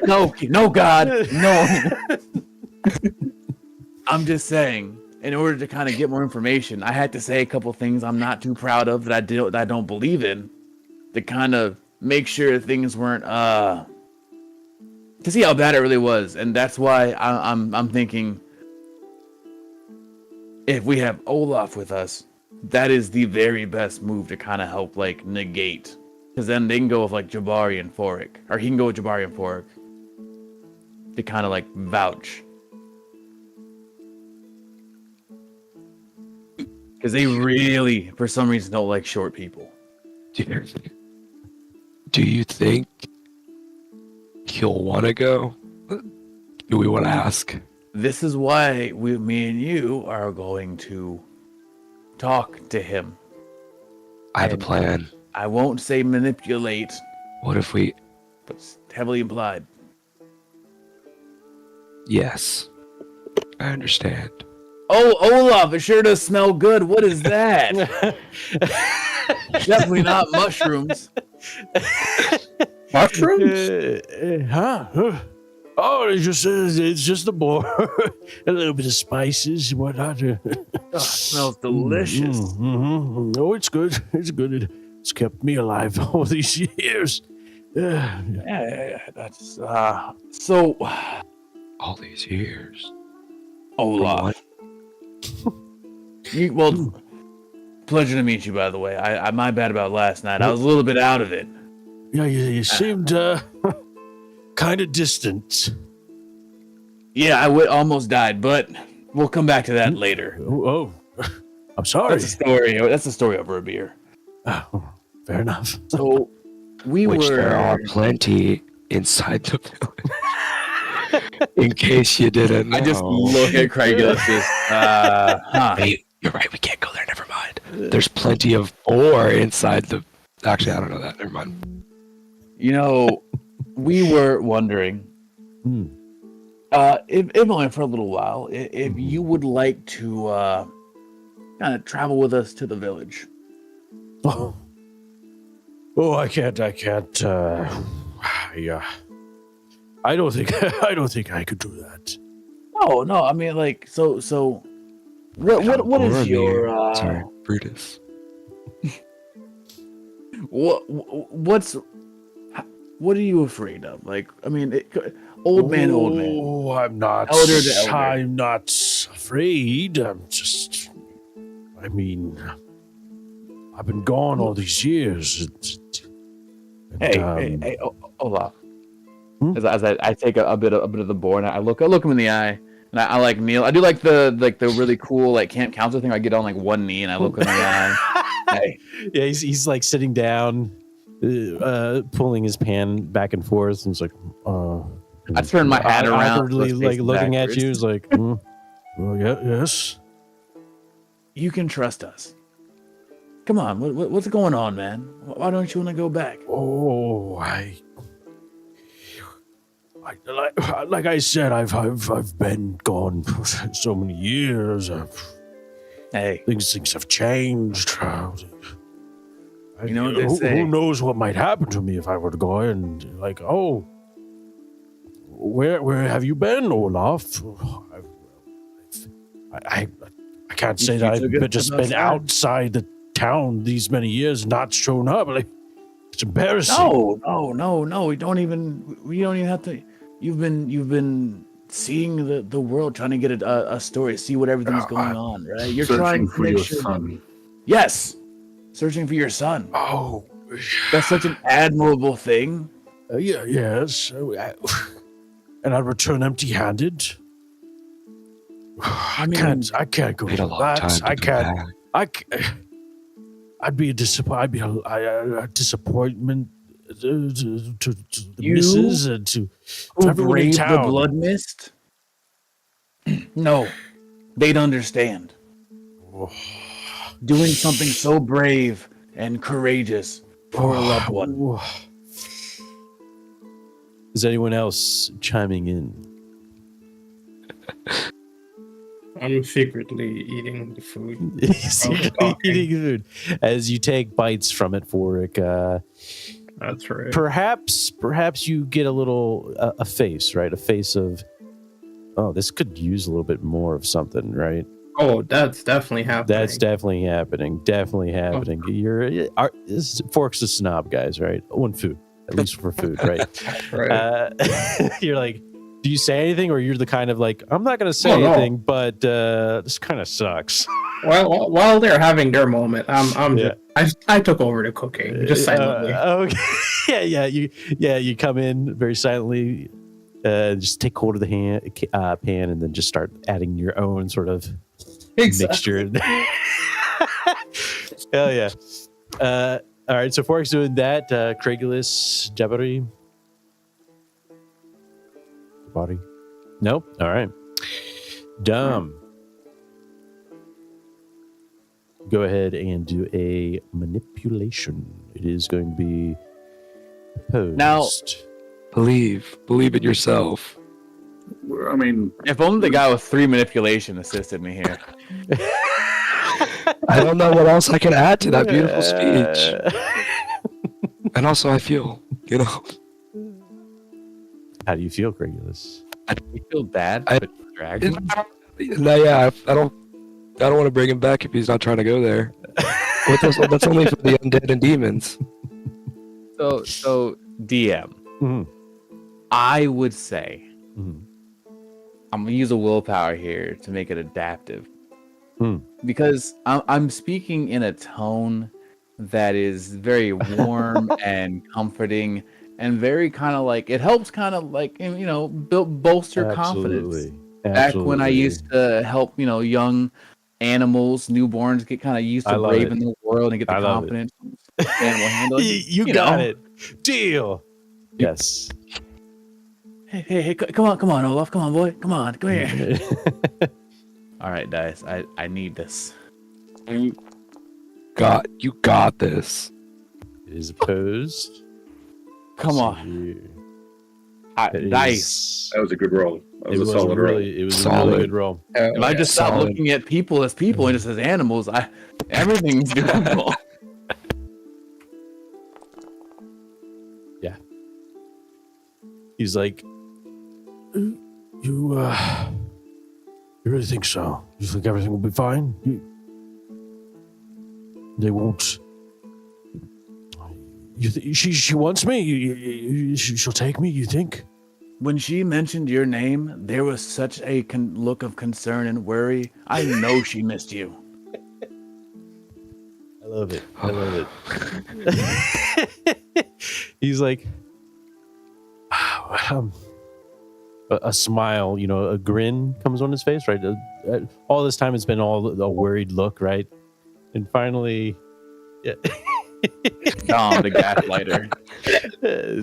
No, God, no. I'm just saying, in order to kind of get more information, I had to say a couple things I'm not too proud of that I don't believe in, to kind of make sure things weren't to see how bad it really was. And that's why I'm thinking, if we have Olaf with us, that is the very best move to kind of help like negate, because then they can go with like Jabari and Forik, or he can go with Jabari and Forik to kind of like vouch, because they really, for some reason, don't like short people. Do you think he'll want to go? Do we want to ask? This is why me and you are going to talk to him. I have a plan. I won't say manipulate, What if we... but it's heavily implied. Yes. I understand. Oh, Olaf, it sure does smell good. What is that? Definitely not mushrooms. Mushrooms? Huh? Oh, it's just the boar. A little bit of spices and whatnot. Oh, it smells delicious. Oh, it's good. It's good. It's kept me alive all these years. Yeah, that's so. All these years. Olaf. Well, pleasure to meet you, by the way. I my bad about last night. I was a little bit out of it. Yeah, you seemed kind of distant. Yeah, I almost died, but we'll come back to that later. Oh, I'm sorry. That's a story. That's a story over a beer. Oh, fair enough. So Which there are plenty inside the village. In case you didn't know. I just look at Craigslist. Hey, you're right. We can't go there. Never mind. There's plenty of ore inside the... Actually, I don't know that. Never mind. We were wondering, if only for a little while, if you would like to kind of travel with us to the village. Oh, I can't. Yeah. I don't think I could do that. No. I mean, like, so. What is your? Sorry, Brutus. What are you afraid of? Like, I mean, old man. Oh, I'm not. Elder to elder. I'm not afraid. I mean, I've been gone all these years. Hey, Olaf. As I take a bit of the board, and I look him in the eye, and I like kneel. I do like the really cool like camp counselor thing. I get on like one knee and I look him in the eye. Hey. Yeah, he's like sitting down, pulling his pan back and forth, and it's like, I turn my hat around, awkwardly, like looking at you. It's like, well, yeah, yes. You can trust us. Come on, what's going on, man? Why don't you want to go back? Oh, like I said, I've been gone for so many years. Hey, things have changed. You know what they say? Who knows what might happen to me if I were to go and like, oh, where have you been, Olaf? I can't say that I've just been outside the town these many years, not shown up. Like, it's embarrassing. No. We don't even have to. You've been seeing the world, trying to get a story, see what everything's going on, right? You're trying to make sure. Son. Yes, searching for your son. Oh, that's such an admirable thing. Yes, and I'd return empty-handed. I can't go Wait a for long that. time to I go can't. back. I'd be a disappointment to the You missus and to Who everyone in braved the town. blood mist? No, they'd understand. Doing something so brave and courageous for a loved one. Is anyone else chiming in? I'm secretly eating the food. Secretly eating food as you take bites from it, Forik. That's right. Perhaps you get a little a face, right? A face of, oh, this could use a little bit more of something, right? Oh, that's definitely happening. That's definitely happening. Definitely happening. Fork's a snob, guys, right? On food, at least for food, right? Right. You're like, do you say anything, or you're the kind of like, I'm not going to say Oh, no. anything, but this kind of sucks. Well, while they're having their moment, Yeah. I took over the cooking just silently. Okay. You come in very silently, just take hold of the pan, and then just start adding your own sort of mixture. Hell yeah. All right, so Fork's doing that. Craigulus, Jabari. Body. Nope. All right. Dumb. Go ahead and do a manipulation. It is going to be opposed. Now- Believe in yourself. I mean, If only the guy with 3 manipulation assisted me here. I don't know what else I can add to that beautiful speech. And also, I feel, How do you feel, Craigulus? You feel bad, I- but dragon. No, yeah, I don't want to bring him back if he's not trying to go there. But that's only for the undead and demons. So DM, Mm-hmm. I would say Mm-hmm. I'm gonna use a willpower here to make it adaptive, Hmm. because I'm speaking in a tone that is very warm and comforting, and very kind of like it helps, kind of like bolster confidence. Back when I used to help young animals, newborns get kind of used I to love braving it. the world and get the I love it. confidence. Animal handling. You got it. Deal. Yes. Hey, come on, Olaf. Come on, boy. Come here. All right, guys. I need this. You got this. It is opposed. Come on. Nice. that was a good roll. That was a solid roll. It was a Solid. really good roll. If I just stop solid. looking at people as people and just as animals, everything's doable. He's like, you really think so? You think everything will be fine? They won't. She wants me. She'll take me. You think? When she mentioned your name, there was such a look of concern and worry. I know she missed you. I love it. I love it. He's like, a smile, a grin comes on his face, right? All this time it's been all a worried look, right? And finally, yeah. Dom, the gaslighter.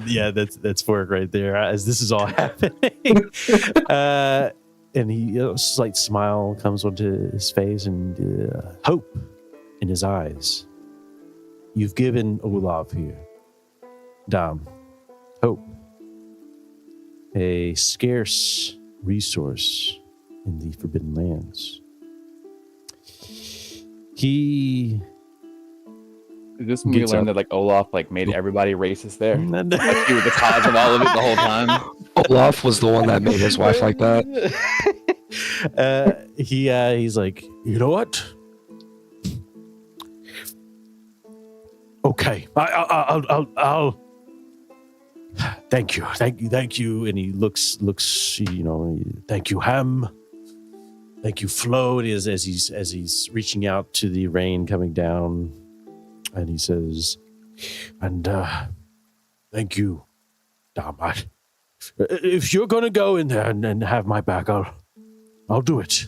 Yeah, that's Fork right there. As this is all happening, and he, a slight smile comes onto his face and hope in his eyes. You've given Olaf here, Dom, hope, a scarce resource in the Forbidden Lands. He. Is this when we Gets learned up. that Olaf made everybody racist there? And Like he was the cause of all of it the whole time. Olaf was the one that made his wife like that. He's like, you know what? Okay, I'll. Thank you. And he looks. Thank you, Ham. Thank you, Flo. And as he's reaching out to the rain coming down, and he says, and thank you, Dom. If you're gonna go in there and have my back, I'll do it.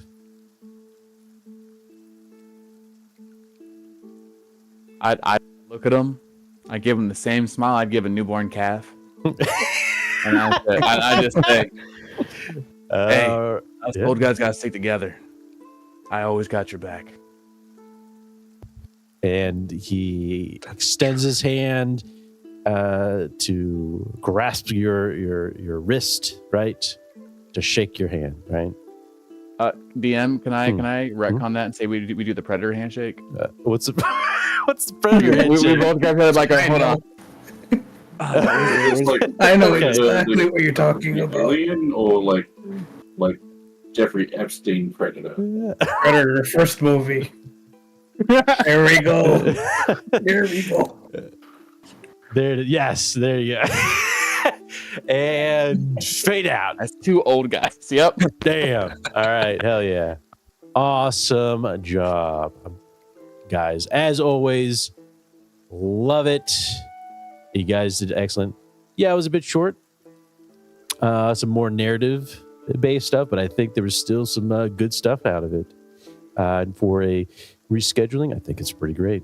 I look at him. I give him the same smile I'd give a newborn calf, and I just say, "Hey, us yeah. old guys gotta stick together. I always got your back." And he extends his hand to grasp your wrist, right? To shake your hand, right? DM, can I retcon that and say we do the predator handshake? What's the what's the predator we handshake? both got like, all right, hold on. It's like I know Okay. exactly what you're talking about. Alien or like Jeffrey Epstein Predator. Predator, first movie. There we go. There we go. There, yes, there you go. And fade out. That's two old guys. Yep. Damn. All right. Hell yeah. Awesome job, guys. As always, love it. You guys did excellent. Yeah, it was a bit short. Some more narrative-based stuff, but I think there was still some good stuff out of it. And for a rescheduling, I think it's pretty great.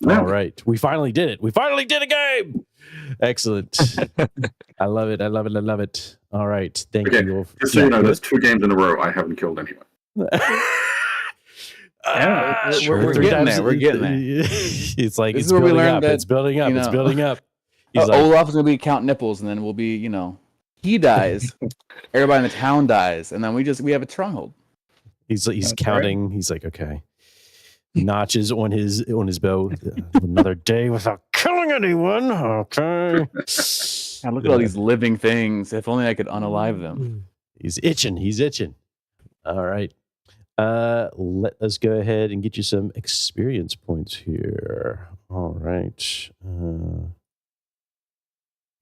Yeah. All right. We finally did it. We finally did a game. Excellent. I love it. I love it. I love it. All right. Thank Okay, you all. just so you know, there's 2 games in a row I haven't killed anyone. We're getting there. We're getting there. It's like This it's is where we building learned up. that, It's building up. you It's know, building up. He's like, Olaf is gonna be count nipples, and then we'll be, he dies, everybody in the town dies, and then we have a stronghold. he's That's counting. He's like, okay, notches on his bow. Another day without killing anyone. Okay. God, look at all these living things. If only I could unalive them. He's itching. He's itching. All right. Let us go ahead and get you some experience points here. All right.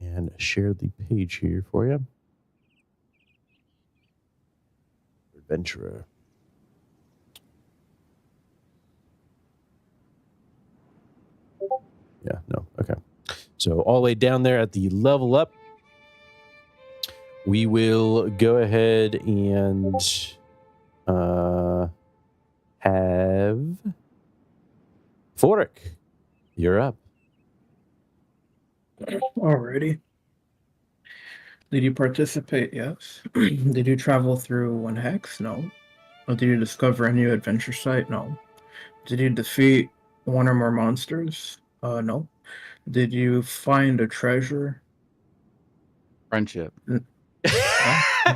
And share the page here for you. Adventurer. Yeah, no. Okay. So all the way down there at the level up, we will go ahead and have Forik. You're up. Alrighty. Did you participate? Yes. Did you travel through one hex? No. Or did you discover a new adventure site? No. Did you defeat one or more monsters? No. Did you find a treasure? Friendship.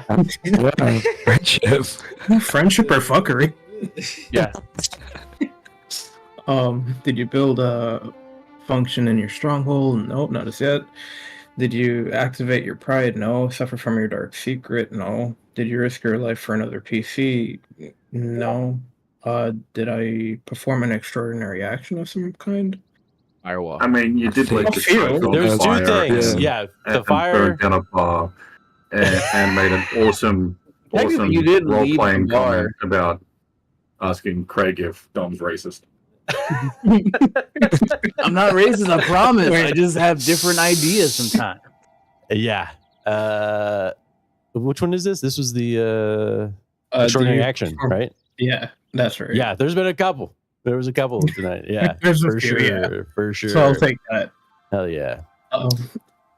Friendship. Friendship or fuckery? Yeah. Did you build a function in your stronghold? Nope, not as yet. Did you activate your pride? No. Suffer from your dark secret? No. Did you risk your life for another PC? No. Did I perform an extraordinary action of some kind? Firewall. I mean, you did like the Few. on There's two fire things. and- Yeah, the and fire. burned down a bar and made an awesome Technically, you did leave role-playing the bar. comment about asking Craig if Dom's racist. I'm not racist, I promise. I just have different ideas sometimes. Yeah. Which one is this? This was the Did extraordinary you action, perform- right? Yeah, that's right. Yeah, there's been a couple. There was a couple tonight. Yeah, There's a for few, sure. yeah. For sure. So I'll take that. Hell yeah.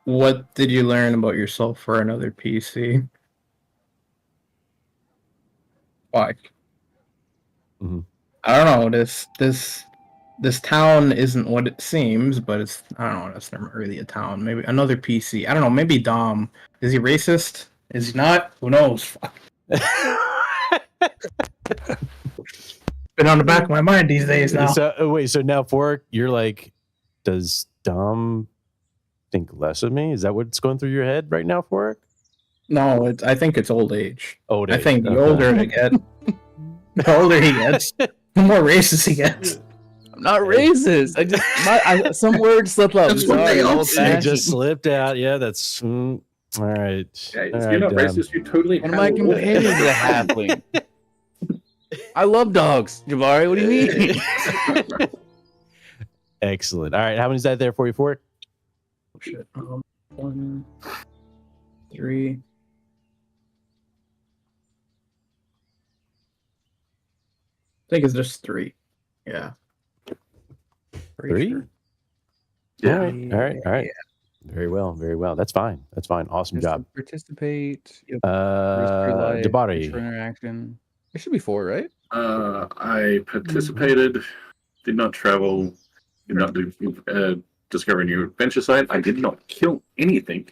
What did you learn about yourself for another PC? Why? Mhm. I don't know. This town isn't what it seems, but it's I don't know. It's not really a town. Maybe another PC. I don't know. Maybe Dom. Is he racist? Is he not? Who knows? Fuck. Been on the back of my mind these days now. So wait, so now Forik, you're like, does Dom think less of me? Is that what's going through your head right now, Forik? No, I think it's old age. Old I age. think the Okay. older I get, the older he gets, the more racist he gets. I'm not racist. Some words slip up. That's what Sorry, they all old say. It fashioned. just slipped out. Yeah, that's all right. Yeah, All if right, you're not Dom. racist, you totally What have am I a wolf. comparing to the halfling? I love dogs, Jabari. What do you mean? Excellent. All right, how many is that there for you, Forik? Oh, shit. 1, 3. I think it's just 3. Yeah. Pretty 3? sure. Yeah. All right. Very well, very well. That's fine. That's fine. Awesome Just to job. participate. Risk your life. Jabari. Intro interaction. It should be 4, right? I participated, did not travel, did not do, discover a new adventure site. I did not kill anything.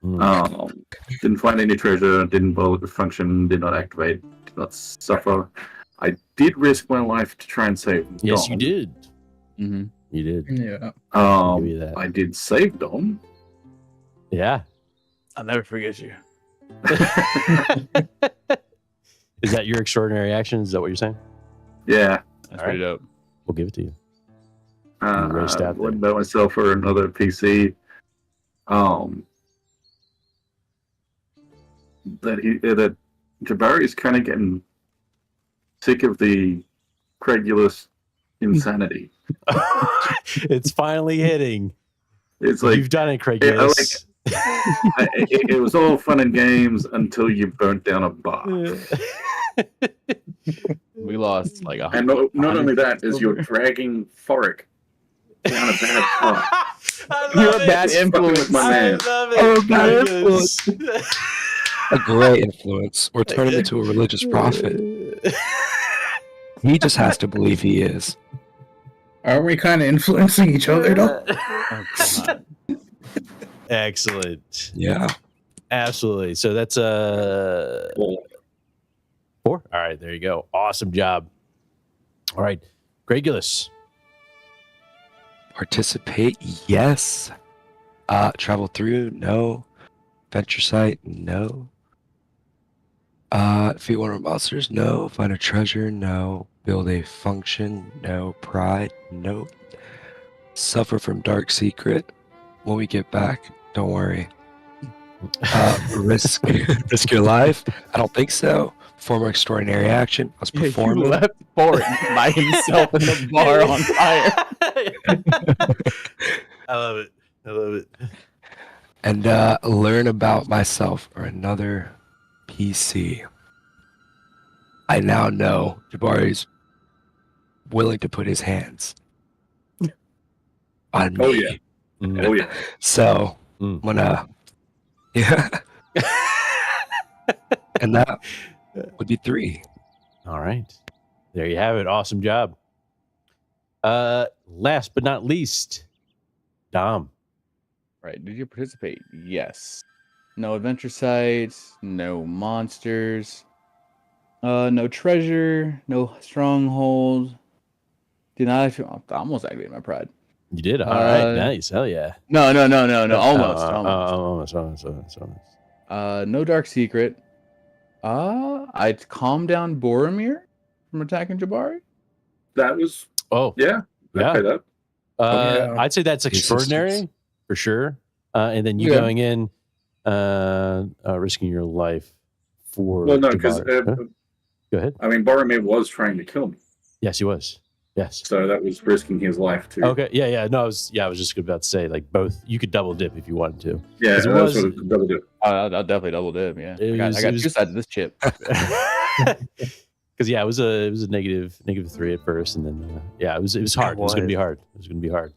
Didn't find any treasure, didn't function, did not activate, did not suffer. I did risk my life to try and save Dom. Yes, you did. Mm-hmm. You did. Yeah. I'll give you that. I did save Dom. Yeah. I'll never forget you. Is that your extraordinary action? Is that what you're saying? Yeah. That's All pretty dope. We'll give it to you. You raced out there. Wouldn't bet myself for another PC. That Jabari's kind of getting sick of the Craigulous insanity. It's finally hitting. It's like You've done it, Craigulous. it was all fun and games until you burnt down a bar. We lost like a And not only that, is you're dragging Thoric down a bad path. You're a bad influence. My man. love Oh, bad Craigulous. A great influence, or turn him into a religious prophet. He just has to believe he is. Aren't we kind of influencing each other, though? Oh, God. Excellent. Yeah. Absolutely. So that's 4. All right, there you go. Awesome job. All right, Craigulous. Participate, yes. Travel through, no. Venture site, no. Defeat one of our monsters, no. Find a treasure, no. Build a function, no. Pride, no. Suffer from dark secret. When we get back, don't worry. Risk your life. I don't think so. Perform an extraordinary action. I was Yeah, performing. you left Bort by himself in the bar on fire. I love it. I love it. And learn about myself or another PC. I now know Jabari's willing to put his hands on me. Oh, yeah. Oh, yeah. So Mm. I'm gonna, yeah. And that would be 3. All right. There you have it. Awesome job. Last but not least, Dom. Right. Did you participate? Yes. No adventure sites, no monsters, no treasure, no stronghold. Did not actually, I almost activated my pride. You did? All right. Nice. Hell yeah. No. Almost. Almost. No dark secret. I'd calm down Boromir from attacking Jabari. That was, Oh, yeah. Yeah. Okay, that. Yeah. I'd say that's extraordinary Resistance. for sure. And then you Yeah. going in, risking your life for. Well, no, because, Jabari. Go ahead. I mean, Boromir was trying to kill me. Yes, he was. Yes. So that was risking his life, too. Okay. Yeah. No, I was just about to say, like, both. You could double dip if you wanted to. Yeah, 'Cause it that's was- what it double do. I'll definitely double dip. Yeah, It I got was- 2 sides of this chip. Because yeah, it was a negative 3 at first, and then it was hard. It was gonna be hard. It was gonna be hard.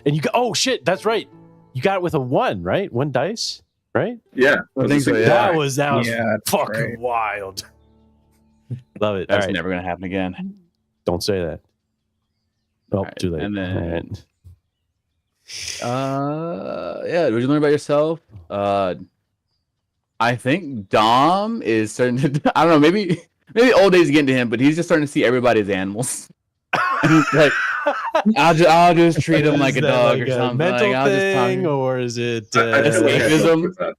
And you got, oh shit, that's right. You got it with a 1, right? 1 dice, right? Yeah. I think so, yeah. That was Yeah, that's fucking right. wild. Love it. That's All right, never gonna happen again. don't say that. Oh, right, too late. and then- All right. Yeah. What did you learn about yourself? I think Dom is starting to. I don't know. Maybe old age is getting to him, but he's just starting to see everybody as animals. And he's like, I'll just treat him like a Is that dog like or a something. mental Like, I'll just thing, talk. or is it? I totally have escapism. fun with that.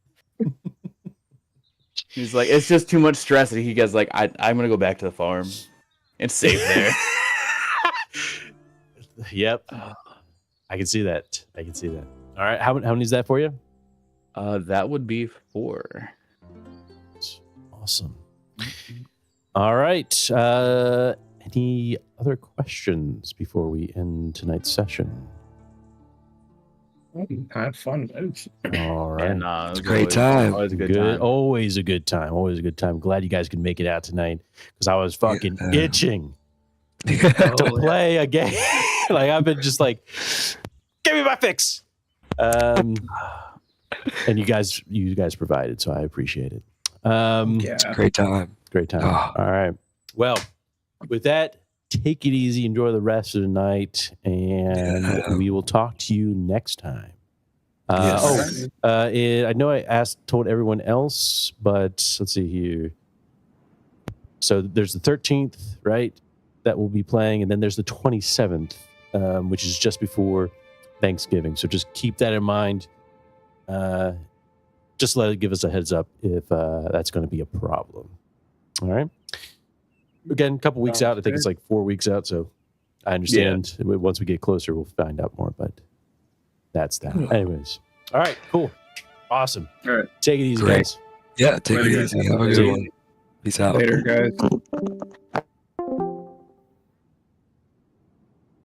He's like, it's just too much stress. And he goes like, I'm gonna go back to the farm. It's safe there. Yep. I can see that. All right. How many is that for you? That would be 4. Awesome. All right. Any other questions before we end tonight's session? Had fun. All right. And It's a great time. Always a good Good. time. Always a good time. Always a good time. Glad you guys could make it out tonight because I was fucking Yeah. itching Yeah. to play a game. Like I've been just like, give me my fix. And you guys provided, so I appreciate it. It's a great time. Great time. Oh. All right. Well, with that, take it easy. Enjoy the rest of the night, and we will talk to you next time. Yes. I know I told everyone else, but let's see here. So there's the 13th, right? That we'll be playing, and then there's the 27th, which is just before Thanksgiving. So just keep that in mind. Just give us a heads up if that's going to be a problem. All right. Again, a couple weeks out. I think it's like 4 weeks out. So I understand. Once we get closer, we'll find out more. But that's that. Anyways. All right. Cool. Awesome. All right. Take it easy, Great. guys. Yeah, take it Later, easy. guys. Have a good one. Peace out. Later, guys.